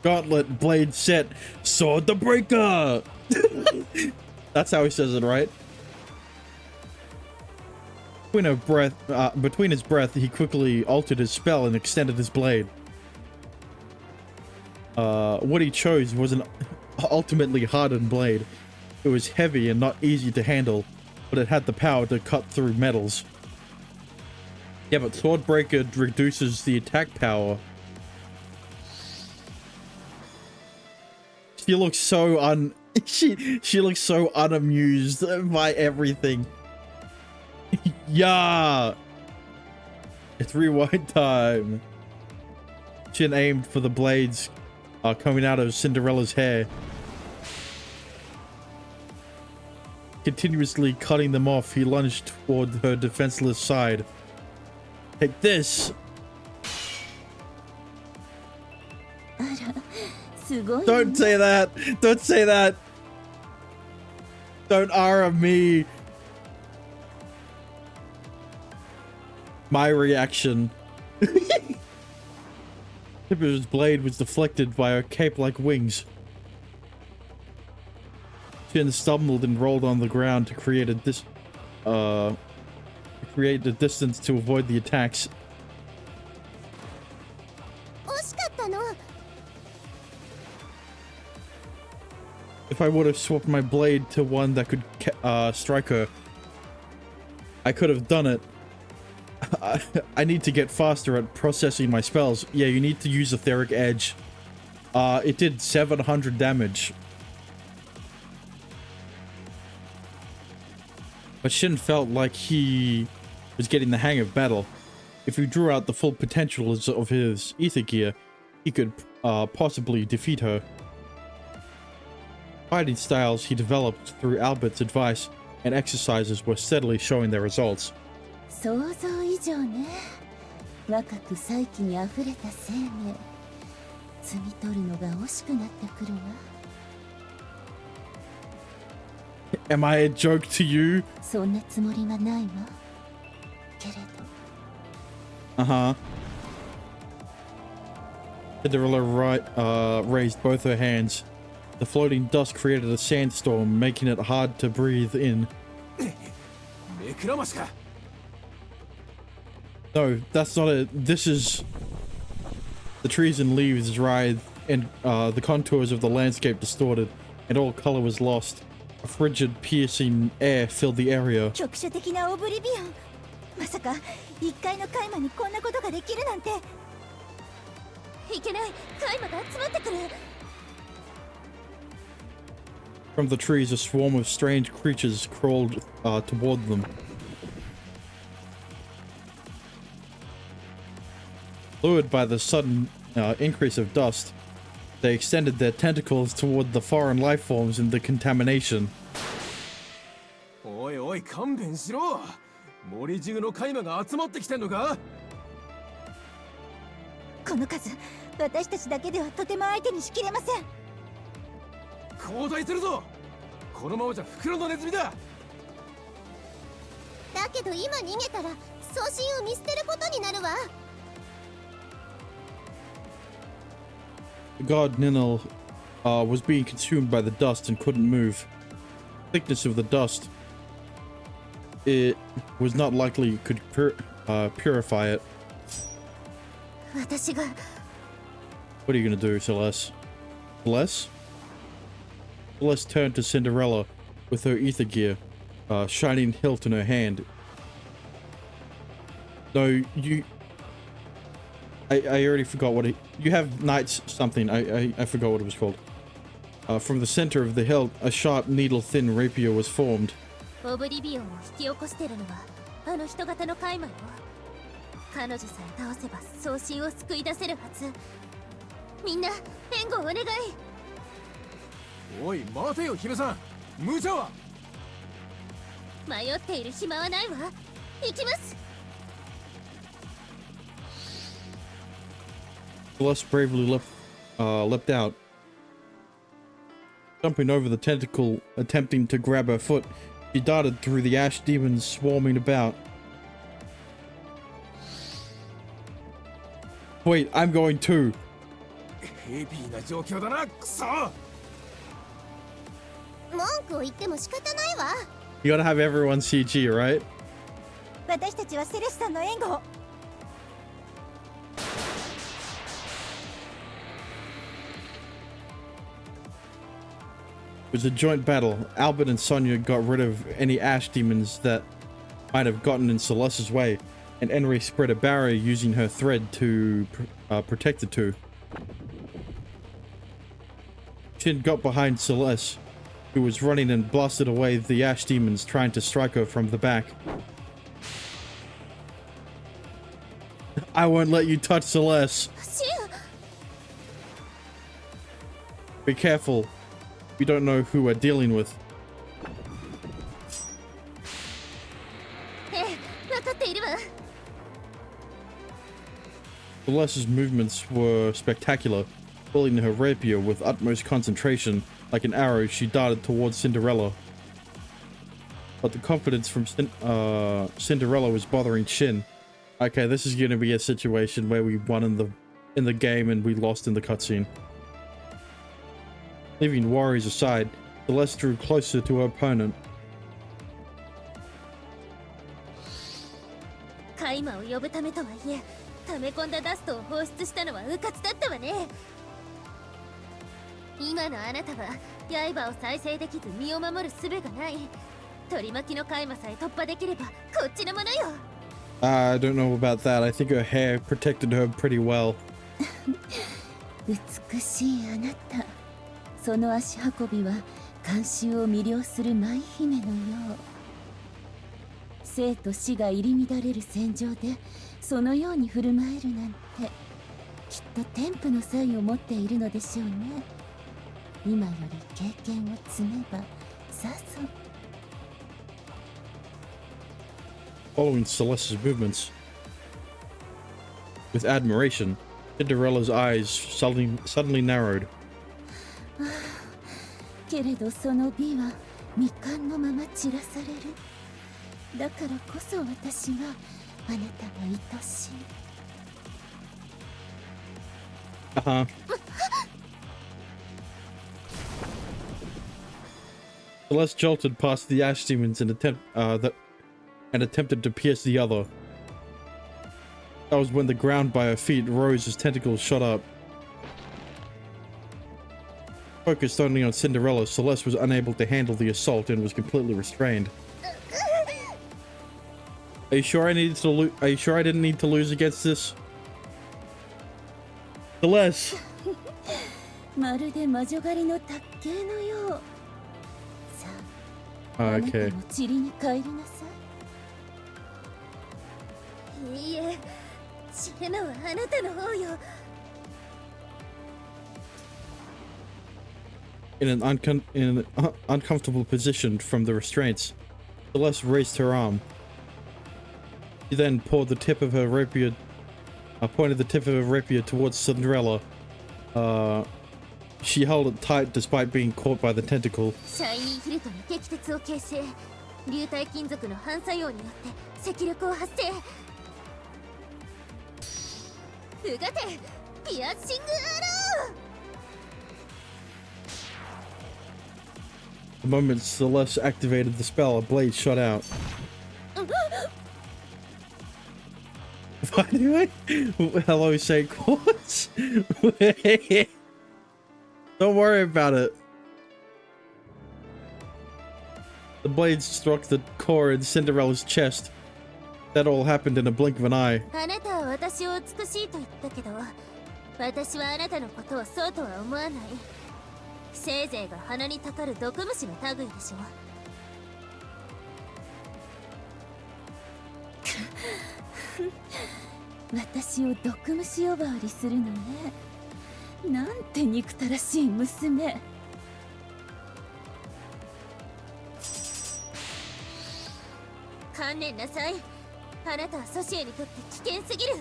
[SPEAKER 1] Gauntlet, blade set, sword the breaker! That's how he says it, right? Between his breath, he quickly altered his spell and extended his blade. What he chose was an ultimately hardened blade. It was heavy and not easy to handle, but it had the power to cut through metals. Yeah, but Swordbreaker reduces the attack power. She looks so she looks so unamused by everything. Yeah, it's rewind time. Chin aimed for the blades coming out of Cinderella's hair, continuously cutting them off. He lunged toward her defenseless side. Take this. Don't say that. Don't say that. Don't ara me. My reaction. Tipper's blade was deflected by her cape-like wings. Chin stumbled and rolled on the ground to create a distance to avoid the attacks. If I would have swapped my blade to one that could strike her, I could have done it. I need to get faster at processing my spells. Yeah, you need to use Etheric Edge. It did 700 damage. But Shin felt like he was getting the hang of battle. If he drew out the full potential of his ether gear, he could possibly defeat her. Fighting styles he developed through Albert's advice and exercises were steadily showing their results.
[SPEAKER 4] 想像以上ね。若く再起にあふれた生命。摘み取るのが惜しくなってくるわ。
[SPEAKER 1] Am I a joke to you?
[SPEAKER 4] そんなつもりはないわ。けれど。
[SPEAKER 1] Uh-huh. Cinderella raised both her hands. The floating dust created a sandstorm, making it hard to breathe in. No, that's not it. This is... The trees and leaves writhed, and the contours of the landscape distorted, and all color was lost. A frigid, piercing air filled the area.
[SPEAKER 3] 局所的なオブリビオン。まさか1階のカイマにこんなことができるなんて。いけない、カイマが集まってくる。
[SPEAKER 1] From the trees, a swarm of strange creatures crawled toward them. Lured by the sudden increase of dust, they extended their tentacles toward the foreign life forms in the contamination.
[SPEAKER 5] おいおい勘弁しろ。森中の海馬が集まってきてんのか。
[SPEAKER 4] この数、私たちだけではとても相手にしきれません。
[SPEAKER 5] 交代するぞ。このままじゃ袋のネズミだ。
[SPEAKER 6] だけど今逃げたら送信を見捨てることになるわ。
[SPEAKER 1] The god Ninel was being consumed by the dust and couldn't move. Thickness of the dust, it was not likely could purify it.
[SPEAKER 6] 私が
[SPEAKER 1] What are you gonna do, Celeste? Celeste? Celeste turned to Cinderella with her ether gear, shining hilt in her hand. No, you... I already forgot what it... You have knights something. I forgot what it was called. From the center of the hilt, a sharp, needle-thin rapier was formed.
[SPEAKER 3] オブリビオンを引き起こしてるのはあの人型のカイマよ。彼女さえ倒せば送信を救い出せるはず。みんな援護をお願い。
[SPEAKER 5] おい待てよ姫さん。無茶は。
[SPEAKER 3] 迷っている暇はないわ。行きます。
[SPEAKER 1] Celeste bravely leapt out. Jumping over the tentacle, attempting to grab her foot, she darted through the ash demons swarming about. Wait, I'm going too.
[SPEAKER 5] ヘビーな状況だな。くそ。
[SPEAKER 6] 文句を言っても仕方ないわ。
[SPEAKER 1] You gotta have everyone CG, right?
[SPEAKER 4] 私たちはセレスさんの援護を。
[SPEAKER 1] It was a joint battle. Albert and Sonia got rid of any ash demons that might have gotten in Celeste's way, and Enri spread a barrier using her thread to protect the two. Shin got behind Celeste, who was running, and blasted away the ash demons trying to strike her from the back. I won't let you touch Celeste.
[SPEAKER 6] シン
[SPEAKER 1] Be careful. We don't know who we're dealing with.
[SPEAKER 3] ええ、分かっているわ。
[SPEAKER 1] Celeste's movements were spectacular. Pulling her rapier with utmost concentration, like an arrow, she darted towards Cinderella. But the confidence from Cinderella was bothering Shin. Okay, this is going to be a situation where we won in the game and we lost in the cutscene. Leaving worries aside, Celeste drew closer to her opponent.
[SPEAKER 3] カイマを呼ぶためとはいえ、溜め込んだダストを放出したのは迂闊だったわね。今のあなたは刃を再生できず身を守る術がない。取り巻きのカイマさえ突破できればこっちのものよ。
[SPEAKER 1] I don't know about that. I think her hair protected her pretty well.
[SPEAKER 4] 美しいあなた。その足運びは観衆を魅了する舞姫のよう。生と死が入り乱れる戦場でそのように振る舞えるなんて、きっと天賦の才を持っているのでしょうね。今より経験を積めばさぞ。
[SPEAKER 1] Following Celeste's movements with admiration, Cinderella's eyes suddenly narrowed.
[SPEAKER 4] けれどその美は未完のまま散らされる。だからこそ私はあなたが愛しい。
[SPEAKER 1] Uh-huh. Celeste jolted past the ash demons and attempted to pierce the other. That was when the ground by her feet rose as tentacles shot up. Focused only on Cinderella, Celeste was unable to handle the assault and was completely restrained. Are you sure I needed to lose? Are you sure I didn't need to lose against this? Celeste!
[SPEAKER 4] まるで魔女狩りの卓球のよう。
[SPEAKER 1] Oh, okay.
[SPEAKER 4] あなたも塵に帰りなさい。
[SPEAKER 6] いいえ、死ぬのはあなたの方よ。
[SPEAKER 1] In an uncomfortable position from the restraints, Celeste raised her arm. She then pointed the tip of her rapier towards Cinderella. She held it tight despite being caught by the tentacle.
[SPEAKER 6] シャイニーヒルトに激鉄を形成。流体金属の反作用によって赤力を発生。うがてピアッシングアロー。
[SPEAKER 1] The moment Celeste activated the spell, a blade shot out. Why do I? Hello, say what? Don't worry about it. The blade struck the core in Cinderella's chest. That all happened in a blink of an eye.
[SPEAKER 6] あなたは私を美しいと言ったけど、私はあなたのことをそうとは思わない。せいぜいが鼻にたかる毒虫の類でしょ。
[SPEAKER 4] 私を毒虫呼ばわりするのね。なんて憎たらしい娘。
[SPEAKER 6] 観念なさい。あなたはソシエにとって危険すぎる。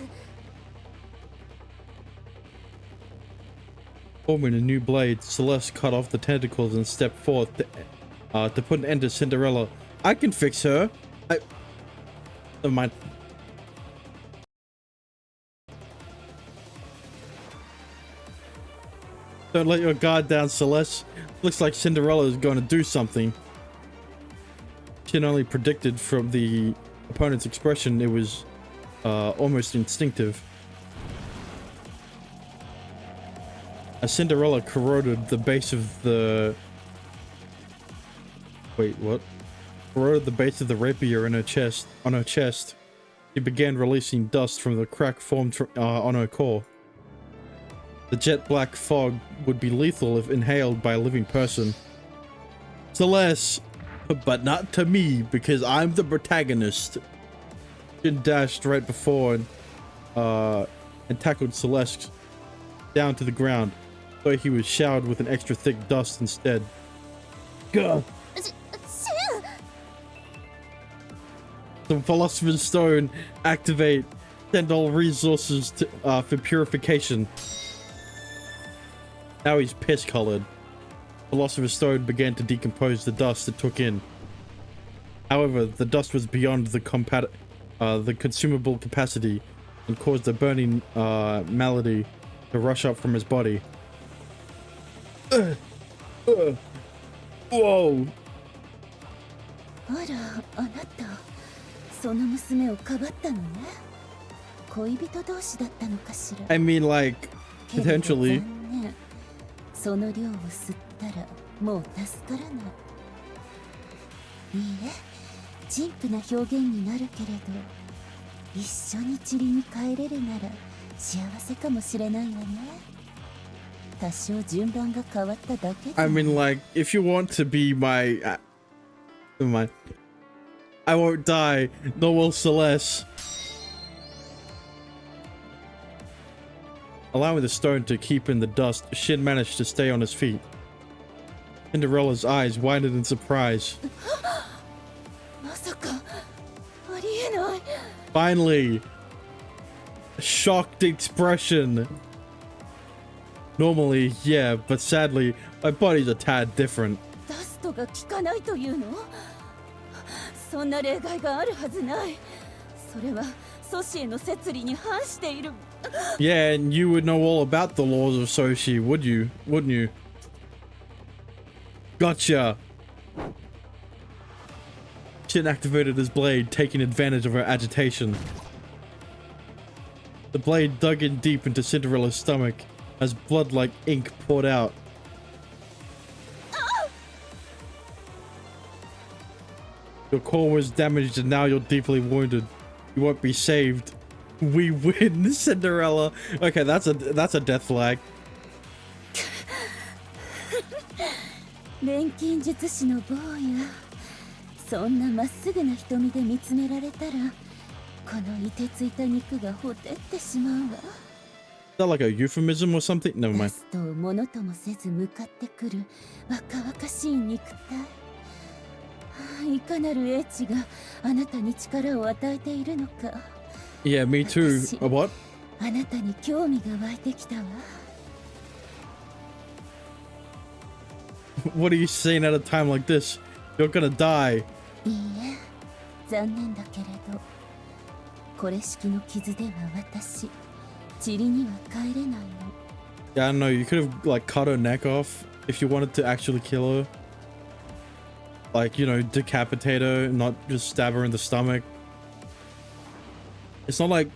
[SPEAKER 1] Forming a new blade, Celeste cut off the tentacles and stepped forth to put an end to Cinderella. I can fix her. Never mind. Don't let your guard down, Celeste. Looks like Cinderella is going to do something. She only predicted from the opponent's expression it was almost instinctive. As Cinderella corroded the base of the... Wait, what? Corroded the base of the rapier in her chest. On her chest, she began releasing dust from the crack formed on her core. The jet black fog would be lethal if inhaled by a living person. Celeste, but not to me because I'm the protagonist. Jin dashed right before and tackled Celeste down to the ground. But he was showered with an extra thick dust instead. Gah! The Philosopher's Stone activate. Send all resources to, for purification. Now he's piss-colored. Philosopher's Stone began to decompose the dust it took in. However, the dust was beyond the consumable capacity and caused a burning malady to rush up from his body. Whoa!
[SPEAKER 4] あら、あなた、その娘をかばったのね。恋人同士だったのかしら。
[SPEAKER 1] I mean, like, potentially.
[SPEAKER 4] 残念。その量を吸ったらもう助からない。いいえ、陳腐な表現になるけれど、一緒に塵に帰れるなら幸せかもしれないわね。多少順番が変わっただけで。
[SPEAKER 1] I mean, like, if you want to be my... never mind. I won't die, nor will Celeste. Allowing the stone to keep in the dust, Shin managed to stay on his feet. Cinderella's eyes widened in surprise.
[SPEAKER 4] まさか、ありえない。
[SPEAKER 1] Finally! A shocked expression. Normally, yeah, but sadly, my body's a tad different.
[SPEAKER 4] ダストが効かないというの？そんな例外があるはずない。それはソシエの摂理に反している。
[SPEAKER 1] Yeah, and you would know all about the laws of Soshi, would you? Wouldn't you? Gotcha! Shin activated his blade, taking advantage of her agitation. The blade dug in deep into Cinderella's stomach as blood like ink poured out. Your core was damaged and now you're deeply wounded. You won't be saved. We win, Cinderella. Okay, that's a death flag.
[SPEAKER 4] 錬金術師の坊や、そんなまっすぐな瞳で見つめられたら、この凍てついた肉がほてってしまうわ。
[SPEAKER 1] Is that like a euphemism or something? Never
[SPEAKER 4] ラ
[SPEAKER 1] mind.
[SPEAKER 4] ストをものともせず向かってくる若々しい肉体。いかなる英知があなたに力を与えているのか。
[SPEAKER 1] Yeah, me too. What?
[SPEAKER 4] あなたに興味が湧いてきたわ。
[SPEAKER 1] What are you saying at a time like this? You're gonna die.
[SPEAKER 4] いいえ、残念だけれど、これ式の傷では私、塵には帰れないの。
[SPEAKER 1] Yeah, I don't know. You could have like cut her neck off if you wanted to actually kill her. Like, you know, decapitate her, not just stab her in the stomach. It's not like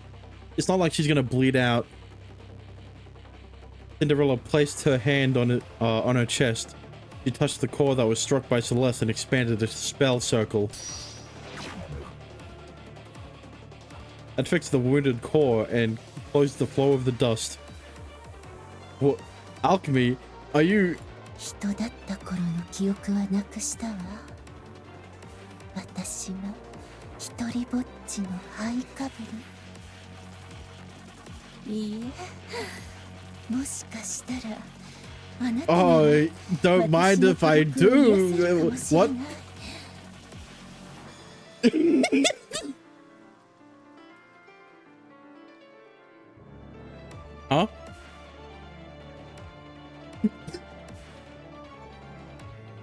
[SPEAKER 1] she's gonna bleed out. Cinderella placed her hand on her chest. She touched the core that was struck by Celeste and expanded a spell circle. That fixed the wounded core and closed the flow of the dust. What? Alchemy? Are you...
[SPEAKER 4] 人だった頃の記憶はなくしたわ。私は一人ぼっちの灰かぶり。いいえ、もしかしたらあなたには
[SPEAKER 1] Oh, don't mind if I do. What? Huh?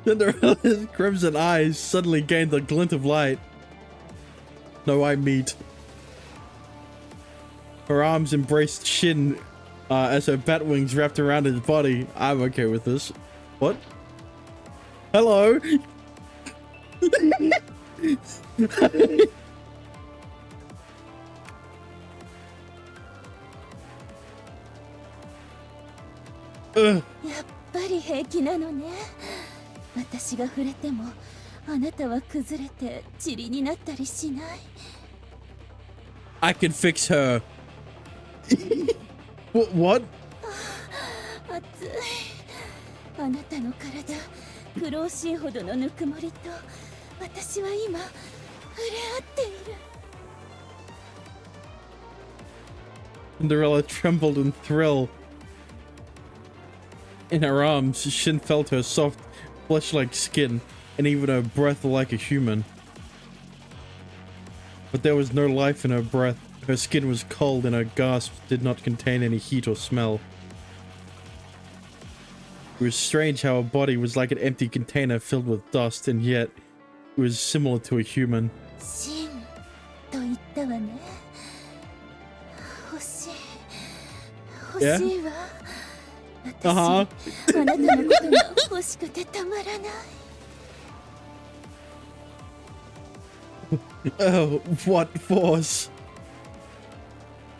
[SPEAKER 1] Cinderella's crimson eyes suddenly gained a glint of light. No, I meet. Her arms embraced Shin as her bat wings wrapped around his body. I'm okay with this. What? Hello? Ugh.
[SPEAKER 4] やっぱり平気なのね。私が触れてもあなたは崩れて塵になったりしない。
[SPEAKER 1] I can fix her. What?
[SPEAKER 4] 熱い。あなたの体、苦労しいほどのぬくもりと私は今触れ合っている。
[SPEAKER 1] Cinderella trembled in thrill. In her arms, Shin felt her soft, flesh-like skin, and even her breath like a human. But there was no life in her breath. Her skin was cold and her gasps did not contain any heat or smell. It was strange how her body was like an empty container filled with dust, and yet it was similar to a human.
[SPEAKER 4] シンと言ったわね。欲しい。欲しいわ。私、あなたのことが欲しくてたまらない。
[SPEAKER 1] Oh, what force!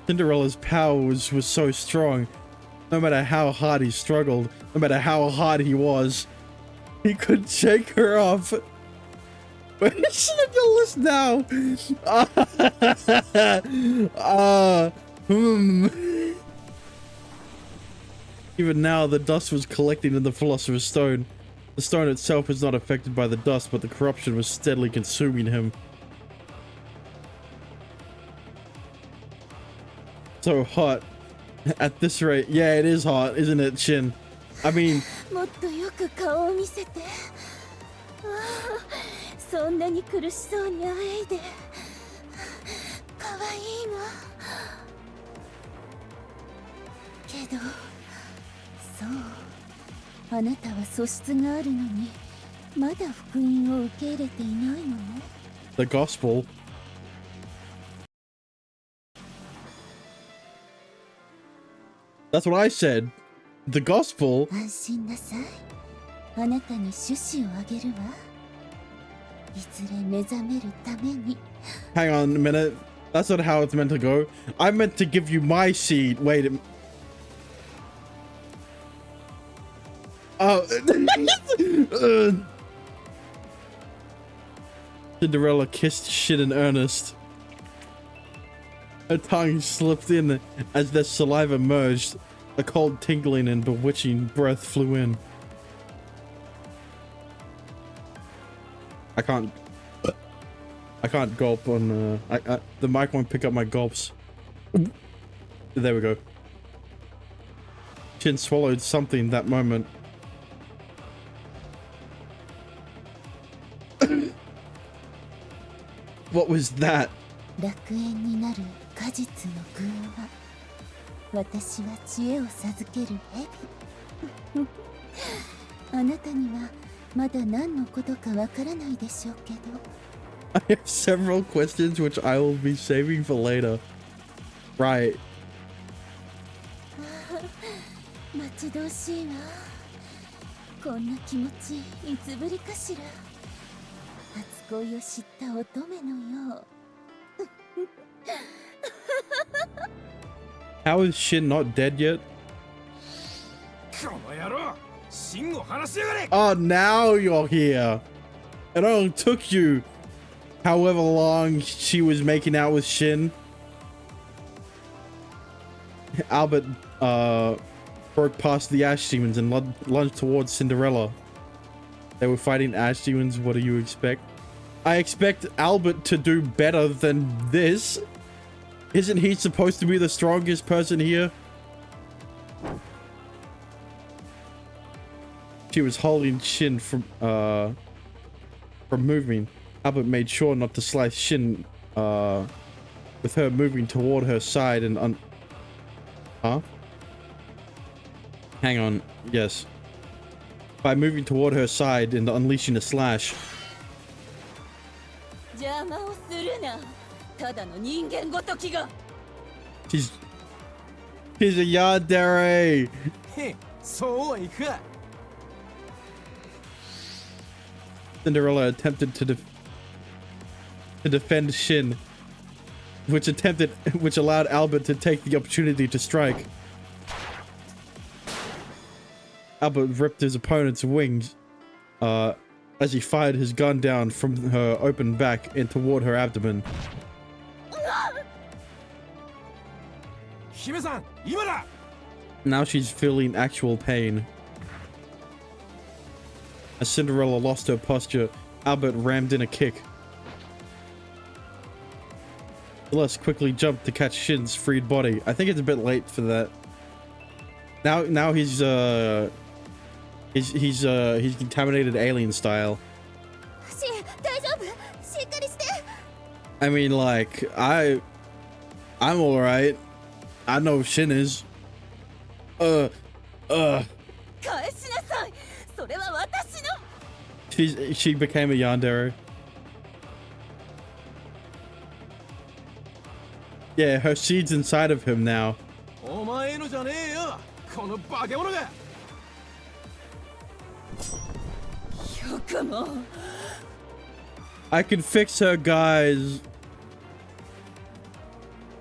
[SPEAKER 1] Cinderella's power was so strong. No matter how hard he struggled, no matter how hard he was, he couldn't shake her off. Where is she on your list now? Even now, the dust was collecting in the Philosopher's Stone. The stone itself was not affected by the dust, but the corruption was steadily consuming him. So hot. At this rate, yeah, it is hot, isn't it, Shin? I mean...
[SPEAKER 4] もっとよく顔を見せて。そんなに苦しそうにあえいで。かわいいわ。けど、そう。あなたは素質があるのに、まだ福音を受け入れていないのね。
[SPEAKER 1] The gospel. That's what I said. The gospel.
[SPEAKER 4] 安心なさい。あなたに種子をあげるわ。いずれ目覚めるために。
[SPEAKER 1] Hang on a minute. That's not how it's meant to go. I meant to give you my seed. Wait a minute. Oh. Cinderella kissed Shin in earnest. Her tongue slipped in as their saliva merged. A cold tingling and bewitching breath flew in. I can't... I can't gulp on the mic won't pick up my gulps. There we go. Shin swallowed something that moment. What was that?
[SPEAKER 4] 楽園になる果実の具は私は知恵を授ける蛇あなたにはまだ何のことかわからないでしょうけど
[SPEAKER 1] I have several questions which I will be saving for later. Right.
[SPEAKER 4] 待ち遠しいわこんな気持ちいつぶりかしら初恋を知った乙女のよう
[SPEAKER 1] How is Shin not dead yet?
[SPEAKER 5] この野郎、シンを話しやがれ。
[SPEAKER 1] Oh, now you're here. It only took you however long she was making out with Shin. Albert broke past the ash demons and lunged towards Cinderella. They were fighting ash demons. What do you expect? I expect Albert to do better than this. Isn't he supposed to be the strongest person here? She was holding Shin from moving. Albert made sure not to slice Shin with her moving toward her side and huh? Hang on. Yes. By moving toward her side and unleashing a slash.
[SPEAKER 4] 邪魔をするなただの人間ごときが
[SPEAKER 1] She's a yandere.
[SPEAKER 5] そうはいくか。
[SPEAKER 1] Cinderella attempted to defend Shin, which allowed Albert to take the opportunity to strike. Albert ripped his opponent's wings as he fired his gun down from her open back and toward her abdomen.
[SPEAKER 5] 姫さん、今だ。
[SPEAKER 1] Now she's feeling actual pain. As Cinderella lost her posture, Albert rammed in a kick. Celeste quickly jumped to catch Shin's freed body. I think it's a bit late for that. Now he's contaminated alien style.
[SPEAKER 6] シン、大丈夫？しっかりして。
[SPEAKER 1] I mean, like, I'm alright. I know Shin is.
[SPEAKER 4] 返しなさいそれは私の
[SPEAKER 1] She became a yandere. Yeah, her seed's inside of him now.
[SPEAKER 5] お前のじゃねえよ。この化け物が。
[SPEAKER 4] よくも
[SPEAKER 1] I can fix her, guys.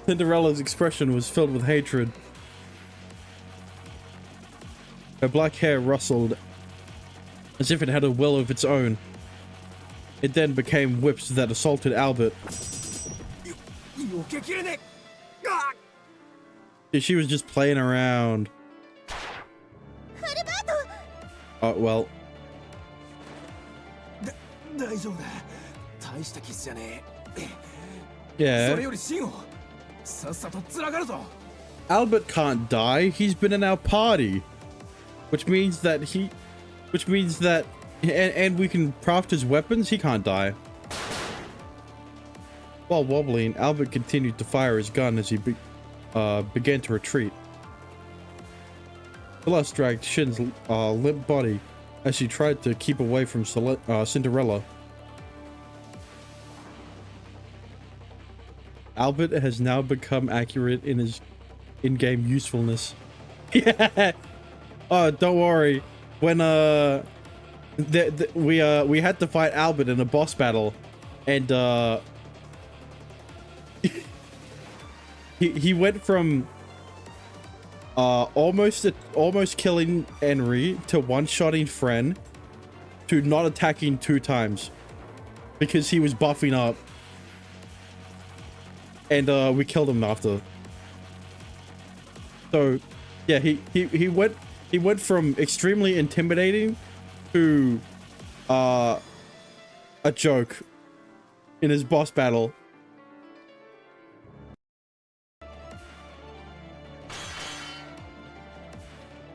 [SPEAKER 1] Cinderella's expression was filled with hatred. Her black hair rustled as if it had a will of its own. It then became whips that assaulted Albert.
[SPEAKER 5] 避けきれねえ。あっ。
[SPEAKER 1] She was just playing around. Oh, well.
[SPEAKER 5] 大丈夫だ。大した傷じゃねえ。それ
[SPEAKER 1] Yeah.
[SPEAKER 5] よりシンをさっさとつらがるぞ。
[SPEAKER 1] Albert can't die. He's been in our party. Which means that and we can craft his weapons. He can't die. While wobbling, Albert continued to fire his gun as he began to retreat. Celeste dragged Shin's limp body as she tried to keep away from Cinderella. Albert has now become accurate in his in-game usefulness. Yeah. Oh, don't worry. When we had to fight Albert in a boss battle, and he went from almost killing Henry to one-shotting Fren to not attacking 2 times because he was buffing up, and we killed him after. So yeah, he went from extremely intimidating to a joke in his boss battle.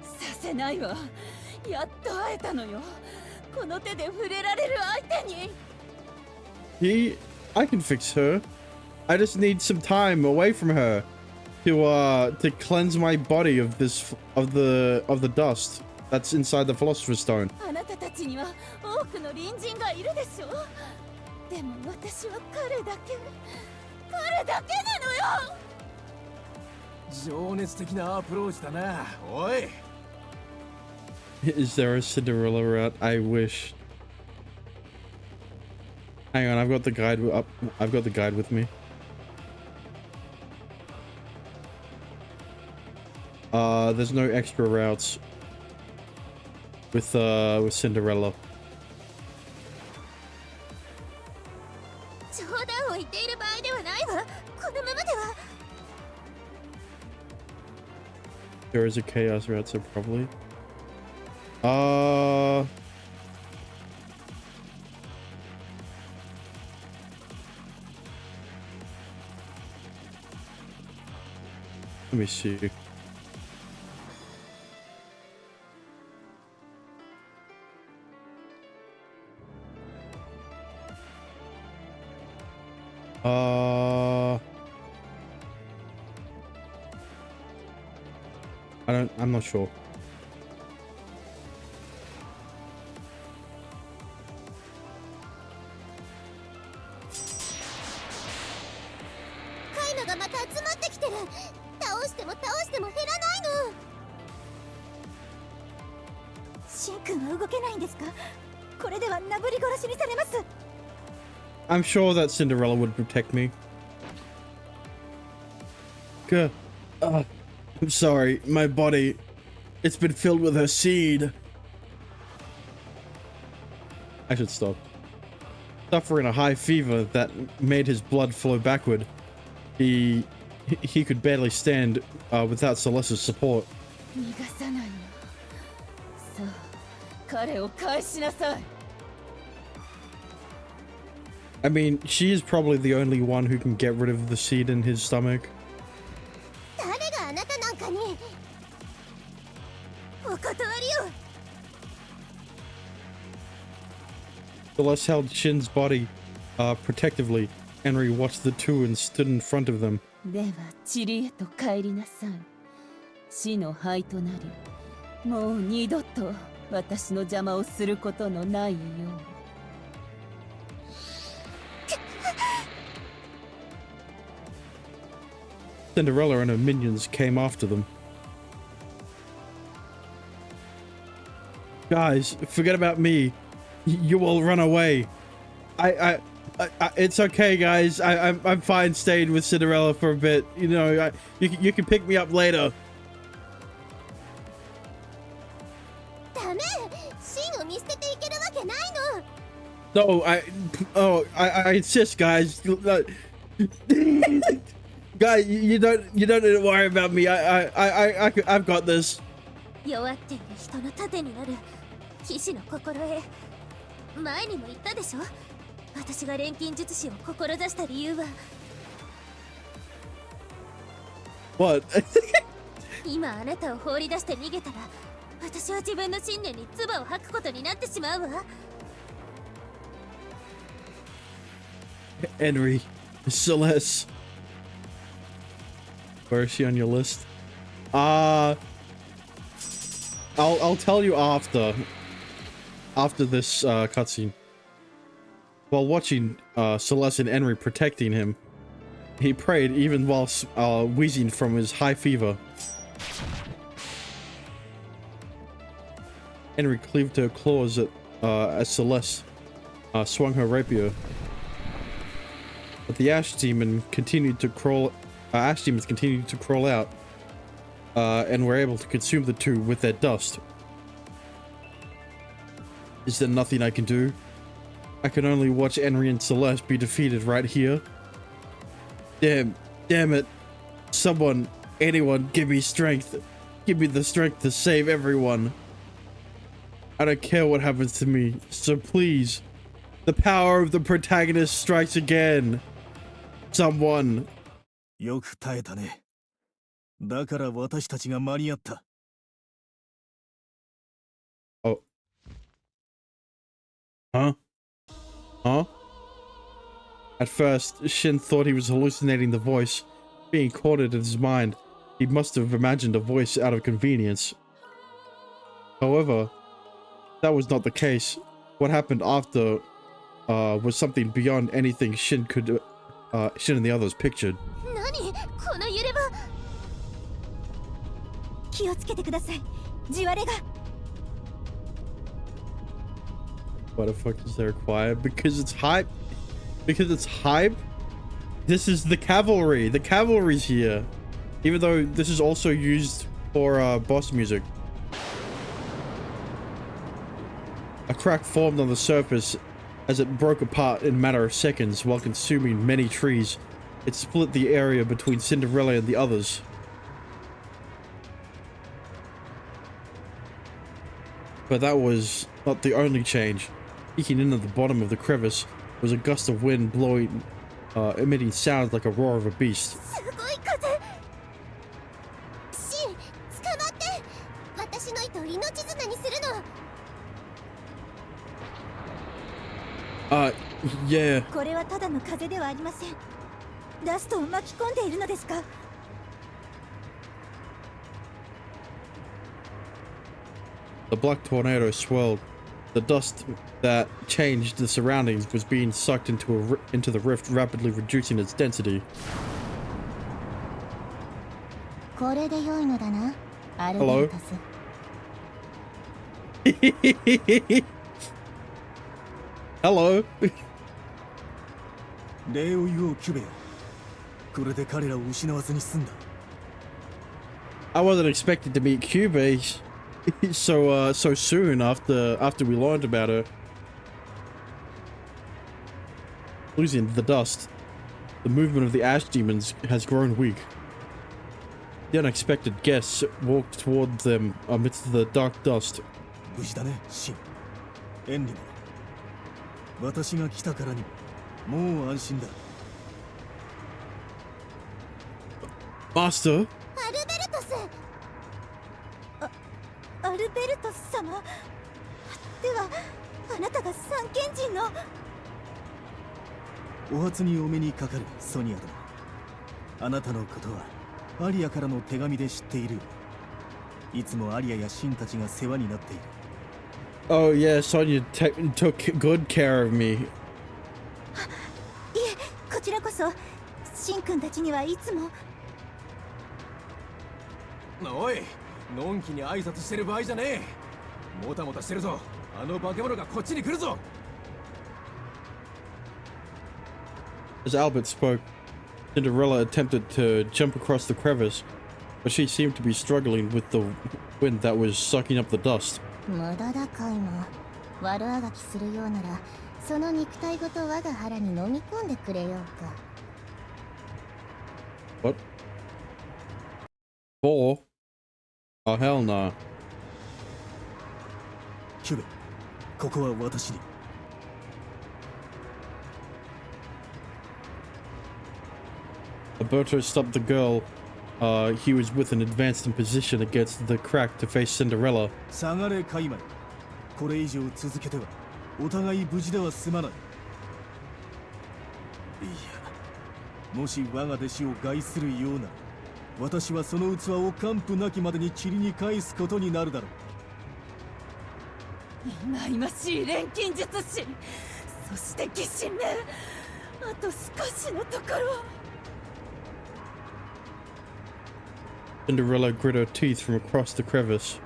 [SPEAKER 4] させないわ。やっと会えたのよ。この手で触れられる相手に。
[SPEAKER 1] I can fix her. I just need some time away from her to cleanse my body of the dust that's inside the Philosopher's Stone.
[SPEAKER 4] あなたたちには多くの隣人がいるでしょ。でも私は彼だけなのよ。
[SPEAKER 5] 情熱的なアプローチだな。おい。
[SPEAKER 1] Is there a Cinderella route? I wish. Hang on, I've got the guide up. I've got the guide with me. There's no extra routes with Cinderella.
[SPEAKER 6] 冗談を言っている場合ではないわ。このままでは。
[SPEAKER 1] There is a chaos route, so probably. Let me see. I'm not sure.
[SPEAKER 6] カイナがまた集まってきてる。倒しても減らないの。シン君は動けないんですか？これでは殴り殺しにされます。
[SPEAKER 1] I'm sure that Cinderella would protect me. Good. I'm sorry, my body. It's been filled with her seed. I should stop. Suffering a high fever that made his blood flow backward. He could barely stand without Celeste's support.
[SPEAKER 4] 逃がさないの。さあ、彼を返しなさい。
[SPEAKER 1] I mean, she is probably the only one who can get rid of the seed in his stomach.
[SPEAKER 6] 誰があなたなんかに。お断りよ。
[SPEAKER 1] Celeste held Shin's body protectively. Henry watched the two and stood in front of them.
[SPEAKER 4] ではチリへと帰りなさい。死の灰となり、もう二度と私の邪魔をすることのないよう。
[SPEAKER 1] Cinderella and her minions came after them. Guys, forget about me. You all run away. It's okay, guys. I'm fine staying with Cinderella for a bit. You know, you can pick me up later.
[SPEAKER 6] ダメ。シンを見捨てていけるわけないの。
[SPEAKER 1] No, I insist, guys. Guys, you don't need to worry about me. I've got this.
[SPEAKER 6] 弱っている人の盾になる騎士の心得。前にも言ったでしょ。私が錬金術師を志した理由は。
[SPEAKER 1] What?
[SPEAKER 6] 今あなたを放り出して逃げたら、私は自分の信念に唾を吐くことになってしまうわ。
[SPEAKER 1] Henry, Celeste. Where is she on your list? I'll tell you after this cutscene. While watching Celeste and Henry protecting him, he prayed even whilst wheezing from his high fever. Henry cleaved her claws as Celeste swung her rapier. But the ash demons continued to crawl out and were able to consume the two with their dust. Is there nothing I can do? I can only watch Henry and Celeste be defeated right here. Damn it. Someone, anyone, give me strength. Give me the strength to save everyone. I don't care what happens to me, so please, The power of the protagonist strikes again. Someone.
[SPEAKER 2] よく耐えたね。だから私たちが間に合った。
[SPEAKER 1] Oh. Huh? Huh? At first, Shin thought he was hallucinating the voice, being cornered in his mind. He must have imagined a voice out of convenience. However, that was not the case. What happened after was something beyond anything Shin and the others pictured.
[SPEAKER 6] 何この揺れ場。
[SPEAKER 3] 気をつけてください。地割れが。
[SPEAKER 1] Why the fuck is there quiet? Because it's hype? Because it's hype? This is the cavalry. The cavalry's here. Even though this is also used for boss music. A crack formed on the surface as it broke apart in a matter of seconds while consuming many trees. It split the area between Cinderella and the others. But that was not the only change. Peeking in at the bottom of the crevice was a gust of wind blowing, emitting sounds like a roar of a beast.
[SPEAKER 6] すごい風。シン、捕まって。私の糸を命綱にするの。
[SPEAKER 1] Yeah.
[SPEAKER 3] これはただの風ではありません。ダストを巻き込んでいるのですか。
[SPEAKER 1] The black tornado swirled. The dust that changed the surroundings was being sucked into the rift, rapidly reducing its density.
[SPEAKER 3] これで良いのだな。アルベ
[SPEAKER 1] Hello?
[SPEAKER 3] ルタス。
[SPEAKER 1] Hello.
[SPEAKER 2] 礼を言おうキュベよ。これで彼らを失わずに済んだ。
[SPEAKER 1] I wasn't expected to meet Cubase so soon after we learned about her losing the dust. The movement of the ash demons has grown weak. The unexpected guests walked toward them amidst the dark dust.
[SPEAKER 2] 無事だね、シン。エンリも。私が来たからにもう安心だ。
[SPEAKER 1] Master?
[SPEAKER 6] アルベルトス。
[SPEAKER 3] アルベルトス様。では、あなたが三賢人の。
[SPEAKER 2] お初にお目にかかるソニア殿。あなたのことはアリアからの手紙で知っている。いつもアリアやシンたちが世話になっている。
[SPEAKER 1] Oh yeah, Sonya took good care of me.
[SPEAKER 3] いえ、こちらこそ、シン君たちにはいつも。
[SPEAKER 5] おい、のんきに挨拶してる場合じゃねえ。もたもたしてるぞ。あの化け物がこっちに来るぞ。
[SPEAKER 1] As Albert spoke, Cinderella attempted to jump across the crevice, but she seemed to be struggling with the wind that was sucking up the dust.
[SPEAKER 3] 無駄だカイマ。悪あがきするようなら、その肉体ごと我が腹に飲み込んでくれようか。
[SPEAKER 1] What? Four? Oh hell no.
[SPEAKER 2] キュベ、ここは私に。
[SPEAKER 1] Alberto stopped the girl he was with and advanced in position against the crack to face Cinderella.
[SPEAKER 2] 下がれカイマン。これ以上続けてはお互い無事では済まない。いや、もし我が弟子を害するようなら、私はその器を完膚なきまでに塵に返すことになるだろう。
[SPEAKER 4] 忌々しい錬金術師、そして疑心め、あと少しのところ。
[SPEAKER 1] Cinderella grit her teeth from across the crevice.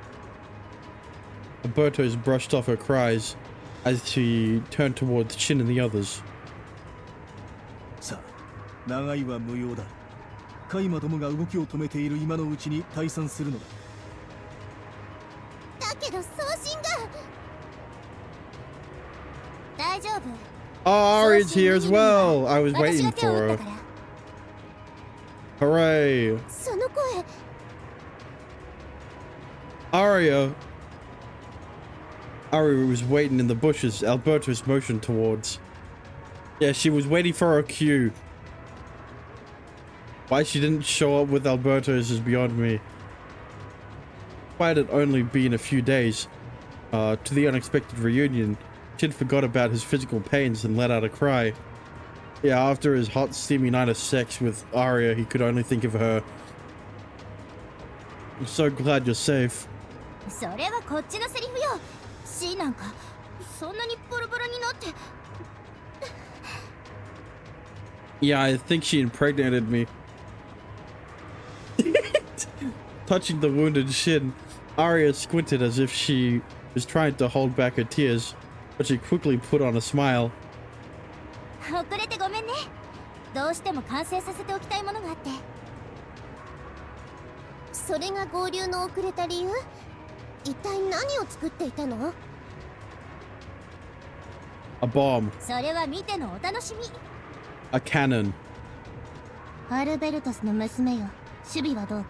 [SPEAKER 1] Alberto's brushed off her cries as she turned towards Shin and the others.
[SPEAKER 2] さあ、長いは無用だ。カイマどもが動きを止めている今のうちに退散するのだ。
[SPEAKER 6] だけど送信が。大丈夫。
[SPEAKER 1] Oh, Ari's here as well. I was waiting for her. Hooray.
[SPEAKER 6] その声。
[SPEAKER 1] Aria. Aria was waiting in the bushes. Alberto's motioned towards. Yeah, she was waiting for her cue. Why she didn't show up with Alberto's is beyond me. Despite it only been a few days to the unexpected reunion, Shin forgot about his physical pains and let out a cry. Yeah, after his hot, steamy night of sex with Aria, he could only think of her. I'm so glad you're safe.
[SPEAKER 3] それはこっちのセリフよ。C なんかそんなにボロボロになって。
[SPEAKER 1] Yeah, I think she impregnated me. Touching the wounded Shin, Aria squinted as if she was trying to hold back her tears, but she quickly put on a smile.
[SPEAKER 3] 遅れてごめんね。どうしても完成させておきたいものがあって。
[SPEAKER 6] それが合流の遅れた理由？一体何を作っていたの？
[SPEAKER 1] A bomb.
[SPEAKER 3] それは見てのお楽しみ。
[SPEAKER 1] A cannon.
[SPEAKER 3] アルベルトスの娘よ。守備はどうか。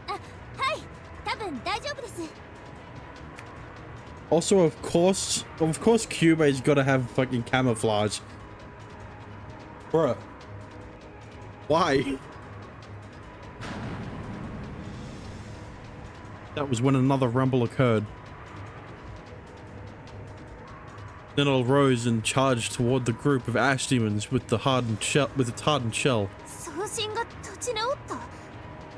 [SPEAKER 3] あ、はい。多分大丈夫です。
[SPEAKER 1] Also, of course, Cuba's gotta have fucking camouflage. Bruh. Why? That was when another rumble occurred. Ninel rose and charged toward the group of ash demons with its hardened shell.
[SPEAKER 6] 送信が立ち直った。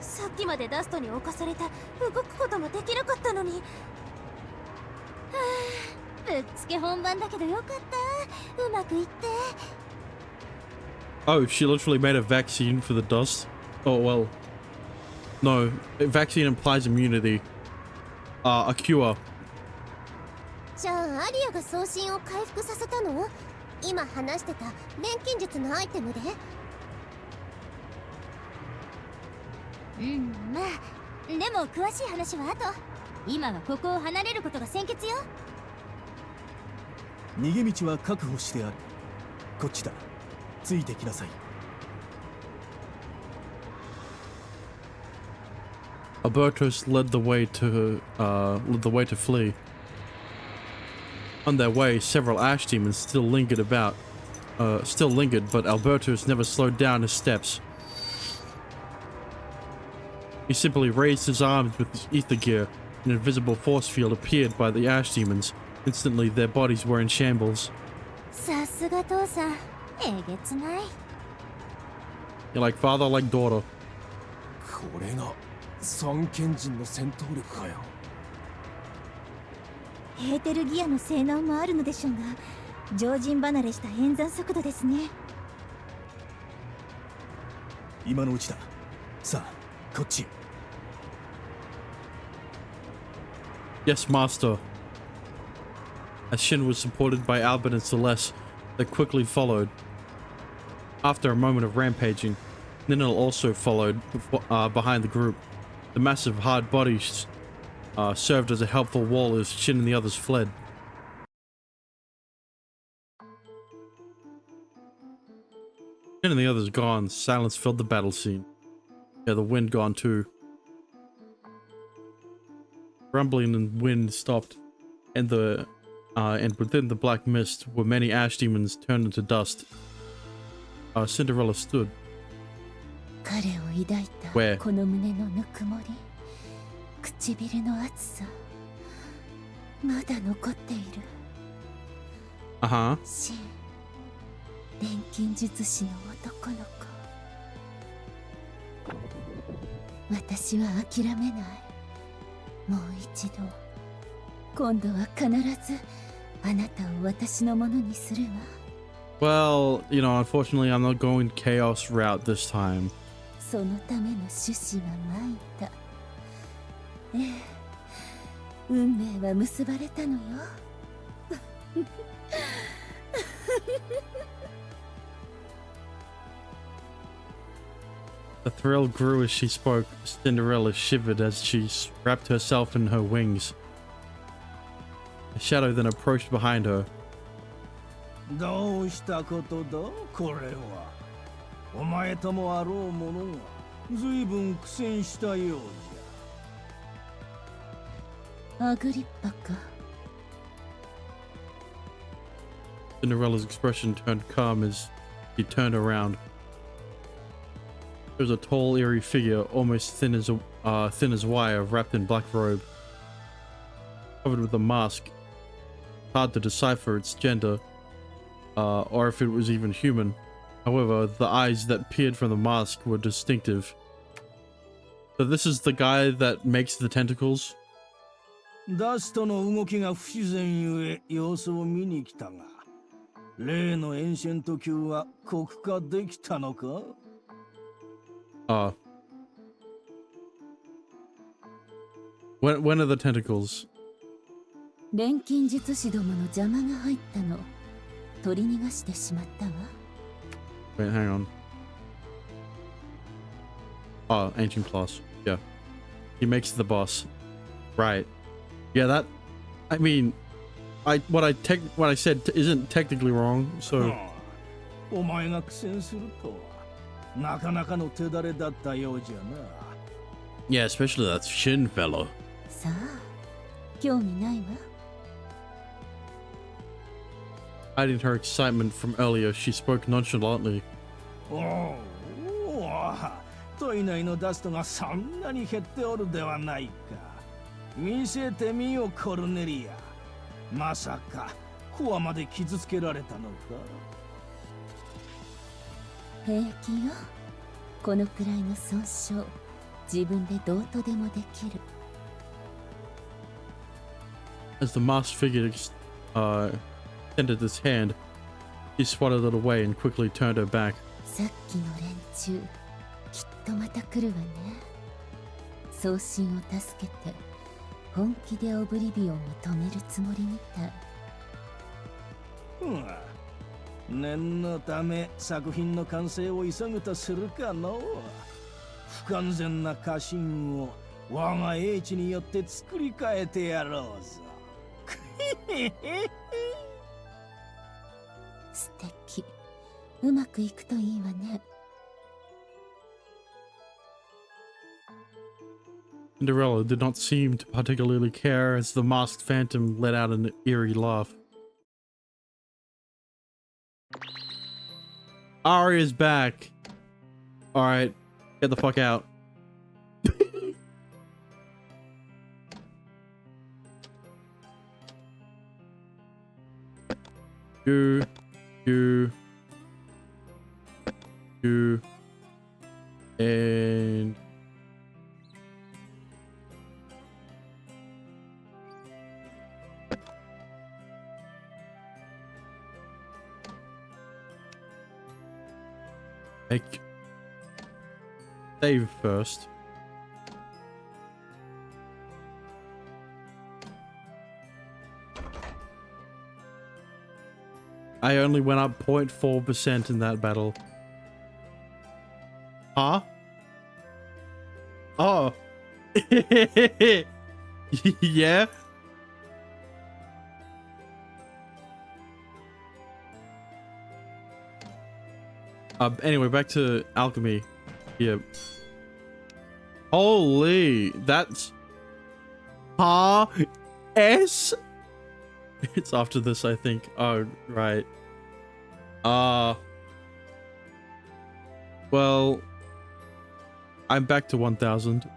[SPEAKER 6] さっきまでダストに侵された。動くこともできなかったのに。
[SPEAKER 3] ぶっつけ本番だけどよかった。うまくいって。
[SPEAKER 1] Oh, she literally made a vaccine for the dust? Oh, well. No, a vaccine implies immunity. A cure.
[SPEAKER 6] じゃあアリアが送信を回復させたの？今話してた錬金術のアイテムで？
[SPEAKER 3] まあでも詳しい話は後。今はここを離れることが先決よ。
[SPEAKER 7] 逃げ道は確保してある。こっちだ。ついてきなさい。
[SPEAKER 1] Albertus led the way to flee. On their way, several ash demons still lingered, but Albertus never slowed down his steps. He simply raised his arms with his ether gear. An invisible force field appeared by the ash demons. Instantly, their bodies were in shambles.
[SPEAKER 3] さすが父さん。えげつない。
[SPEAKER 1] You're like father, like daughter.
[SPEAKER 5] これが三賢人の戦闘力かよ。
[SPEAKER 3] ヘーテルギアの性能もあるのでしょうが、常人離れした演算速度ですね。
[SPEAKER 7] 今のうちだ。さあ、こっち。
[SPEAKER 1] Yes, master. As Shin was supported by Albert and Celeste, they quickly followed. After a moment of rampaging, Ninel also followed behind the group. The massive hard bodies served as a helpful wall as Shin and the others fled. Shin and the others gone, silence filled the battle scene. Yeah, the wind gone too. Rumbling and wind stopped, and within the black mist were many ash demons turned into dust. Cinderella stood.
[SPEAKER 4] 彼を抱いたこの胸のぬくもり、唇の熱さ、まだ残っている。シン、錬金術師の男の子。私は諦めない。もう一度、今度は必ずあなたを私のものにするわ。
[SPEAKER 1] Well, you know, unfortunately, I'm not going chaos route this time.
[SPEAKER 4] そのための種子はまいた。ええ、運命は結ばれたのよ。
[SPEAKER 1] The thrill grew as she spoke. Cinderella shivered as she wrapped herself in her wings. A shadow then approached behind her.
[SPEAKER 2] どうしたことだこれは。お前ともあろう者が随分苦戦したようじゃ。
[SPEAKER 4] アグリッパか。
[SPEAKER 1] Cinderella's expression turned calm as he turned around. There was a tall, eerie figure, almost thin as wire, wrapped in black robe, covered with a mask. Hard to decipher its gender, or if it was even human. However, the eyes that peered from the mask were distinctive. So this is the guy that makes the tentacles?
[SPEAKER 8] ダストの動きが不自然ゆえ様子を見に来たが、例のエンシェント級は国化できたのか?
[SPEAKER 1] When are the tentacles?
[SPEAKER 4] 錬金術師どもの邪魔が入ったの。取り逃がしてしまったわ。
[SPEAKER 1] Wait, hang on. Oh, ancient class. Yeah. He makes the boss. Right. Yeah, that... I mean... what I said isn't technically wrong, so...
[SPEAKER 8] お前が苦戦するとはなかなかの手だれだったようじゃな。
[SPEAKER 1] Yeah, especially that Shin fellow.
[SPEAKER 4] さあ、興味ないわ。
[SPEAKER 1] Hiding her excitement from earlier, she spoke nonchalantly.
[SPEAKER 8] おお、体内のダストがそんなに減っておるではないか。見せてみよ、コルネリア。まさかコアまで傷つけられたのか。
[SPEAKER 4] 平気よ。このくらいの損傷、自分でどうとでもできる。
[SPEAKER 1] As the masked figure extended his hand, he swatted it away and quickly turned her back.
[SPEAKER 4] さっきの連中、きっとまた来るわね。送信を助けて、本気でオブリビオンを止めるつもりみたい。
[SPEAKER 8] 念のため作品の完成を急ぐとするかの。不完全な家臣を我が英知によって作り変えてやろうぞ。
[SPEAKER 4] 素敵。うまくいくといいわね。
[SPEAKER 1] Cinderella did not seem to particularly care as the masked phantom let out an eerie laugh. Arya's back. Alright, get the fuck out. You. And... save first. I only went up 0.4% in that battle. Huh? Oh. Yeah? Anyway, back to alchemy. Yeah. Holy, that's... Huh? S? It's after this, I think. Oh, right. Well... I'm back to 1,000.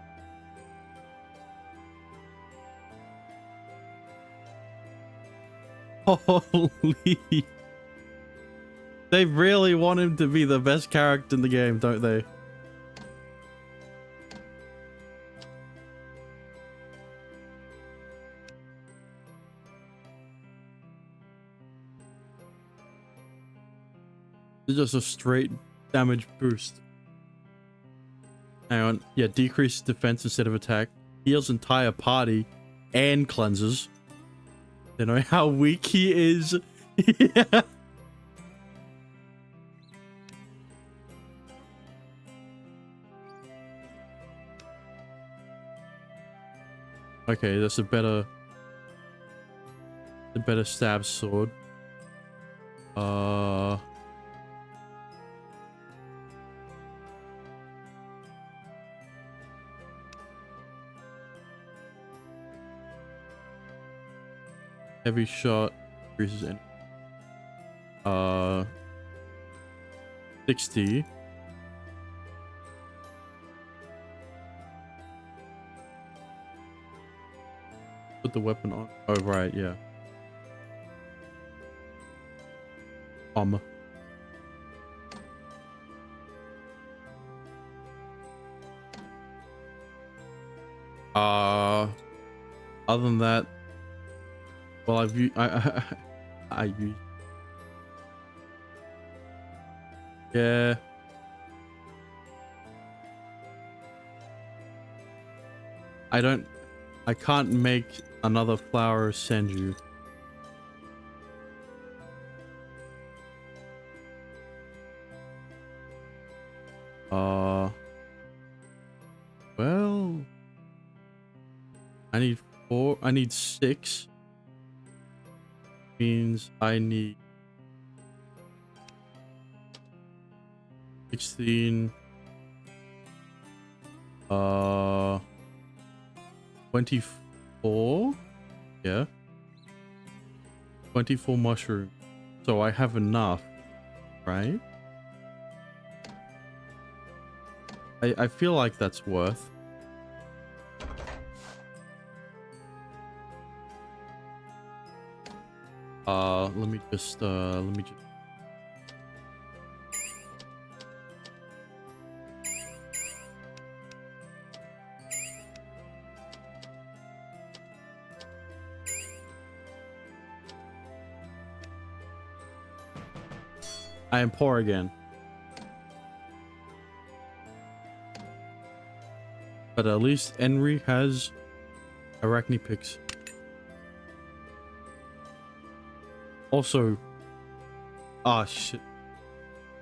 [SPEAKER 1] Holy... They really want him to be the best character in the game, don't they? It's just a straight damage boost. Hang on. Yeah, decreases defense instead of attack. Heals entire party and cleanses. You know how weak he is? Yeah. Okay, that's a better stab sword. Heavy shot increases any 60. Put the weapon on. Oh right, yeah. Other than that, well, I've used, I used, yeah. I can't make another flower senju. Well, I need 4, I need 6. Means I need 16, 24, yeah, 24 mushrooms. So I have enough, right? I feel like that's worth. Let me just I am poor again. But at least Henry has Arachne picks. Also, ah shit.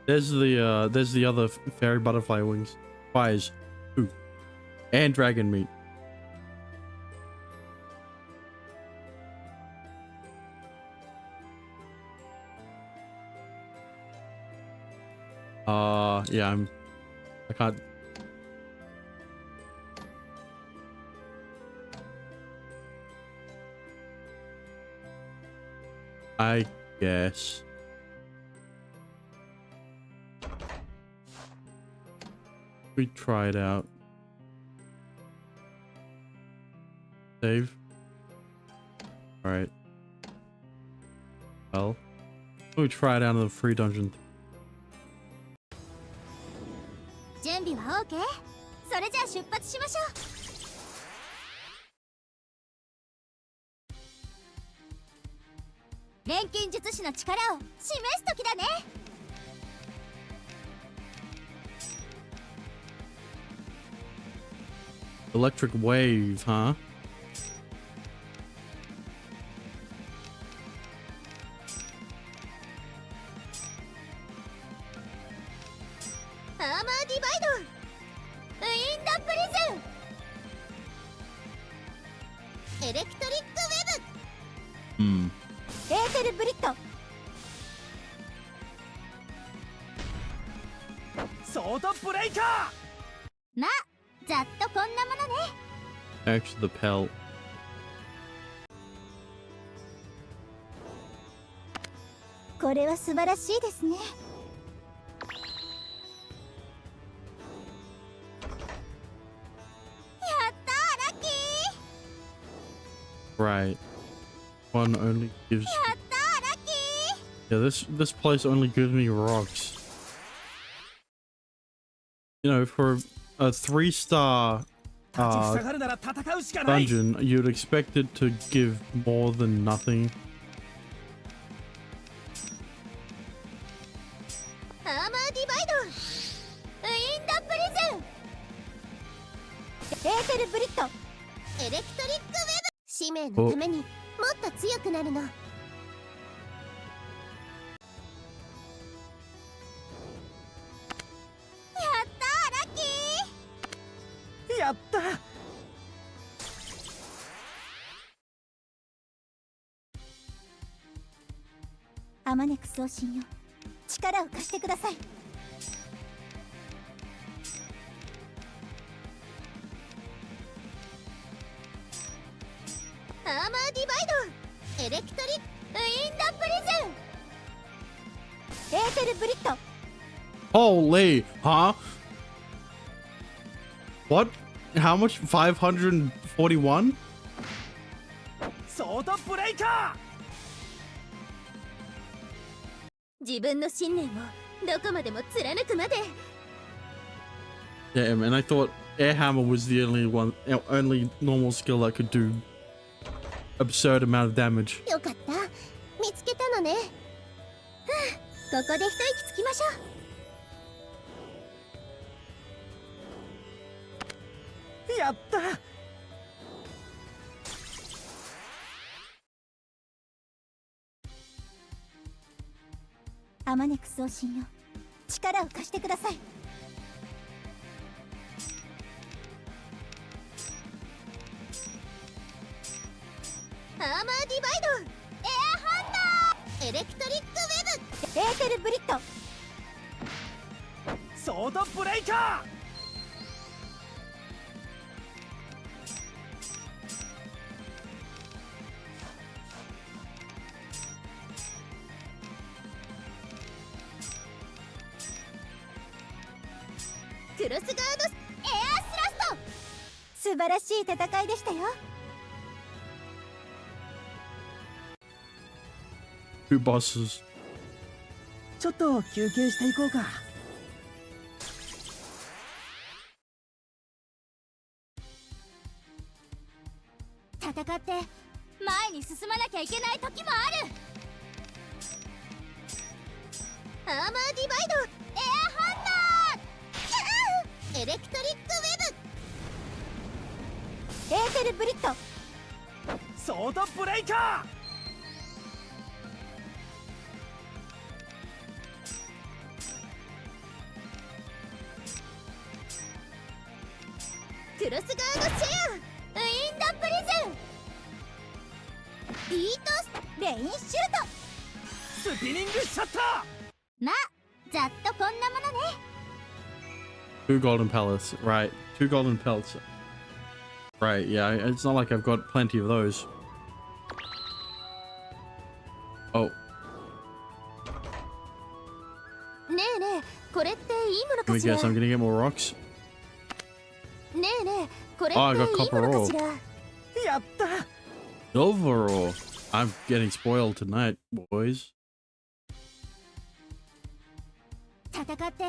[SPEAKER 1] There's the other fairy butterfly wings. Fires. Ooh. And dragon meat. Yeah, I can't. I guess. We try it out. Save. Alright. Well, we try it out in the free dungeon.
[SPEAKER 3] 準備は OK？ それじゃあ出発しましょう。錬金術師の力を示す時だね。
[SPEAKER 1] Electric wave, huh? Actually, the pelt.
[SPEAKER 3] これは素晴らしいですね。やったー、ラッキー。
[SPEAKER 1] Right. One only gives.
[SPEAKER 3] やったー、ラッキー。
[SPEAKER 1] Yeah, this place only gives me rocks. You know, for a 3-star dungeon, you'd expect it to give more than nothing.
[SPEAKER 8] Oh.
[SPEAKER 3] アマネク送信よ、力を貸してください。アーマーディバイド、エレクトリックウィンドプリズン。エーテルブリット。
[SPEAKER 1] Holy, huh? What? How much? 541?
[SPEAKER 8] ソードブレイカ
[SPEAKER 6] 自分の信念をどこまでも貫くまで。
[SPEAKER 1] Damn, and I thought Air Hammer was the only normal skill that could do absurd amount of damage.
[SPEAKER 3] よかった、見つけたのね。ここで一息つきましょ
[SPEAKER 8] ー。やった。
[SPEAKER 3] アマネク送信よ、力を貸してください。
[SPEAKER 6] アーマーディバイド、エアハンター、エレクトリックウェブ、
[SPEAKER 3] エーテルブリット。
[SPEAKER 8] ソードブレイカ
[SPEAKER 6] クロスガード、エアースラスト。
[SPEAKER 3] 素晴らしい戦いでしたよ。
[SPEAKER 1] Two bosses.
[SPEAKER 8] ちょっと休憩していこうか。
[SPEAKER 3] 戦って前に進まなきゃいけない時もある。
[SPEAKER 6] アーマーディバイド、エアハンター、エレクトリックウェブ、
[SPEAKER 3] エーテルブリット。
[SPEAKER 8] ソードブレイカ
[SPEAKER 6] クロスガードシェア、ウィンドプリズン、ビートス、
[SPEAKER 3] レインシュート。
[SPEAKER 8] ー、スピニングシャッター。
[SPEAKER 3] まあざっとこんなものね。
[SPEAKER 1] Two golden pellets. Right. Two golden pellets. Right, yeah. It's not like I've got plenty of those. Oh.
[SPEAKER 6] ねえねえ、これっていいもの
[SPEAKER 1] Let
[SPEAKER 6] か
[SPEAKER 1] me
[SPEAKER 6] しら。
[SPEAKER 1] guess. I'm gonna get more rocks.
[SPEAKER 6] ねえねえ、これって
[SPEAKER 1] Oh, I got
[SPEAKER 6] いいも
[SPEAKER 1] copper
[SPEAKER 6] のかしら。
[SPEAKER 8] やった。
[SPEAKER 1] Silver ore. I'm getting spoiled tonight, boys.
[SPEAKER 3] 戦って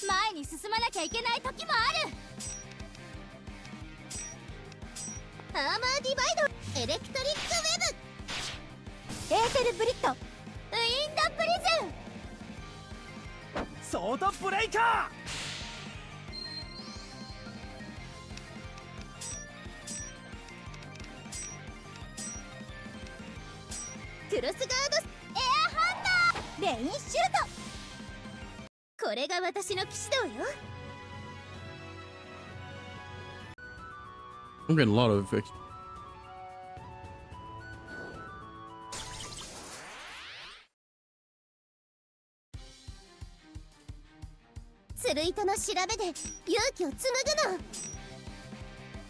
[SPEAKER 3] 前に進まなきゃいけない時もある。
[SPEAKER 6] アーマーディバイド、エレクトリックウェ
[SPEAKER 3] エーテルブリット。
[SPEAKER 6] ブ、ウィンドプリズン、
[SPEAKER 8] ソードブレイカ
[SPEAKER 6] クロスガード、エアハンタ
[SPEAKER 3] レインシュート。
[SPEAKER 6] ー、これが私の騎士道よ。
[SPEAKER 1] I'm getting a lot of XP.
[SPEAKER 6] 釣る糸の調べで勇気を紡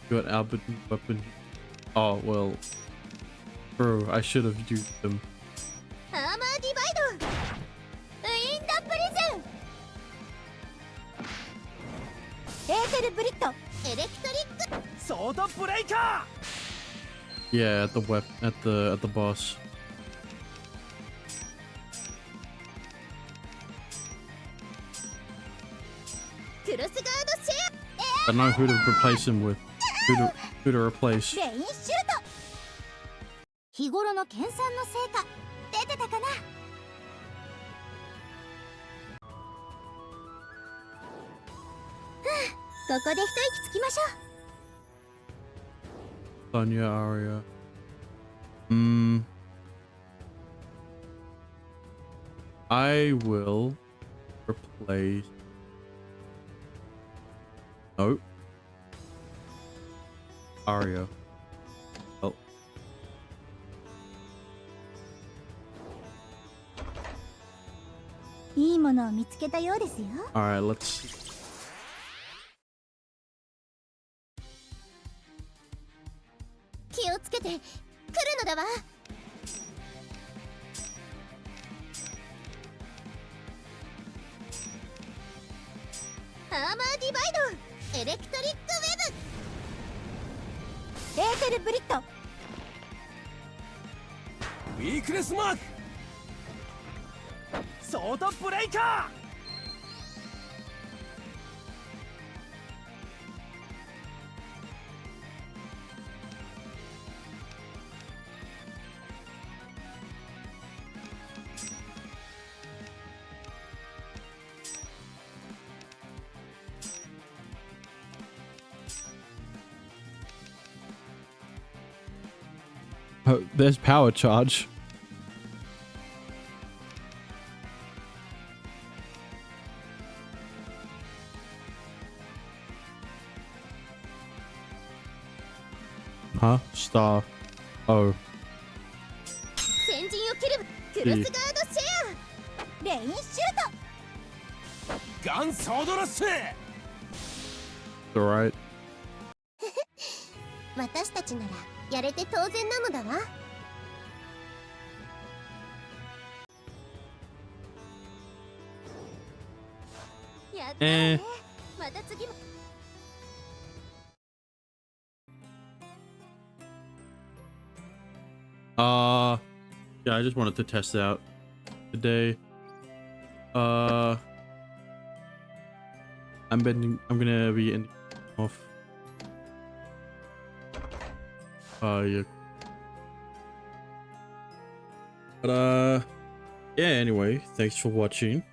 [SPEAKER 6] ぐの。
[SPEAKER 1] Got Albert weapon. Oh, well. Bro, I should have used them.
[SPEAKER 6] アーマーディバイド、ウィンドプリズン、
[SPEAKER 3] エーテルブリット。
[SPEAKER 6] エレクトリック、
[SPEAKER 8] ー、ソードブレイカ
[SPEAKER 1] Yeah, at the boss.
[SPEAKER 6] クロスガードシェア、
[SPEAKER 1] I know who to replace him with. Who to replace.
[SPEAKER 3] レインシュート。日頃の研鑽の成果出てたかな。ここで一息つきましょう。
[SPEAKER 1] Sonya Aria. I will replace. No. Aria. Oh.
[SPEAKER 3] いいものを見つけたようですよ。
[SPEAKER 1] Alright, let's see.
[SPEAKER 6] 気をつけて、来るのだわ。アーマーディバイドエレクトリックウェブ
[SPEAKER 3] エーテルブリット。
[SPEAKER 7] ウィークネスマーク。ソードブレイカ
[SPEAKER 1] Oh, there's power charge. Huh? Star. Oh.
[SPEAKER 6] 先陣を切るクロスガードシェアレインシュート
[SPEAKER 7] ー。ガンソードラッシュ。
[SPEAKER 1] Alright.
[SPEAKER 6] 私たちならやれて当然なのだわ。やったね。また次も。
[SPEAKER 1] Yeah, I just wanted to test it out today. I'm gonna be in off. Yeah. But yeah, anyway, thanks for watching.